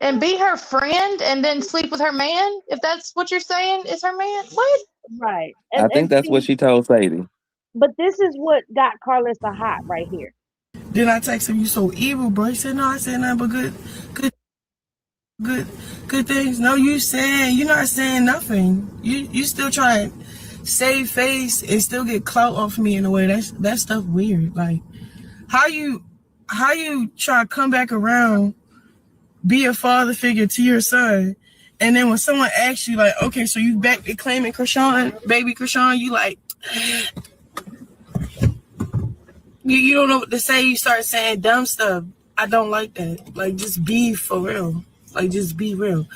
And be her friend, and then sleep with her man. If that's what you're saying, is her man? What? Right. I think And that's what see, she told Sadie. but this is what got Karlissa hot right here. Then I text him, "You so evil, bro." He said, "No, I said nothing but good, good, good things." No, you're not saying nothing. You still trying to save face and still get clout off me in a way. That stuff weird. Like how you try to come back around, be a father figure to your son, and then when someone asks you like, okay, so you back to claiming Chrisean, baby Chrisean, you like you don't know what to say. You start saying dumb stuff. I don't like that. Like just be for real. Like just be real.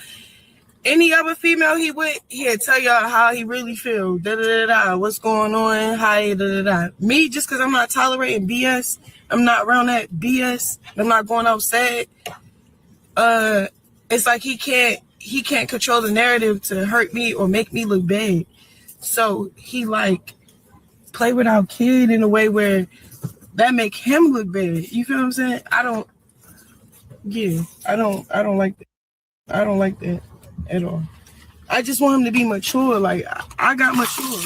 Any other female he with, he'll tell y'all how he really feel. Da da da da. What's going on? How da da da. Me, just because I'm not tolerating BS, I'm not around that BS. I'm not going outside. It's like he can't control the narrative to hurt me or make me look bad. So he like play with our kid in a way where that make him look bad. You feel what I'm saying? I don't like that. I don't like that at all. I just want him to be mature. Like I got mature.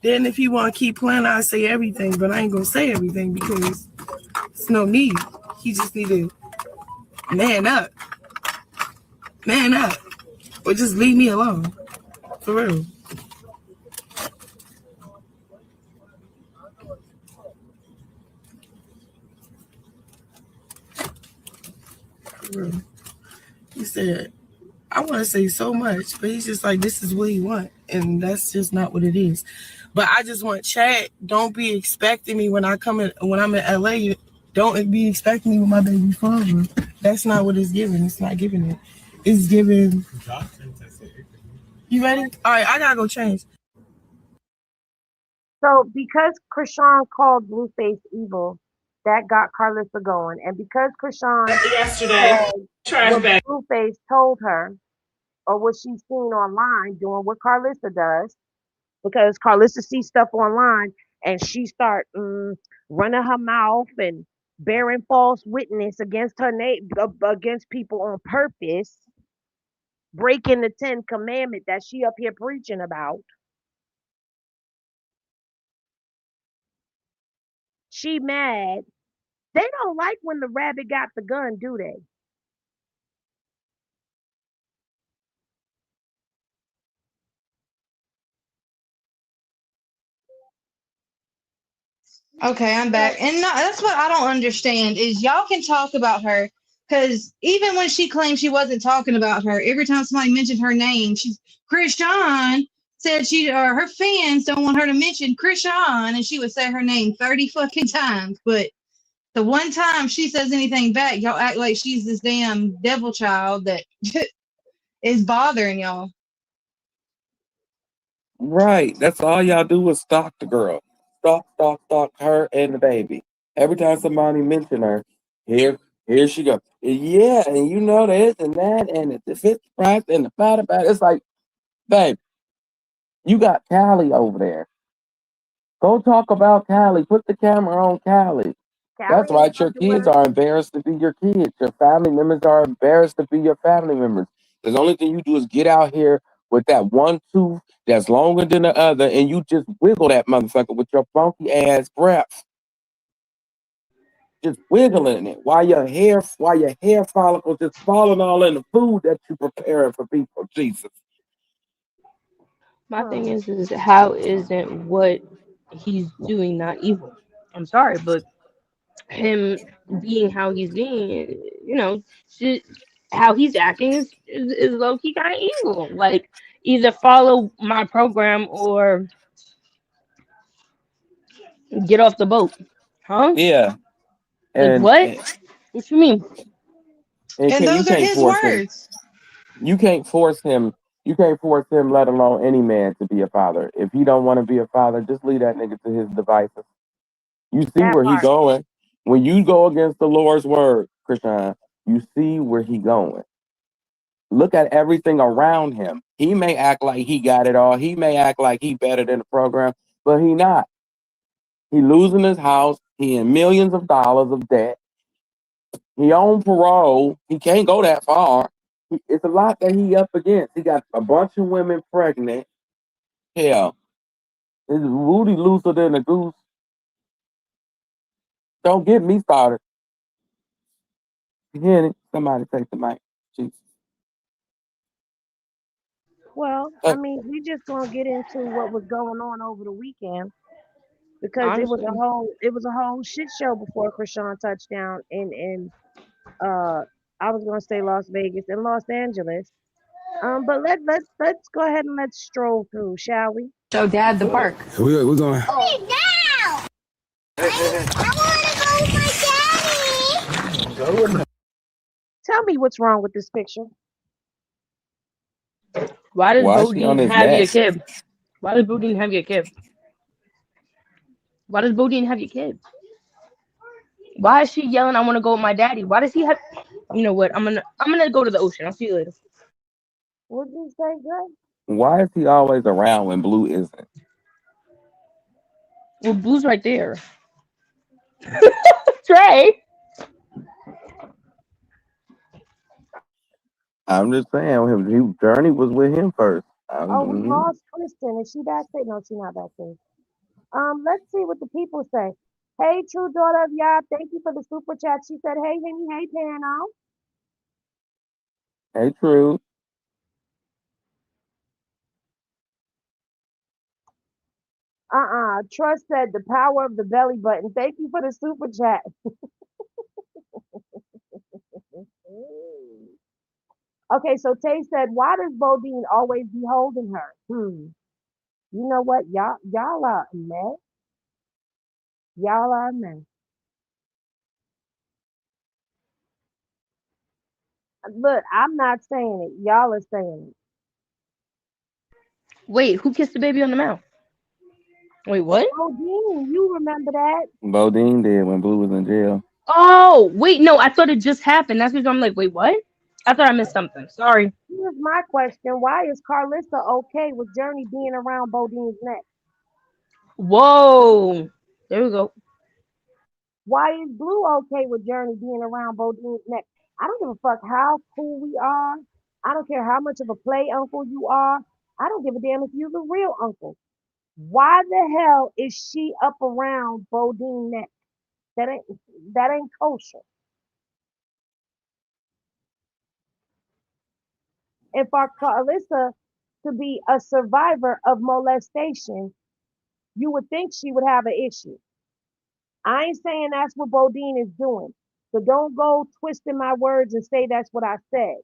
Then if he want to keep playing, I say everything, but I ain't gonna say everything because it's no need. He just need to man up, or just leave me alone. For real. For real. He said, I want to say so much, but he's just like, this is what he want, and that's just not what it is. But I just want Chad. Don't be expecting me when I'm in LA. Don't be expecting me with my baby father. That's not what it's giving. It's not giving it. It's giving. You ready? All right, I gotta go change. So because Chrisean called Blueface evil, that got Karlissa going. And because Chrisean Yesterday, said trash what bag. Blueface told her or what she's seen online doing what Karlissa does, because Karlissa sees stuff online and she start running her mouth and bearing false witness against her against people on purpose, breaking the 10 commandment that she up here preaching about. She mad. They don't like when the rabbit got the gun, do they? Okay, I'm back. And no, that's what I don't understand is y'all can talk about her because even when she claimed she wasn't talking about her, every time somebody mentioned her name, she's Chrisean said her fans don't want her to mention Chrisean, and she would say her name 30 fucking times. But The one time she says anything back, y'all act like she's this damn devil child that is bothering y'all. Right. That's all y'all do is stalk the girl. Stalk her and the baby. Every time somebody mention her, here, here she go. Yeah, and you know this and that and the fifth price and the bada bada. It's like, babe, you got Callie over there. Go talk about Callie. Put the camera on Callie. That's Callie ain't right. gonna Your do what kids are embarrassed to be your kids. Your family members are embarrassed to be your family members. The only thing you do is get out here with that one tooth that's longer than the other, and you just wiggle that motherfucker with your funky ass breath. Just wiggling it while your hair follicles just falling all in the food that you preparing for people. Jesus. My thing is how isn't what he's doing not evil? I'm sorry, but him being how he's being, should, how he's acting is low key kind of evil. Like, either follow my program or get off the boat. Huh? Yeah. Like, And what? and, What you mean? And you those are can't his force him. words. You can't force him. You can't force him, let alone any man, to be a father. If he don't want to be a father, just leave that nigga to his devices. You see that where he part. going. When you go against the Lord's word, Chrisean, you see where he going. Look at everything around him. He may act like he got it all. He may act like he better than the program, but he not. He losing his house. He in millions of dollars of debt. He on parole. He can't go that far. It's a lot that he up against. He got a bunch of women pregnant. Hell, his booty looser than a goose. Don't get me started. You hear it? Somebody take the mic. Jesus. Well, I Hey, mean, we just gonna get into what was going on over the weekend because Honestly. it was a whole shit show before Krishan touchdown in I was gonna say Las Vegas and Los Angeles. But let's go ahead and let's stroll through, shall we? Show dad the park. We're going. Hey, now! I want to go with my daddy. Tell me what's wrong with this picture. Why does why is she on Bodine his have your neck? kid? Why does Bodine have your kid? Why does Bodine have your kid? Why is she yelling, "I want to go with my daddy"? Why does he have? You know what? I'm gonna go to the ocean. I'll see you later. What did you say, Greg? Why is he always around when Blue isn't? Well, Blue's right there. Trey. I'm just saying, Journey was with him first. Oh, we lost Kristen. Is she backstage? No, she's not backstage. Let's see what the people say. Hey, true daughter of Yah, thank you for the super chat. She said, hey, Henny, hey, Pano. Hey, True. Trust said the power of the belly button. Thank you for the super chat. Okay, so Tay said, why does Bodine always be holding her? You know what? Y'all are a mess. Y'all are a mess. Look, I'm not saying it. Y'all are saying it. Wait, who kissed the baby on the mouth? Wait, what? Bodine, you remember that? Bodine did when Blue was in jail. Oh, wait, no, I thought it just happened. That's because I'm like, wait, what? I thought I missed something. Sorry. Here's my question. Why is Karlissa okay with Journey being around Bodine's neck? Whoa. There we go. Why is Blue okay with Journey being around Bodine's neck? I don't give a fuck how cool we are. I don't care how much of a play uncle you are. I don't give a damn if you're the real uncle. Why the hell is she up around Bodine's neck? That ain't that ain't kosher. And for Karlissa to be a survivor of molestation, you would think she would have an issue. I ain't saying that's what Bodine is doing. So don't go twisting my words and say that's what I said.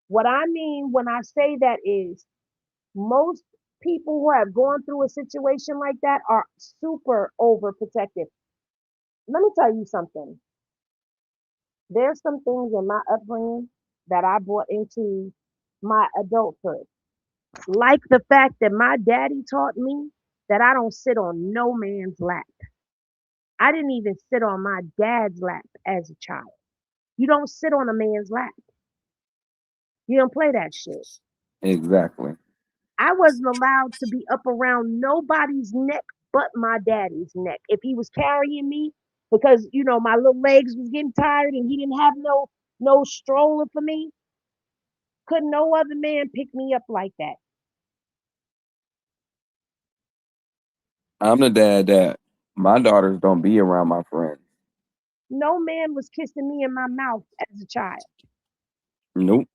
What I mean when I say that is most people who have gone through a situation like that are super overprotective. let me tell you something. There's some things in my upbringing that I brought into my adulthood. Like the fact that my daddy taught me that I don't sit on no man's lap. I didn't even sit on my dad's lap as a child. You don't sit on a man's lap. You don't play that shit. Exactly. I wasn't allowed to be up around nobody's neck but my daddy's neck. If he was carrying me because my little legs was getting tired and he didn't have no stroller for me, couldn't no other man pick me up like that. I'm the dad that my daughters don't be around my friends. No man was kissing me in my mouth as a child. Nope.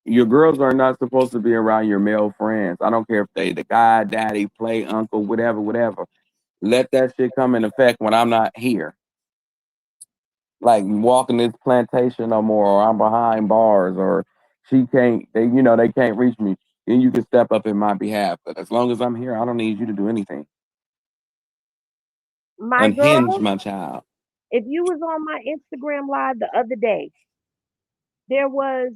Your girls are not supposed to be around your male friends. I don't care if they the guy, daddy, play, uncle, whatever, whatever. Let that shit come in effect when I'm not here. Like walking this plantation no more, or I'm behind bars, or they can't reach me. Then you can step up in my behalf. But as long as I'm here, I don't need you to do anything. My Unhinge girl, my child. if you was on my Instagram live the other day, there was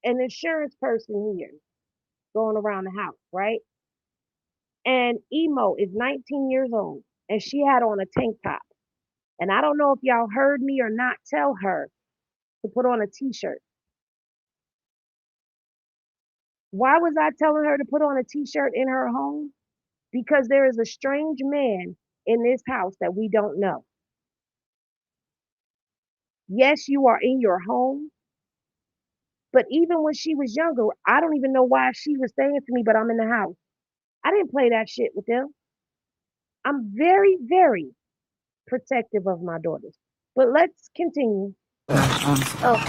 an insurance person here going around the house, right? And Emo is 19 years old and she had on a tank top. And I don't know if y'all heard me or not tell her to put on a t-shirt. Why was I telling her to put on a t-shirt in her home? Because there is a strange man in this house that we don't know. Yes, you are in your home, but even when she was younger, I don't even know why she was saying to me, but I'm in the house. I didn't play that shit with them. I'm very, very protective of my daughters. But let's continue. Oh,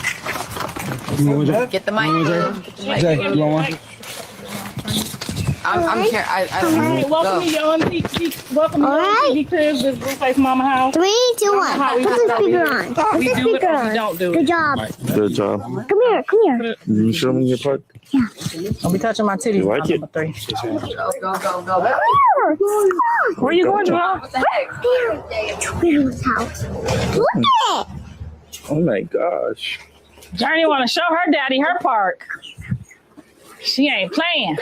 Get the mic. Jay, you want one? I'm here. Welcome to your welcome to your because this Blueface Mama house. 3, 2, 1. Put the speaker on. Put the speaker on. Don't do it. Good job. Good job. Come here. You show me your part. Don't be touching my titties. You like it? Number 3. Come here. Where you going, Jamal? What the heck? Twins' house. Look at it. Oh my gosh. Journey want to show her daddy her park. She ain't playing.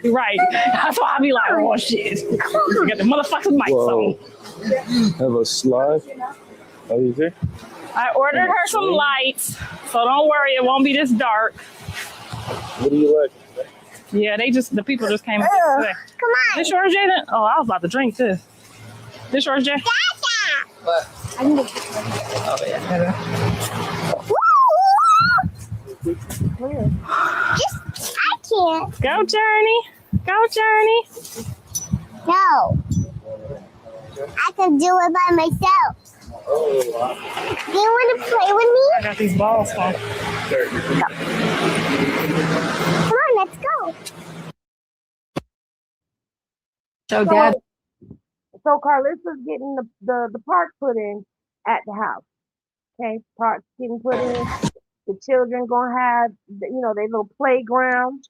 Right. That's why I be like, oh shit. You got the motherfucking mic on. Have a slide. Are you there? I ordered her some lights, so don't worry, it won't be this dark. What do you like? Yeah, the people just came in today. Come on. This yours, Jaden? Oh, I was about to drink this. This yours, Jay? What? I can get Oh, yeah. Just, I can't. Go, Journey. Go, Journey. No. I can do it by myself. Do you want to play with me? I got these balls on. Come on, let's go. So, Dad. So Karlissa's getting the park put in at the house. Okay, park's getting put in. The children gonna have their little playground.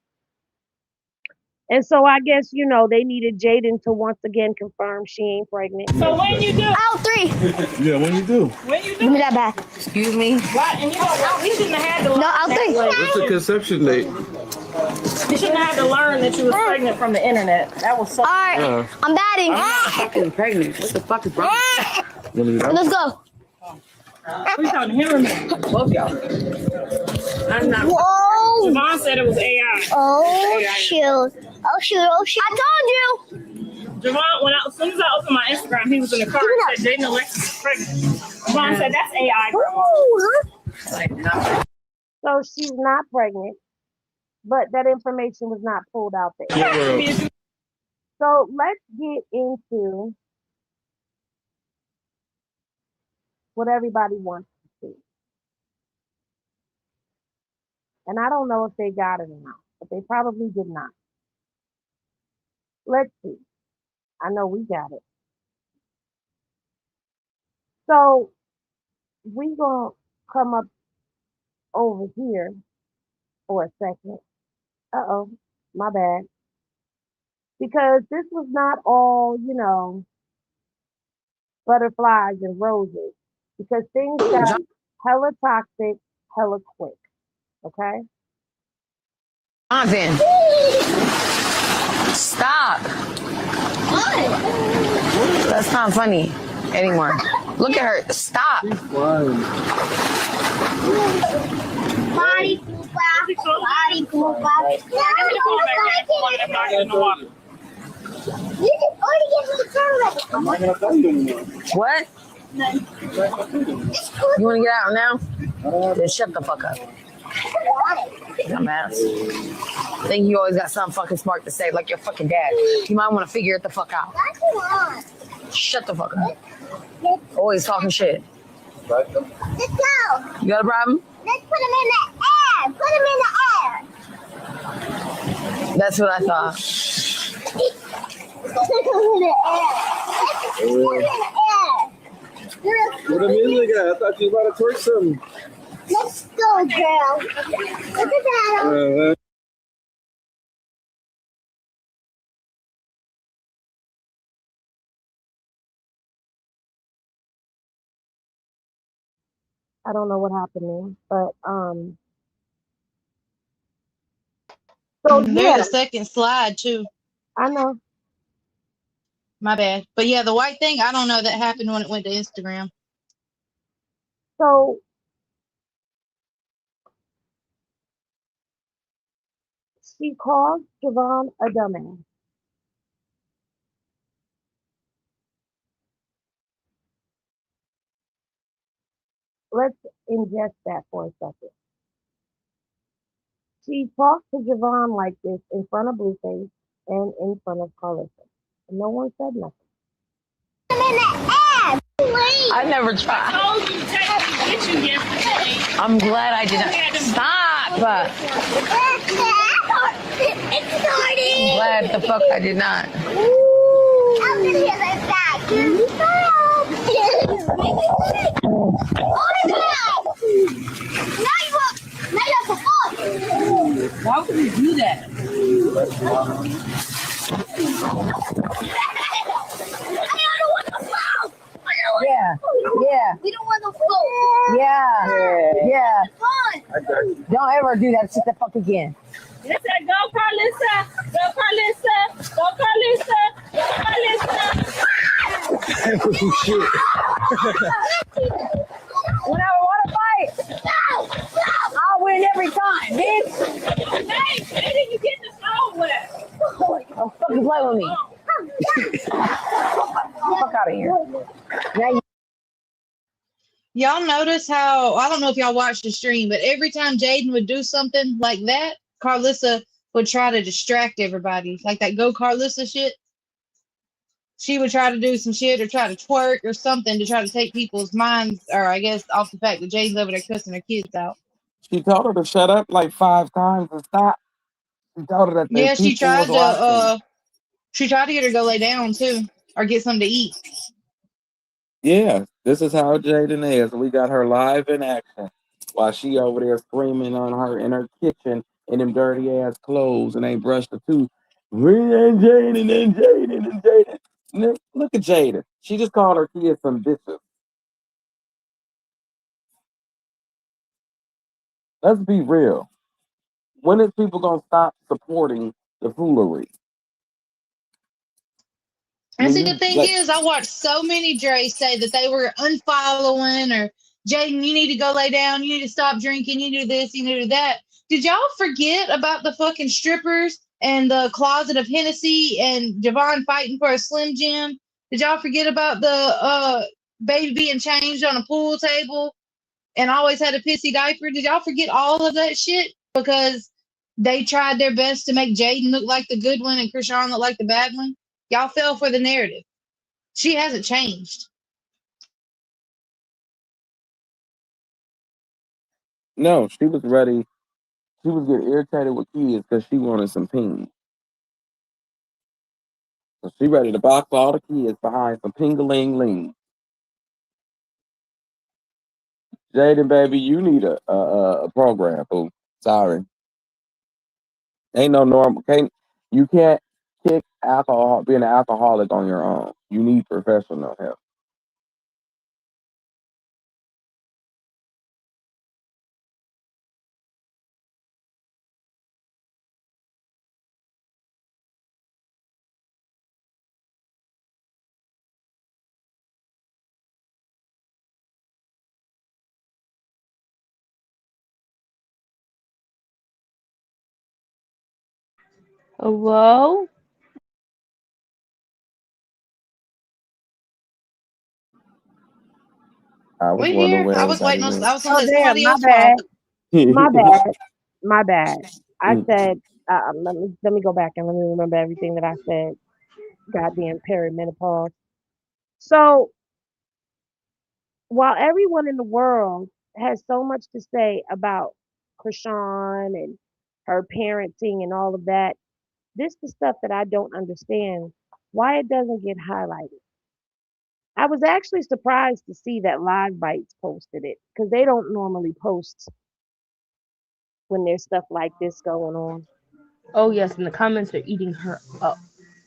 And so I guess they needed Jaidyn to once again confirm she ain't pregnant. So when you do? Oh, 3. Yeah, when you do? When you do? Give me that back. Excuse me. What? And we shouldn't have had to learn. No, I'll 3. What's the conception date? You shouldn't have had to learn that you was pregnant from the internet. That was so. All right, I'm batting. I'm not fucking pregnant. What the fuck is wrong? Let's go. Who's talking to him or me? Both y'all. I'm not. Whoa. Javon said it was AI. Oh, shoot. Oh, shoot. I told you. Javon, as soon as I opened my Instagram, he was in the car and said Jaidyn Alexis is pregnant. Javon said that's AI, grandma. So she's not pregnant, but that information was not pulled out there. So let's get into what everybody wants to see. And I don't know if they got it or not, but they probably did not. Let's see. I know we got it. So we gonna come up over here for a second. Uh-oh, my bad. because this was not all, butterflies and roses. Because things got hella toxic, hella quick. Okay? Jonathan, stop. What? That's not funny anymore. Look at her. Stop. Body poop out. Body poop out. You just already get me started. I'm not gonna tell you anymore. What? You want to get out now? Then shut the fuck up. Dumbass. Think you always got something fucking smart to say, like your fucking dad. You might want to figure it the fuck out. Shut the fuck up. Always talking shit. Let's go. You got a problem? Let's put him in the air. Put him in the air. That's what I thought. Put him in the air. Let's put him in the air. What the music at? I thought you was about to twerk something. Let's go, girl. Look at that. I don't know what happened there, but so There's a second slide too. I know. My bad. But yeah, the white thing, I don't know that happened when it went to Instagram. So she called Javon a dumbass. Let's ingest that for a second. She talked to Javon like this in front of Blueface and in front of Karlissa. And no one said nothing. Put him in the air. Please. I never tried. I told you, Jackie, to get you yesterday. I'm glad I didn't. Stop! It's starting. I'm glad the fuck I did not. I'm gonna get my back. Why would you do that? Yeah. We don't want no float. Yeah. Don't ever do that shit the fuck again. Listen, go Karlissa. Go Karlissa. Go Karlissa. Go Karlissa. Shit. When I want to fight, I'll win every time, bitch. Hey, did you get the phone wet? Don't fucking play with me. Fuck out of here. Now you Y'all notice how, I don't know if y'all watched the stream, but every time Jaidyn would do something like that, Karlissa would try to distract everybody. Like that Go Karlissa shit. She would try to do some shit or try to twerk or something to try to take people's minds, or I guess off the fact that Jaidyn's over there cussing her kids out. She told her to shut up like 5 times and stop. She told her that the Yeah, she tried to get her to go lay down too, or get something to eat. Yeah, this is how Jaidyn is. We got her live in action while she over there screaming on her in her kitchen in them dirty ass clothes and ain't brushed her tooth. And Jaidyn. Look at Jaidyn. She just called her kids some bitches. Let's be real. When is people gonna stop supporting the foolery? And see, the thing is, I watched so many Dre say that they were unfollowing or Jaidyn, you need to go lay down. You need to stop drinking. You need to do this. You need to do that. Did y'all forget about the fucking strippers and the closet of Hennessy and Javon fighting for a Slim Jim? Did y'all forget about the baby being changed on a pool table and always had a pissy diaper? Did y'all forget all of that shit? Because they tried their best to make Jaidyn look like the good one and Chrisean look like the bad one. Y'all fell for the narrative. She hasn't changed. No, she was ready. She was getting irritated with kids because she wanted some ping. So she ready to box all the kids behind some ping-a-ling-ling. Jaidyn, baby, you need a program, boo. Sorry. Ain't no normal. You can't kick alcohol, being an alcoholic on your own. You need professional help. Hello? I was We wondering here. where I was everybody waiting on. went. I was gonna Oh let damn, somebody my else bad. talk. My bad. My bad. I said let me go back and let me remember everything that I said. Goddamn perimenopause. So while everyone in the world has so much to say about Chrisean and her parenting and all of that, this is stuff that I don't understand why it doesn't get highlighted. I was actually surprised to see that Live Bites posted it because they don't normally post when there's stuff like this going on. Oh yes, and the comments are eating her up.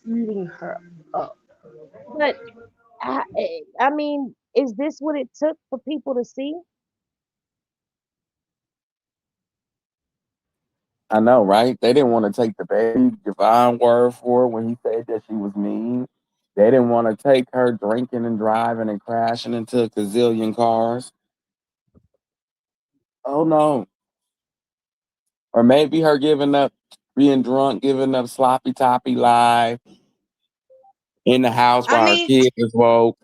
Eating her up. But I mean, is this what it took for people to see? I know, right? They didn't want to take the baby divine word for it when he said that she was mean. They didn't want to take her drinking and driving and crashing into a gazillion cars. Oh no. Or maybe her giving up, being drunk, giving up sloppy toppy live in the house I while her mean, kid is woke.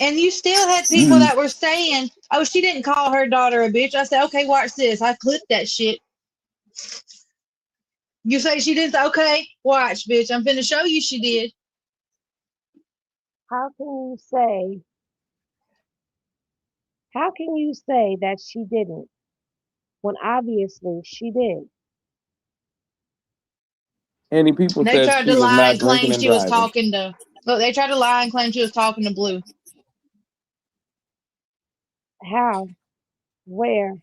and you still had people You that were saying, "Oh, she didn't call her daughter a bitch." I said, "Okay, watch this. I clipped that shit." You say she didn't? Okay, watch, bitch. I'm finna show you she did. How can you say? How can you say that she didn't when obviously she did? any people They said tried she to was lie not and claim drinking and she was driving. talking to. Look, they tried to lie and claim she was talking to Blue. How? Where?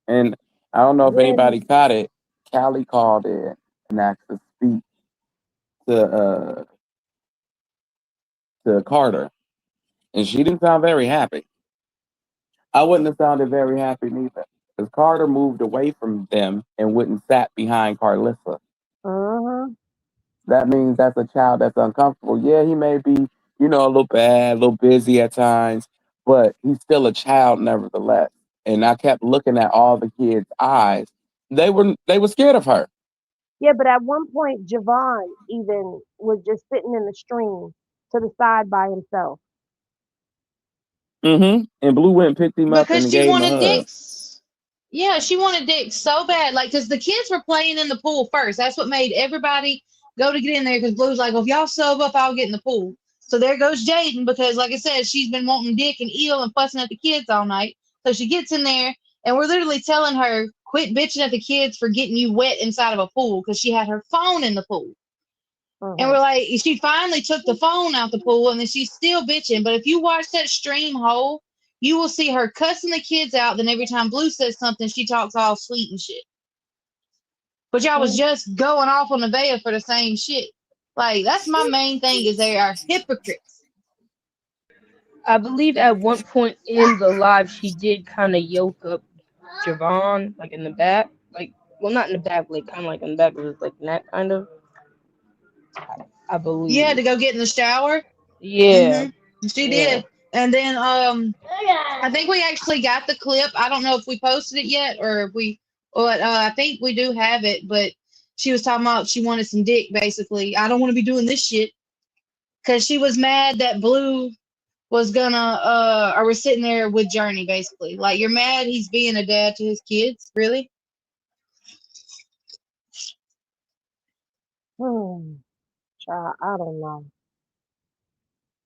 And I don't know if anybody When? caught it. Callie called in and asked to speak to Carter, and she didn't sound very happy. I wouldn't have sounded very happy neither, because Carter moved away from them and went and sat behind Karlissa. Uh-huh. That means that's a child that's uncomfortable. Yeah, he may be, a little bad, a little busy at times, but he's still a child nevertheless. And I kept looking at all the kids' eyes. They were scared of her. Yeah, but at one point, Javon even was just sitting in the stream to the side by himself. Mm-hmm. And Blue went and picked him up Because and she gave him a wanted hug. dicks. Yeah, she wanted dicks so bad. Like, because the kids were playing in the pool first. That's what made everybody go to get in there. Because Blue's like, well, if y'all sub up, I'll get in the pool. So there goes Jaidyn. Because, like I said, she's been wanting dick and eel and fussing at the kids all night. So she gets in there, and we're literally telling her, quit bitching at the kids for getting you wet inside of a pool. Because she had her phone in the pool. And we're like, she finally took the phone out the pool and then she's still bitching. But if you watch that stream whole, you will see her cussing the kids out. Then every time Blue says something, she talks all sweet and shit. But y'all was just going off on Nevaeh for the same shit. Like, that's my main thing is they are hypocrites. I believe at one point in the live she did kind of yoke up Javon, like in the back. Like, well, not in the back, like kind of like in the back of his like neck, kind of. I You had believe. to go get in the shower. Yeah. She Yeah. did. And then I think we actually got the clip. I don't know if we posted it yet or if we but I think we do have it, but she was talking about she wanted some dick basically. I don't want to be doing this shit because she was mad that Blue was gonna or was sitting there with Journey basically. Like you're mad he's being a dad to his kids, really? Child, I don't know.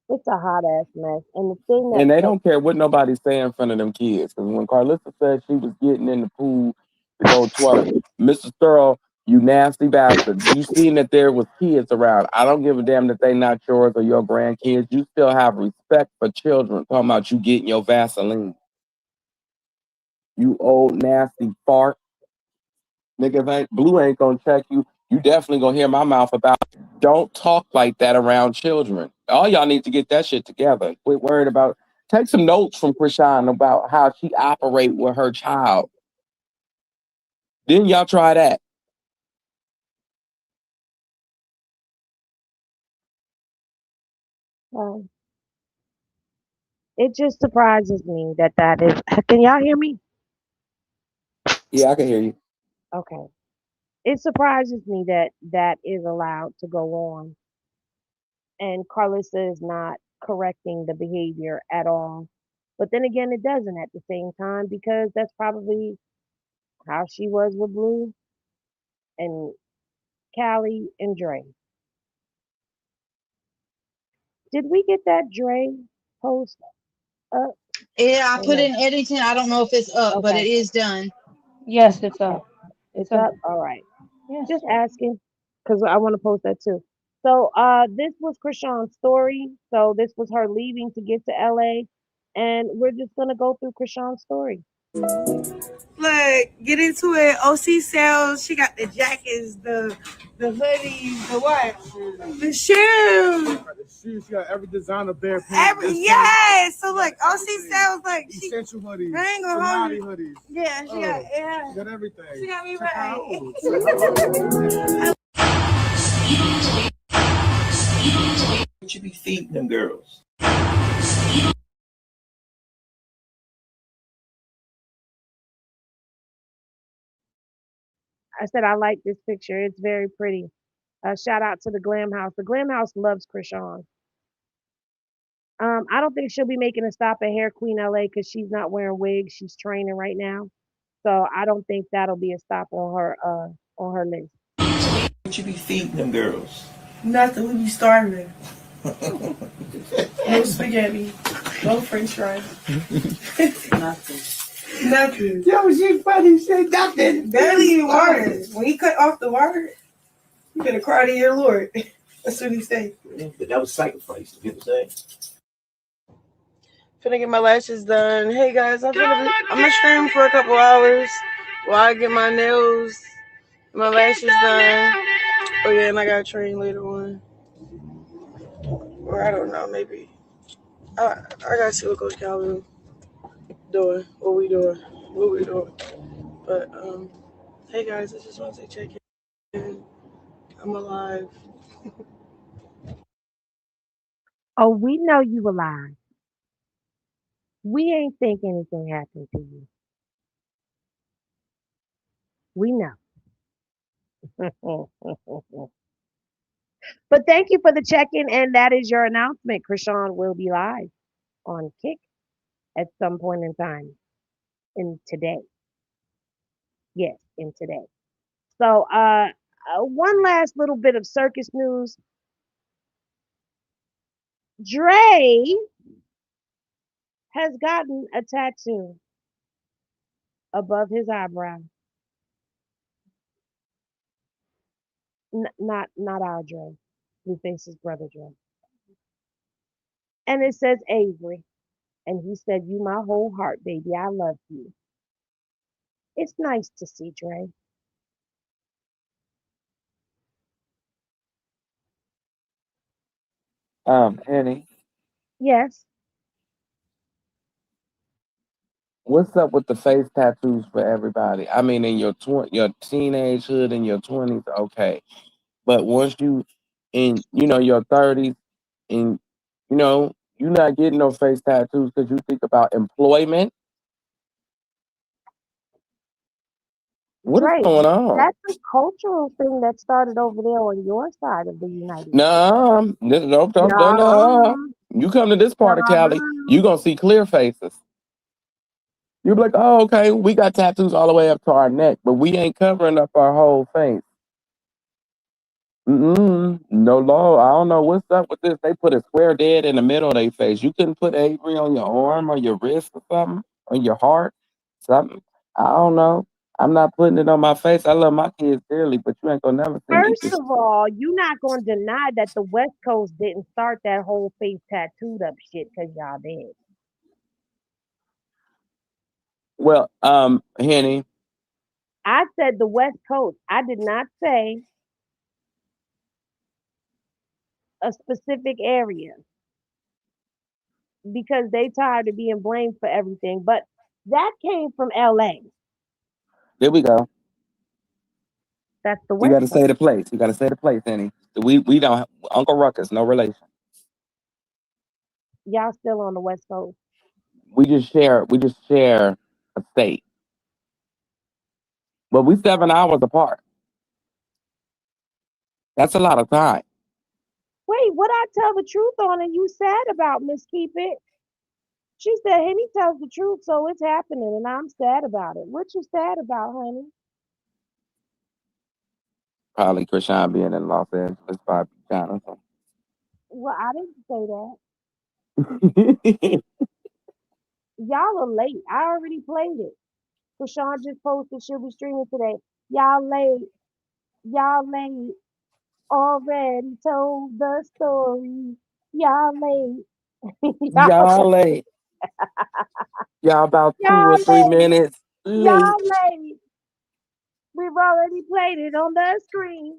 It's a hot ass mess. And the thing And they that don't care what nobody say in front of them kids. Because when Karlissa said she was getting in the pool to go twerk, Mr. Thurl, you nasty bastard. You seen that there was kids around. I don't give a damn that they not yours or your grandkids. You still have respect for children. Talking about you getting your Vaseline. You old nasty fart. Nigga, Blue ain't gonna check you. You definitely gonna hear my mouth about it. Don't talk like that around children. All y'all need to get that shit together. Quit worried about. Take some notes from Chrisean about how she operate with her child. Then y'all try that. Well, it just surprises me that is. Can y'all hear me? Yeah, I can hear you. Okay. It surprises me that is allowed to go on, and Karlissa is not correcting the behavior at all. But then again, it doesn't at the same time because that's probably how she was with Blue and Callie and Dre. Did we get that Dre post up? Yeah, I Or put it no? in editing. I don't know if it's up, but Okay. it is done. Yes, it's Okay. up. It's It's up. up. All right. Yes. Just asking because I want to post that too. So this was Chrisean's story. So this was her leaving to get to LA, and we're just gonna go through Chrisean's story. Look, get into it. OC sales. She got the jackets, the hoodies, the what? The shoes. She got every designer bare Yes. So look, OC sales. Like she. essential hoodies, I ain't gonna hold you. hoodies. Yeah, she got. Yeah. She got everything. She got me Check her right. out. What you be feeding them girls? I said I like this picture. It's very pretty. Shout out to the Glam House. The Glam House loves Chrisean. I don't think she'll be making a stop at Hair Queen LA because she's not wearing wigs. She's training right now, so I don't think that'll be a stop on her list. What you be feeding them girls? Nothing. We be starving. No spaghetti. No French fries. Nothing. Yo, she funny. Say nothing. Barely even water. When he cut off the water, you better cry to your Lord. That's what he said. But that was sacrifice. You know what I'm saying? Finna get my lashes done. Hey guys, I'm gonna stream for a couple hours while I get my nails, my lashes done. Oh yeah, and I gotta train later on. Or I don't know, maybe. I gotta see what Coach Calvin doing, what we doing. But hey guys, I just want to say check in. I'm alive. Oh, we know you alive. We ain't think anything happened to you. We know. But thank you for the check-in, and that is your announcement. Chrisean will be live on Kick at some point in time in today. Yes, in today. So, one last little bit of circus news. Dre has gotten a tattoo above his eyebrow. Not our Dre, Blueface's brother Dre. And it says Avery. And he said, "You my whole heart, baby. I love you." It's nice to see Dre. Annie, Yes. what's up with the face tattoos for everybody? I mean, in your teenagehood, in your 20s, okay. But once you in your 30s, and you're not getting no face tattoos because you think about employment. What is Dre, going on? that's a cultural thing that started over there on your side of the United States. No, no. No, You come to this part of Cali, no. you gonna see clear faces. You're like, oh, okay, we got tattoos all the way up to our neck, but we ain't covering up our whole face. No law. I don't know what's up with this. They put a square dead in the middle of their face. You couldn't put Avery on your arm or your wrist or something, on your heart, something. I don't know. I'm not putting it on my face. I love my kids dearly, but you ain't gonna never see me. First of all, you're not going to deny that the West Coast didn't start that whole face tattooed up shit because y'all did. Well, Henny, I said the West Coast. I did not say a specific area because they tired of being blamed for everything. But that came from LA. There we go. That's the You West got to Coast. say the place. You got to say the place, Annie. We don't. Uncle Ruckus, no relation. Y'all still on the West Coast. We just share. We just share a state. But we 7 hours apart. That's a lot of time. Wait, what I tell the truth on and you sad about, Miss Keep It? She said, Henny tells the truth, so it's happening, and I'm sad about it. What you sad about, honey? Probably Chrisean being in Los Angeles, probably Jonathan. Well, I didn't say that. Y'all are late. I already played it. Chrisean just posted she'll be streaming today. Y'all late. Y'all late. Already told the story. Y'all late. Y'all late. Y'all about 2 Y'all or 3 late. minutes late. Y'all late. We've already played it on the screen.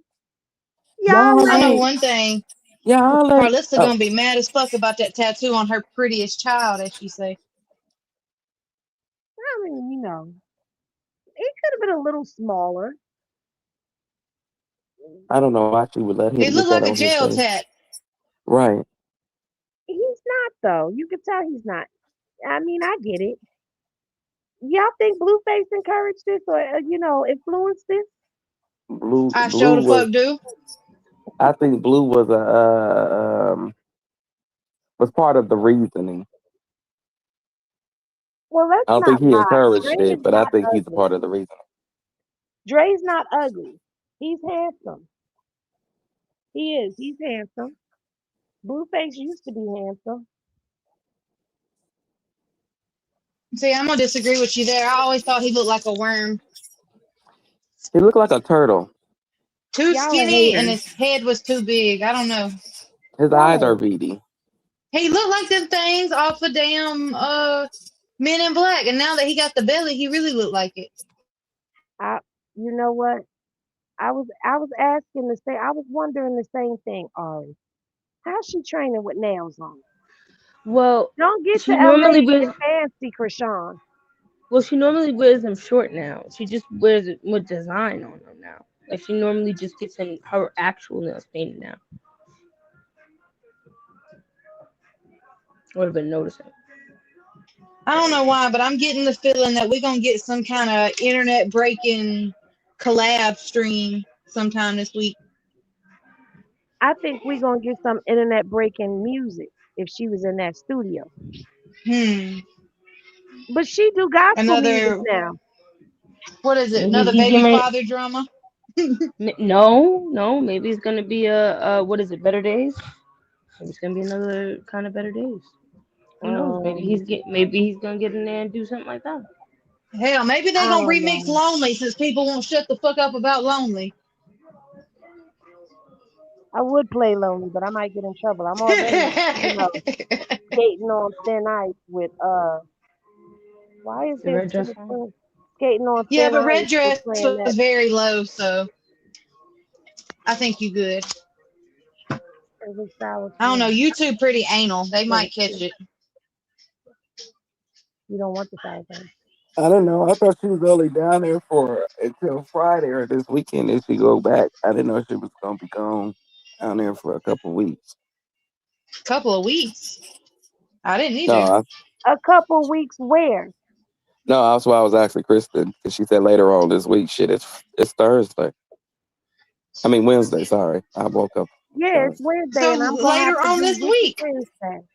Y'all Y'all I know late. late. one thing. Y'all late. Karlissa Oh, gonna be mad as fuck about that tattoo on her prettiest child, as she say. I mean, it could have been a little smaller. I don't know why she would let him It get looked that like a on his jail face. tat. Right. He's not though. You can tell he's not. I mean, I get it. Y'all think Blueface encouraged this or influenced this? I Blue sure the was. fuck do. I think Blue was was part of the reasoning. Well, let's I don't think not he lie. encouraged Dre it, is but I not think he's a ugly. part of the reasoning. Dre's not ugly. He's handsome. He is. He's handsome. Blueface used to be handsome. See, I'm gonna disagree with you there. I always thought he looked like a worm. He looked like a turtle. Too Y'all are skinny and haters. his head was too big. I don't know. His eyes are Right. beady. He looked like them things off of damn Men in Black, and now that he got the belly, he really looked like it. I. You know what? I was asking the same. I was wondering the same thing, Ari. How's she training with nails on? Well, Don't get to she LA normally and wears. get fancy, Krishan. Well, she normally wears them short now. She just wears it with design on them now. Like she normally just gets in her actual nails painted now. Would have been noticing. I don't know why, but I'm getting the feeling that we're gonna get some kind of internet breaking collab stream sometime this week. I think we're gonna get some internet breaking music if she was in that studio. But she do gospel music Another, now. what is it? Maybe Another he's baby getting ready. father drama? No. Maybe it's gonna be a what is it? Better days. Maybe it's gonna be another kind of better days. Who knows? Maybe he's gonna get in there and do something like that. Hell, maybe they I gonna don't remix know. Lonely since people won't shut the fuck up about Lonely. I would play lonely, but I might get in trouble. I'm already, skating on thin ice with why is The there red dress two on. things? Skating on Yeah, thin but Red ice with Dress playing that. was very low, so I think you good. It was sour I don't know. cream. You two pretty anal. They But might catch it. you don't want the sour cream. I don't know. I thought she was only down there for until Friday or this weekend if she go back. I didn't know she was gonna be gone down there for a couple of weeks. Couple of weeks. I didn't No, either. A couple weeks where? no, that's why I was asking Kristen because she said later on this week. Shit, it's Thursday. I mean Wednesday. Sorry, I woke up Yeah, it's Thursday. Wednesday, So and I'm gonna later have to on be this with you week. Wednesday.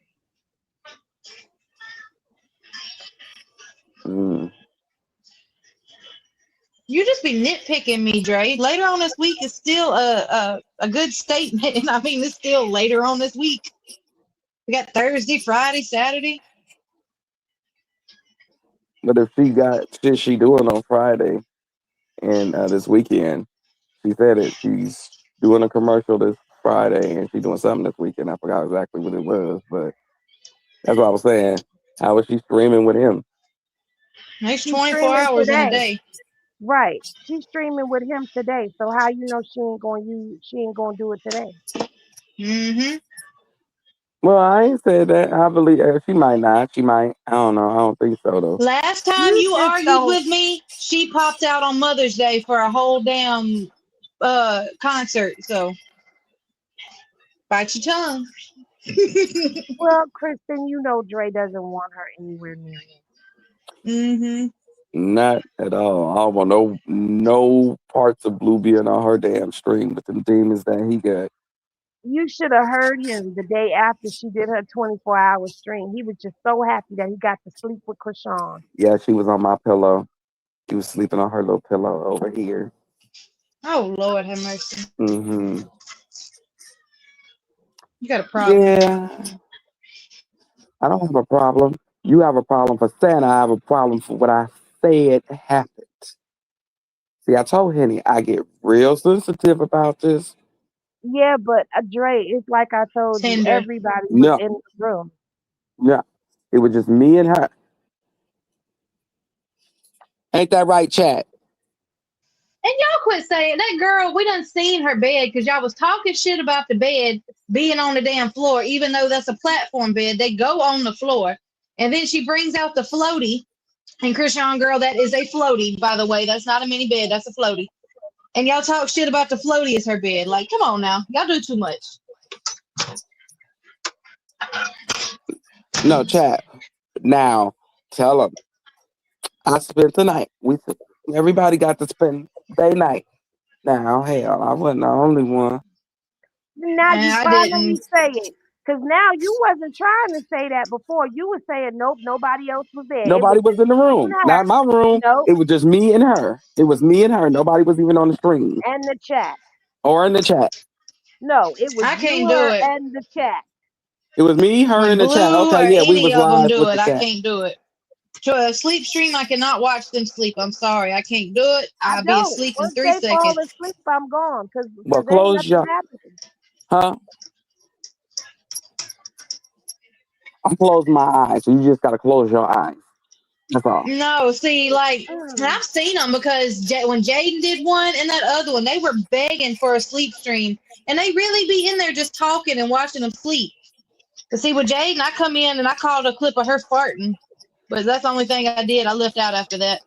Mm. You just be nitpicking me, Dre. Later on this week is still a good statement, and I mean it's still later on this week. We got Thursday, Friday, Saturday. But if she got shit she doing on Friday and this weekend, she said it. She's doing a commercial this Friday and she's doing something this weekend. I forgot exactly what it was, but that's what I was saying. How was she streaming with him? It's She's 24 streaming hours in a today. day. Right. She's streaming with him today. So how you know she ain't gonna do it today? Mm-hmm. Well, I ain't said that. I believe she might not. She might. I don't know. I don't think so though. Last time You you just argued don't. with me, she popped out on Mother's Day for a whole damn concert. So bite your tongue. Well, Kristen, you know Dre doesn't want her anywhere near him. Mm-hmm. Not at all. I don't want no parts of Blue being on her damn stream with them demons that he got. You should have heard him the day after she did her 24-hour stream. He was just so happy that he got to sleep with Chrisean. Yeah, she was on my pillow. She was sleeping on her little pillow over here. Oh Lord, have mercy. Mm-hmm. You got a problem. Yeah, I don't have a problem. You have a problem for saying I have a problem for what I said happened. See, I told Henny I get real sensitive about this. Yeah, but Dre, it's like I told you, Tender. everybody was No, in the room. no, it was just me and her. Ain't that right, chat? And y'all quit saying that girl. We done seen her bed because y'all was talking shit about the bed being on the damn floor, even though that's a platform bed. They go on the floor, and then she brings out the floaty. And Chrisean, girl, that is a floaty, by the way. That's not a mini bed. That's a floaty. And y'all talk shit about the floaty as her bed. Like, come on now, y'all do too much. No, chat. Now, tell them. I spent the night. Everybody got to spend their night. Now, hell, I wasn't the only one. Now And you I finally didn't. say it. Because now you wasn't trying to say that before. You were saying, nope, nobody else was there. It Nobody was was just in the me and room. her. Not my room. Nope. It was just me and her. It was me and her. Nobody was even on the stream And the chat. or in the chat. No, it was I you, can't do her, it. and the chat. It was me, her, When in the chat. Blue Okay, or yeah, we any was of them live do with it, the I chat. can't do it. To a sleep stream, I cannot watch them sleep. I'm sorry, I can't do it. I I'll be don't. asleep in Once 3 they fall seconds. asleep, I'm gone. Because Well, ain't close nothing your, happening. huh? I closed my eyes. So you just gotta close your eyes. That's all. No, see, like I've seen them because when Jaidyn did one and that other one, they were begging for a sleep stream, and they really be in there just talking and watching them sleep. But see, with Jaidyn, I come in and I called a clip of her farting, but that's the only thing I did. I left out after that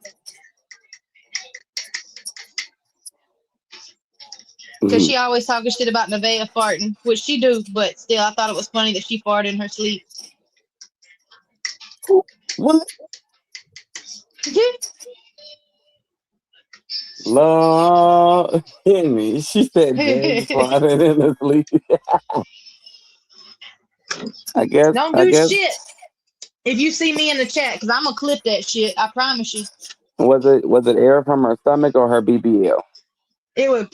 because Mhm. she always talking shit about Nevaeh farting, which she do, but still, I thought it was funny that she farted in her sleep. What? Lord, hit me. She said James farted in the sleep. I guess. Don't I do guess. shit if you see me in the chat because I'm gonna clip that shit. I promise you. Was it air from her stomach or her BBL? It would.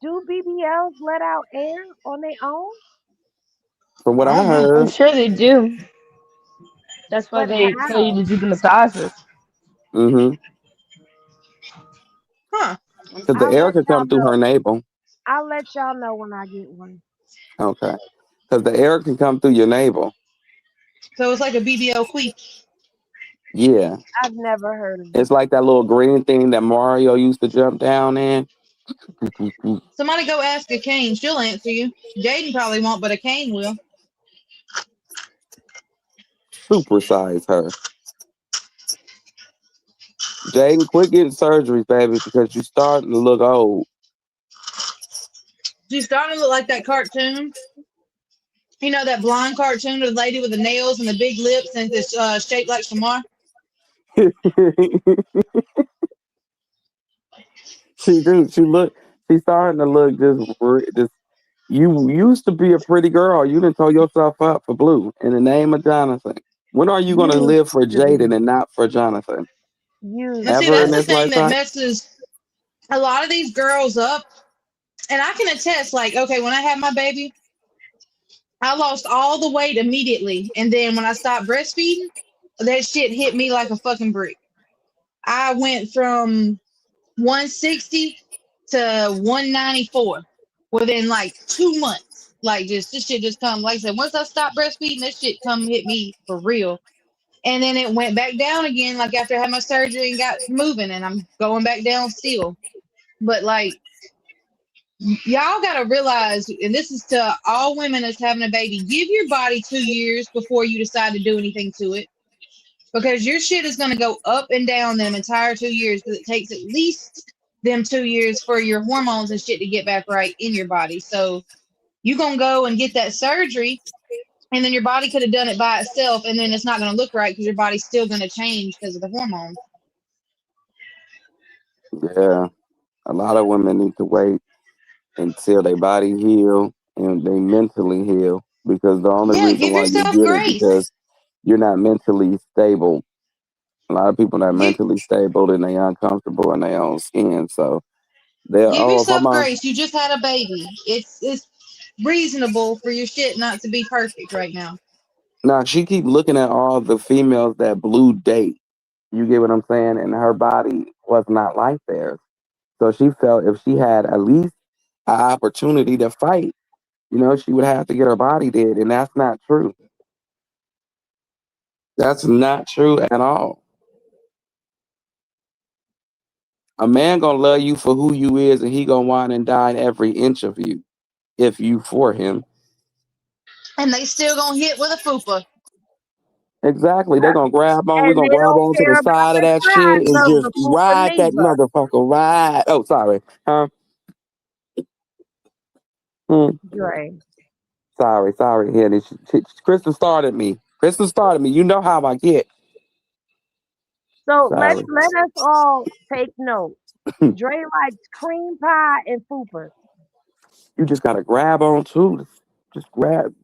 Do BBLs let out air on their own? From what I I don't know. I'm heard. sure they do. That's why But they tell you how? to do the massages. Mm-hmm. Huh. Because the I'll air let could y'all come through her know. navel. I'll let y'all know when I get one. Okay. Because the air can come through your navel. So it's like a BBL queef. Yeah. I've never heard of It's it. like that little green thing that Mario used to jump down in. Somebody go ask a Kane. She'll answer you. Jaidyn probably won't, but a Kane will. Supersize her. Jaidyn, quit getting surgeries, baby, because you're starting to look old. She's starting to look like that cartoon. You know that blonde cartoon with the lady with the nails and the big lips and it's shaped like Shamar? She's starting to look just. You used to be a pretty girl. You didn't throw yourself up for Blue in the name of Jonathan. When are you going to Used live for to be. Jaidyn and not for Jonathan? Now, see, Ever in that's the this thing that lifetime? messes a lot of these girls up. And I can attest, like, okay, when I had my baby, I lost all the weight immediately. And then when I stopped breastfeeding, that shit hit me like a fucking brick. I went from 160 to 194 within like 2 months. Like just this shit just come. Like I said, once I stopped breastfeeding, this shit come hit me for real. And then it went back down again, like after I had my surgery and got moving, and I'm going back down still. But like Y'all gotta realize, and this is to all women that's having a baby, give your body 2 years before you decide to do anything to it. Because your shit is gonna go up and down them entire 2 years because it takes at least them 2 years for your hormones and shit to get back right in your body. So you gonna go and get that surgery and then your body could have done it by itself and then it's not gonna look right because your body's still gonna change because of the hormones. Yeah, a lot of women need to wait until their body heal and they mentally heal because the only Yeah, reason give why you yourself get it because grace. you're not mentally stable. A lot of people not Give, mentally stable and they uncomfortable in their own skin. So they're give if I'm yourself on grace. You just had a baby. It's reasonable for your shit not to be perfect right now. now she keep looking at all the females that Blue date. You get what I'm saying? And her body was not like theirs. So she felt if she had at least an opportunity to fight, she would have to get her body did, and that's not true. That's not true at all. A man gonna love you for who you is, and he gonna wine and dine every inch of you if you for him. And they still gonna hit with a fupa. Exactly. They're gonna grab on. We're And gonna they grab don't on to the care about side of the that shit size and of just the fupa ride that neither. motherfucker. Ride. Oh, sorry. Huh? Hmm. Dre. Sorry. Yeah, Kristen started me. Kristen started me. You know how I get. So Sorry. let us all take note. Dre likes cream pie and fupas. You just gotta grab on too. Just grab.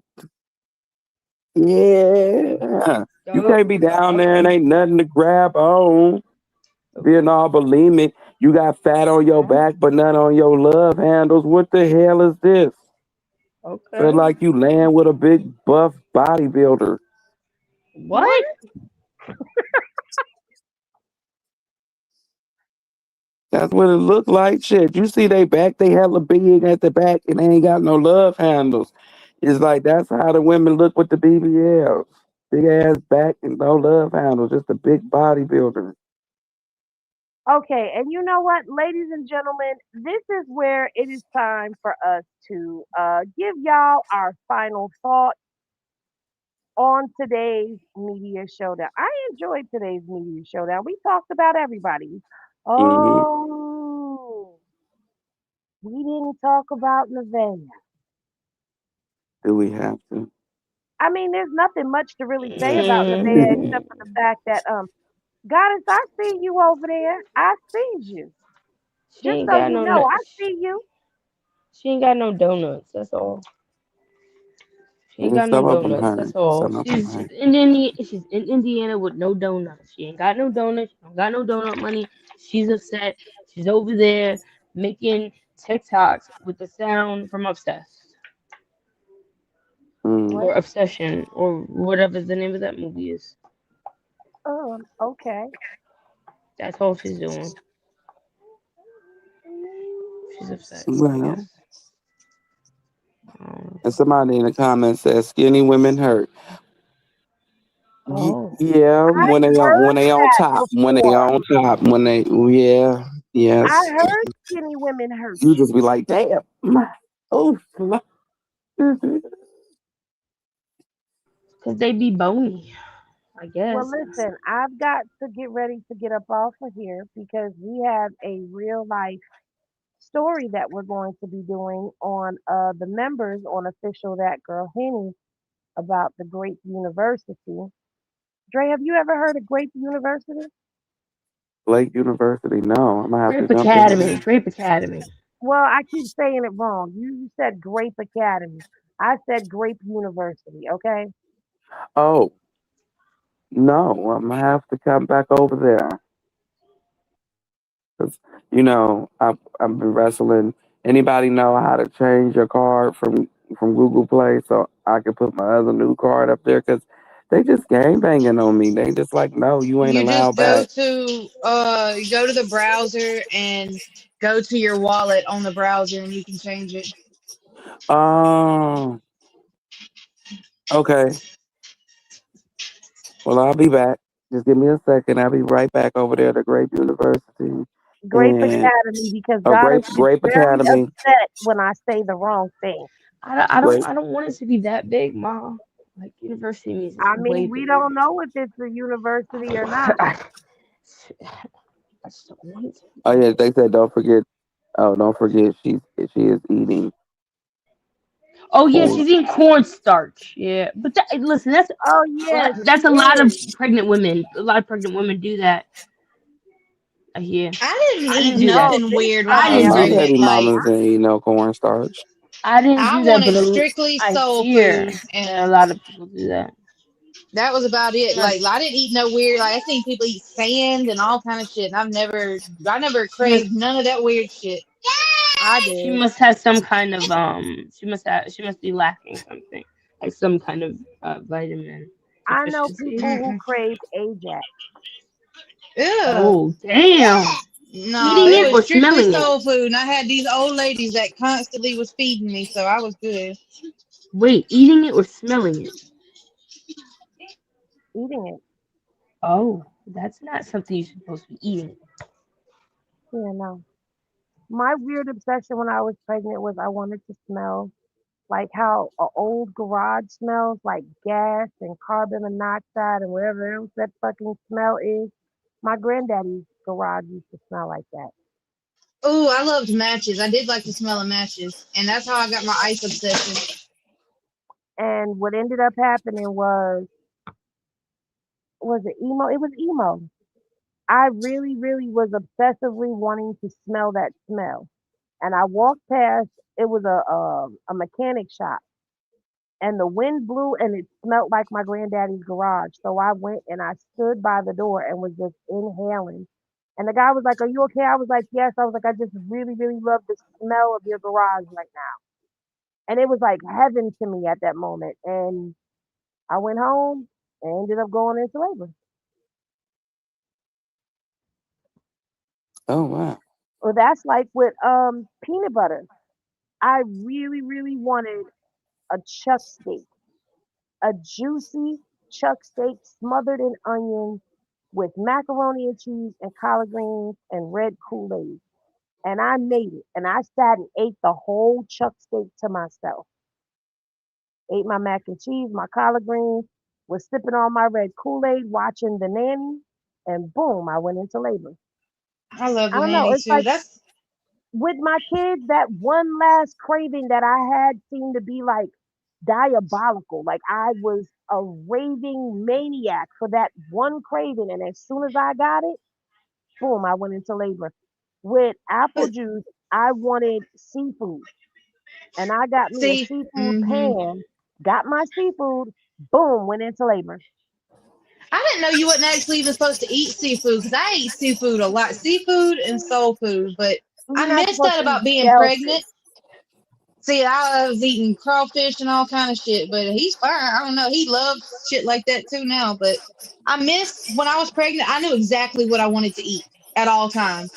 Yeah. You Stop. can't be down Stop. there and ain't nothing to grab on. Okay. Being all bulimic. You got fat on your Okay. back, but none on your love handles. What the hell is this? Feel Okay. like you laying with a big buff bodybuilder. What? That's what it look like. Shit, you see they back, they hella big at the back, and they ain't got no love handles. It's like that's how the women look with the BBLs. Big ass back and no love handles, just a big bodybuilder. Okay, and you know what, ladies and gentlemen, this is where it is time for us to give y'all our final thoughts on today's media showdown. I enjoyed today's media showdown. We talked about everybody. Hmm. Oh, we didn't talk about Nevaeh. Do we have to? I mean, there's nothing much to really say about Nevaeh except Mm, for the fact that Goddess, I see you over there. I see you. she Just ain't so got you no. know, I see you. She ain't got no donuts. That's all. She ain't And got no some of them donuts. hurt. That's all. Some of them She's hurt. in Indiana. She's in Indiana with no donuts. She ain't got no donuts. She don't got no donut money. She's upset. She's over there making TikToks with the sound from Obsessed Mm. or Well, Obsession or whatever the name of that movie is. okay. That's all she's doing. She's upset, I Well, guess. and somebody in the comments says skinny women hurt. Oh, Yeah, I've when heard they on that top, before. when they yeah, I yes. heard skinny women hurt You just you. be like, damn, oh, because they be bony, I Well, guess. listen, I've got to get ready to get up off of here because we have a real life story that we're going to be doing on the members on official That Girl Henny about the Grape University. Dre, have you ever heard of Grape University? Lake University. No, I'm gonna have to Grape jump in Academy, there. Grape Academy. Well, I keep saying it wrong. You said Grape Academy. I said Grape University, okay? Oh no, I'm gonna have to come back over there. 'Cause, I've been wrestling. Anybody know how to change your card from Google Play so I can put my other new card up there? Cause they just gang banging on me. They just like, no, you ain't You just allowed back. go to the browser and go to your wallet on the browser and you can change it. Oh, okay. Well, I'll be back. Just give me a second. I'll be right back over there at the Grape University. Grape and Academy, because oh, Goddess gets Grape very Academy. upset when I say the wrong thing. Grape. I don't want it to be that big, Ma. Like university means it's I way mean, we bigger. don't know if it's a university or not. I just don't want it to be Oh that yeah, big. they said don't forget. Oh, don't forget she is eating Oh yeah, corn. she's eating cornstarch. Yeah, but listen, Oh yeah, she that's a lot of is. pregnant women. A lot of pregnant women do that. Yeah, I didn't I didn't eat do that. No, nothing this weird when I I Oh, was didn't my do that. pregnant. baby Like mamas ain't eat no cornstarch. I didn't I do that, wanted but strictly I soul hear food, that a and lot of people do that. that was about it. She must, Like I didn't eat no weird. Like I seen people eat sand and all kind of shit, and I never she must, craved none of that weird shit. I she did. must have some kind of she must be lacking something, like some kind of vitamin I know deficiency. people who Mm-mm. craved Ajax. Ew. Oh damn! No, Eating it it was or strictly smelling it? soul food, and I had these old ladies that constantly was feeding me, so I was good. Wait, eating it or smelling it? Eating it. Oh, that's not something you're supposed to be eating. Yeah, no. My weird obsession when I was pregnant was I wanted to smell like how a old garage smells, like gas and carbon monoxide and whatever else that fucking smell is. My granddaddy's garage used to smell like that. Oh, I loved matches. I did like the smell of matches, and that's how I got my ice obsession. And what ended up happening was it emo? It was emo. I really, really was obsessively wanting to smell that smell. And I walked past, it was a mechanic shop, and the wind blew and it smelled like my granddaddy's garage. So I went and I stood by the door and was just inhaling. And the guy was like, "Are you okay?" I was like, "Yes." I was like, "I just really, really love the smell of your garage right now." And it was like heaven to me at that moment. And I went home and ended up going into labor. Oh wow. Well, that's like with peanut butter. I really, really wanted a chuck steak, a juicy chuck steak smothered in onions with macaroni and cheese and collard greens and red Kool-Aid. And I made it. And I sat and ate the whole chuck steak to myself. Ate my mac and cheese, my collard greens, was sipping on my red Kool-Aid, watching the nanny, and boom, I went into labor. I love I the don't know. nanny It's too. like That's with my kids, that one last craving that I had seemed to be like diabolical. Like I was a raving maniac for that one craving. And as soon as I got it, boom, I went into labor. With apple but juice, I wanted seafood. And I got me a see. seafood Hmm. pan, got my seafood, boom, went into labor. I didn't know you wasn't actually even supposed to eat seafood because I eat seafood a lot, seafood and soul food. But You're I not missed supposed that to eat about being pregnant. shellfish. See, I was eating crawfish and all kind of shit, but he's fine. I don't know. He loves shit like that too now. But I missed when I was pregnant. I knew exactly what I wanted to eat at all times.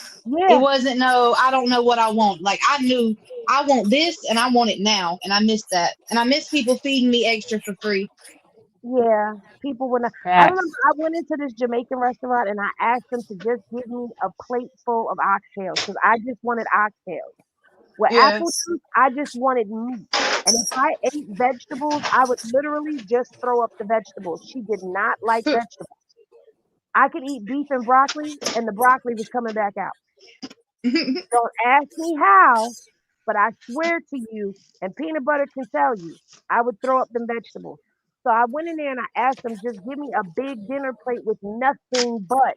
It Yeah, wasn't no, I don't know what I want. Like I knew I want this and I want it now, and I missed that. And I miss people feeding me extra for free. yeah. People when I remember Facts. I went into this Jamaican restaurant and I asked them to just give me a plate full of oxtails because I just wanted oxtails. With Yeah. apple juice, I just wanted meat. And if I ate vegetables, I would literally just throw up the vegetables. She did not like vegetables. I could eat beef and broccoli, and the broccoli was coming back out. Don't ask me how, but I swear to you, and peanut butter can tell you, I would throw up them vegetables. So I went in there and I asked them, just give me a big dinner plate with nothing but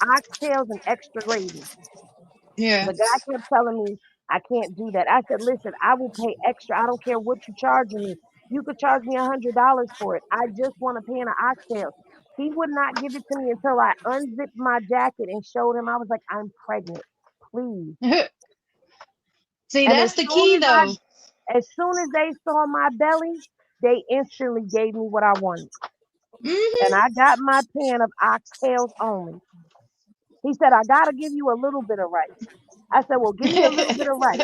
oxtails and extra gravy. Yeah. The guy kept telling me I can't do that. I said, listen, I will pay extra. I don't care what you're charging me. You could charge me $100 for it. I just want a pan of oxtails. He would not give it to me until I unzipped my jacket and showed him. I was like, I'm pregnant. Please. See, And that's the key though. as soon as they saw my belly, they instantly gave me what I wanted. And Hmm. I got my pan of oxtails only. He said, I gotta give you a little bit of rice. I said, well, give me a little bit of rice,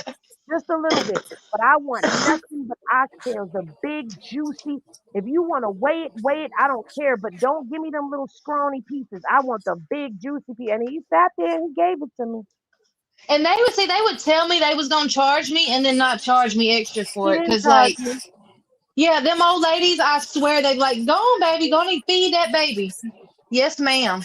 just a little bit. But I want nothing but oxtails, the big, juicy. If you want to weigh it. I don't care. But don't give me them little scrawny pieces. I want the big, juicy piece. And he sat there and he gave it to me. And they would tell me they was gonna charge me and then not charge me extra He for it. didn't Cause charge like, me. yeah, them old ladies, I swear they like, go on, baby, go and feed that baby. Yes, ma'am.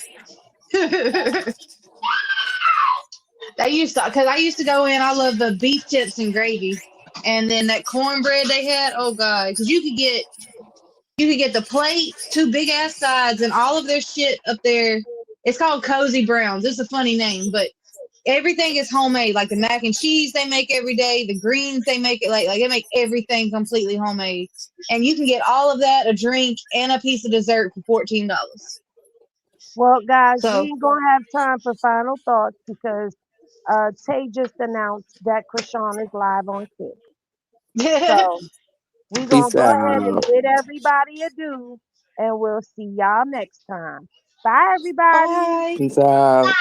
They used to, cause I used to go in. I love the beef tips and gravy, and then that cornbread they had. Oh god, cause you could get the plate, two big ass sides, and all of their shit up there. It's called Cozy Browns. It's a funny name, but everything is homemade. Like the mac and cheese they make every day, the greens they make it like they make everything completely homemade, and you can get all of that, a drink, and a piece of dessert for $14. Well, guys, we So ain't gonna have time for final thoughts because Tay just announced that Chrisean is live on Kick. So we gonna Peace go ahead and out. bid everybody adieu, and we'll see y'all next time. Bye, everybody. bye. Peace out.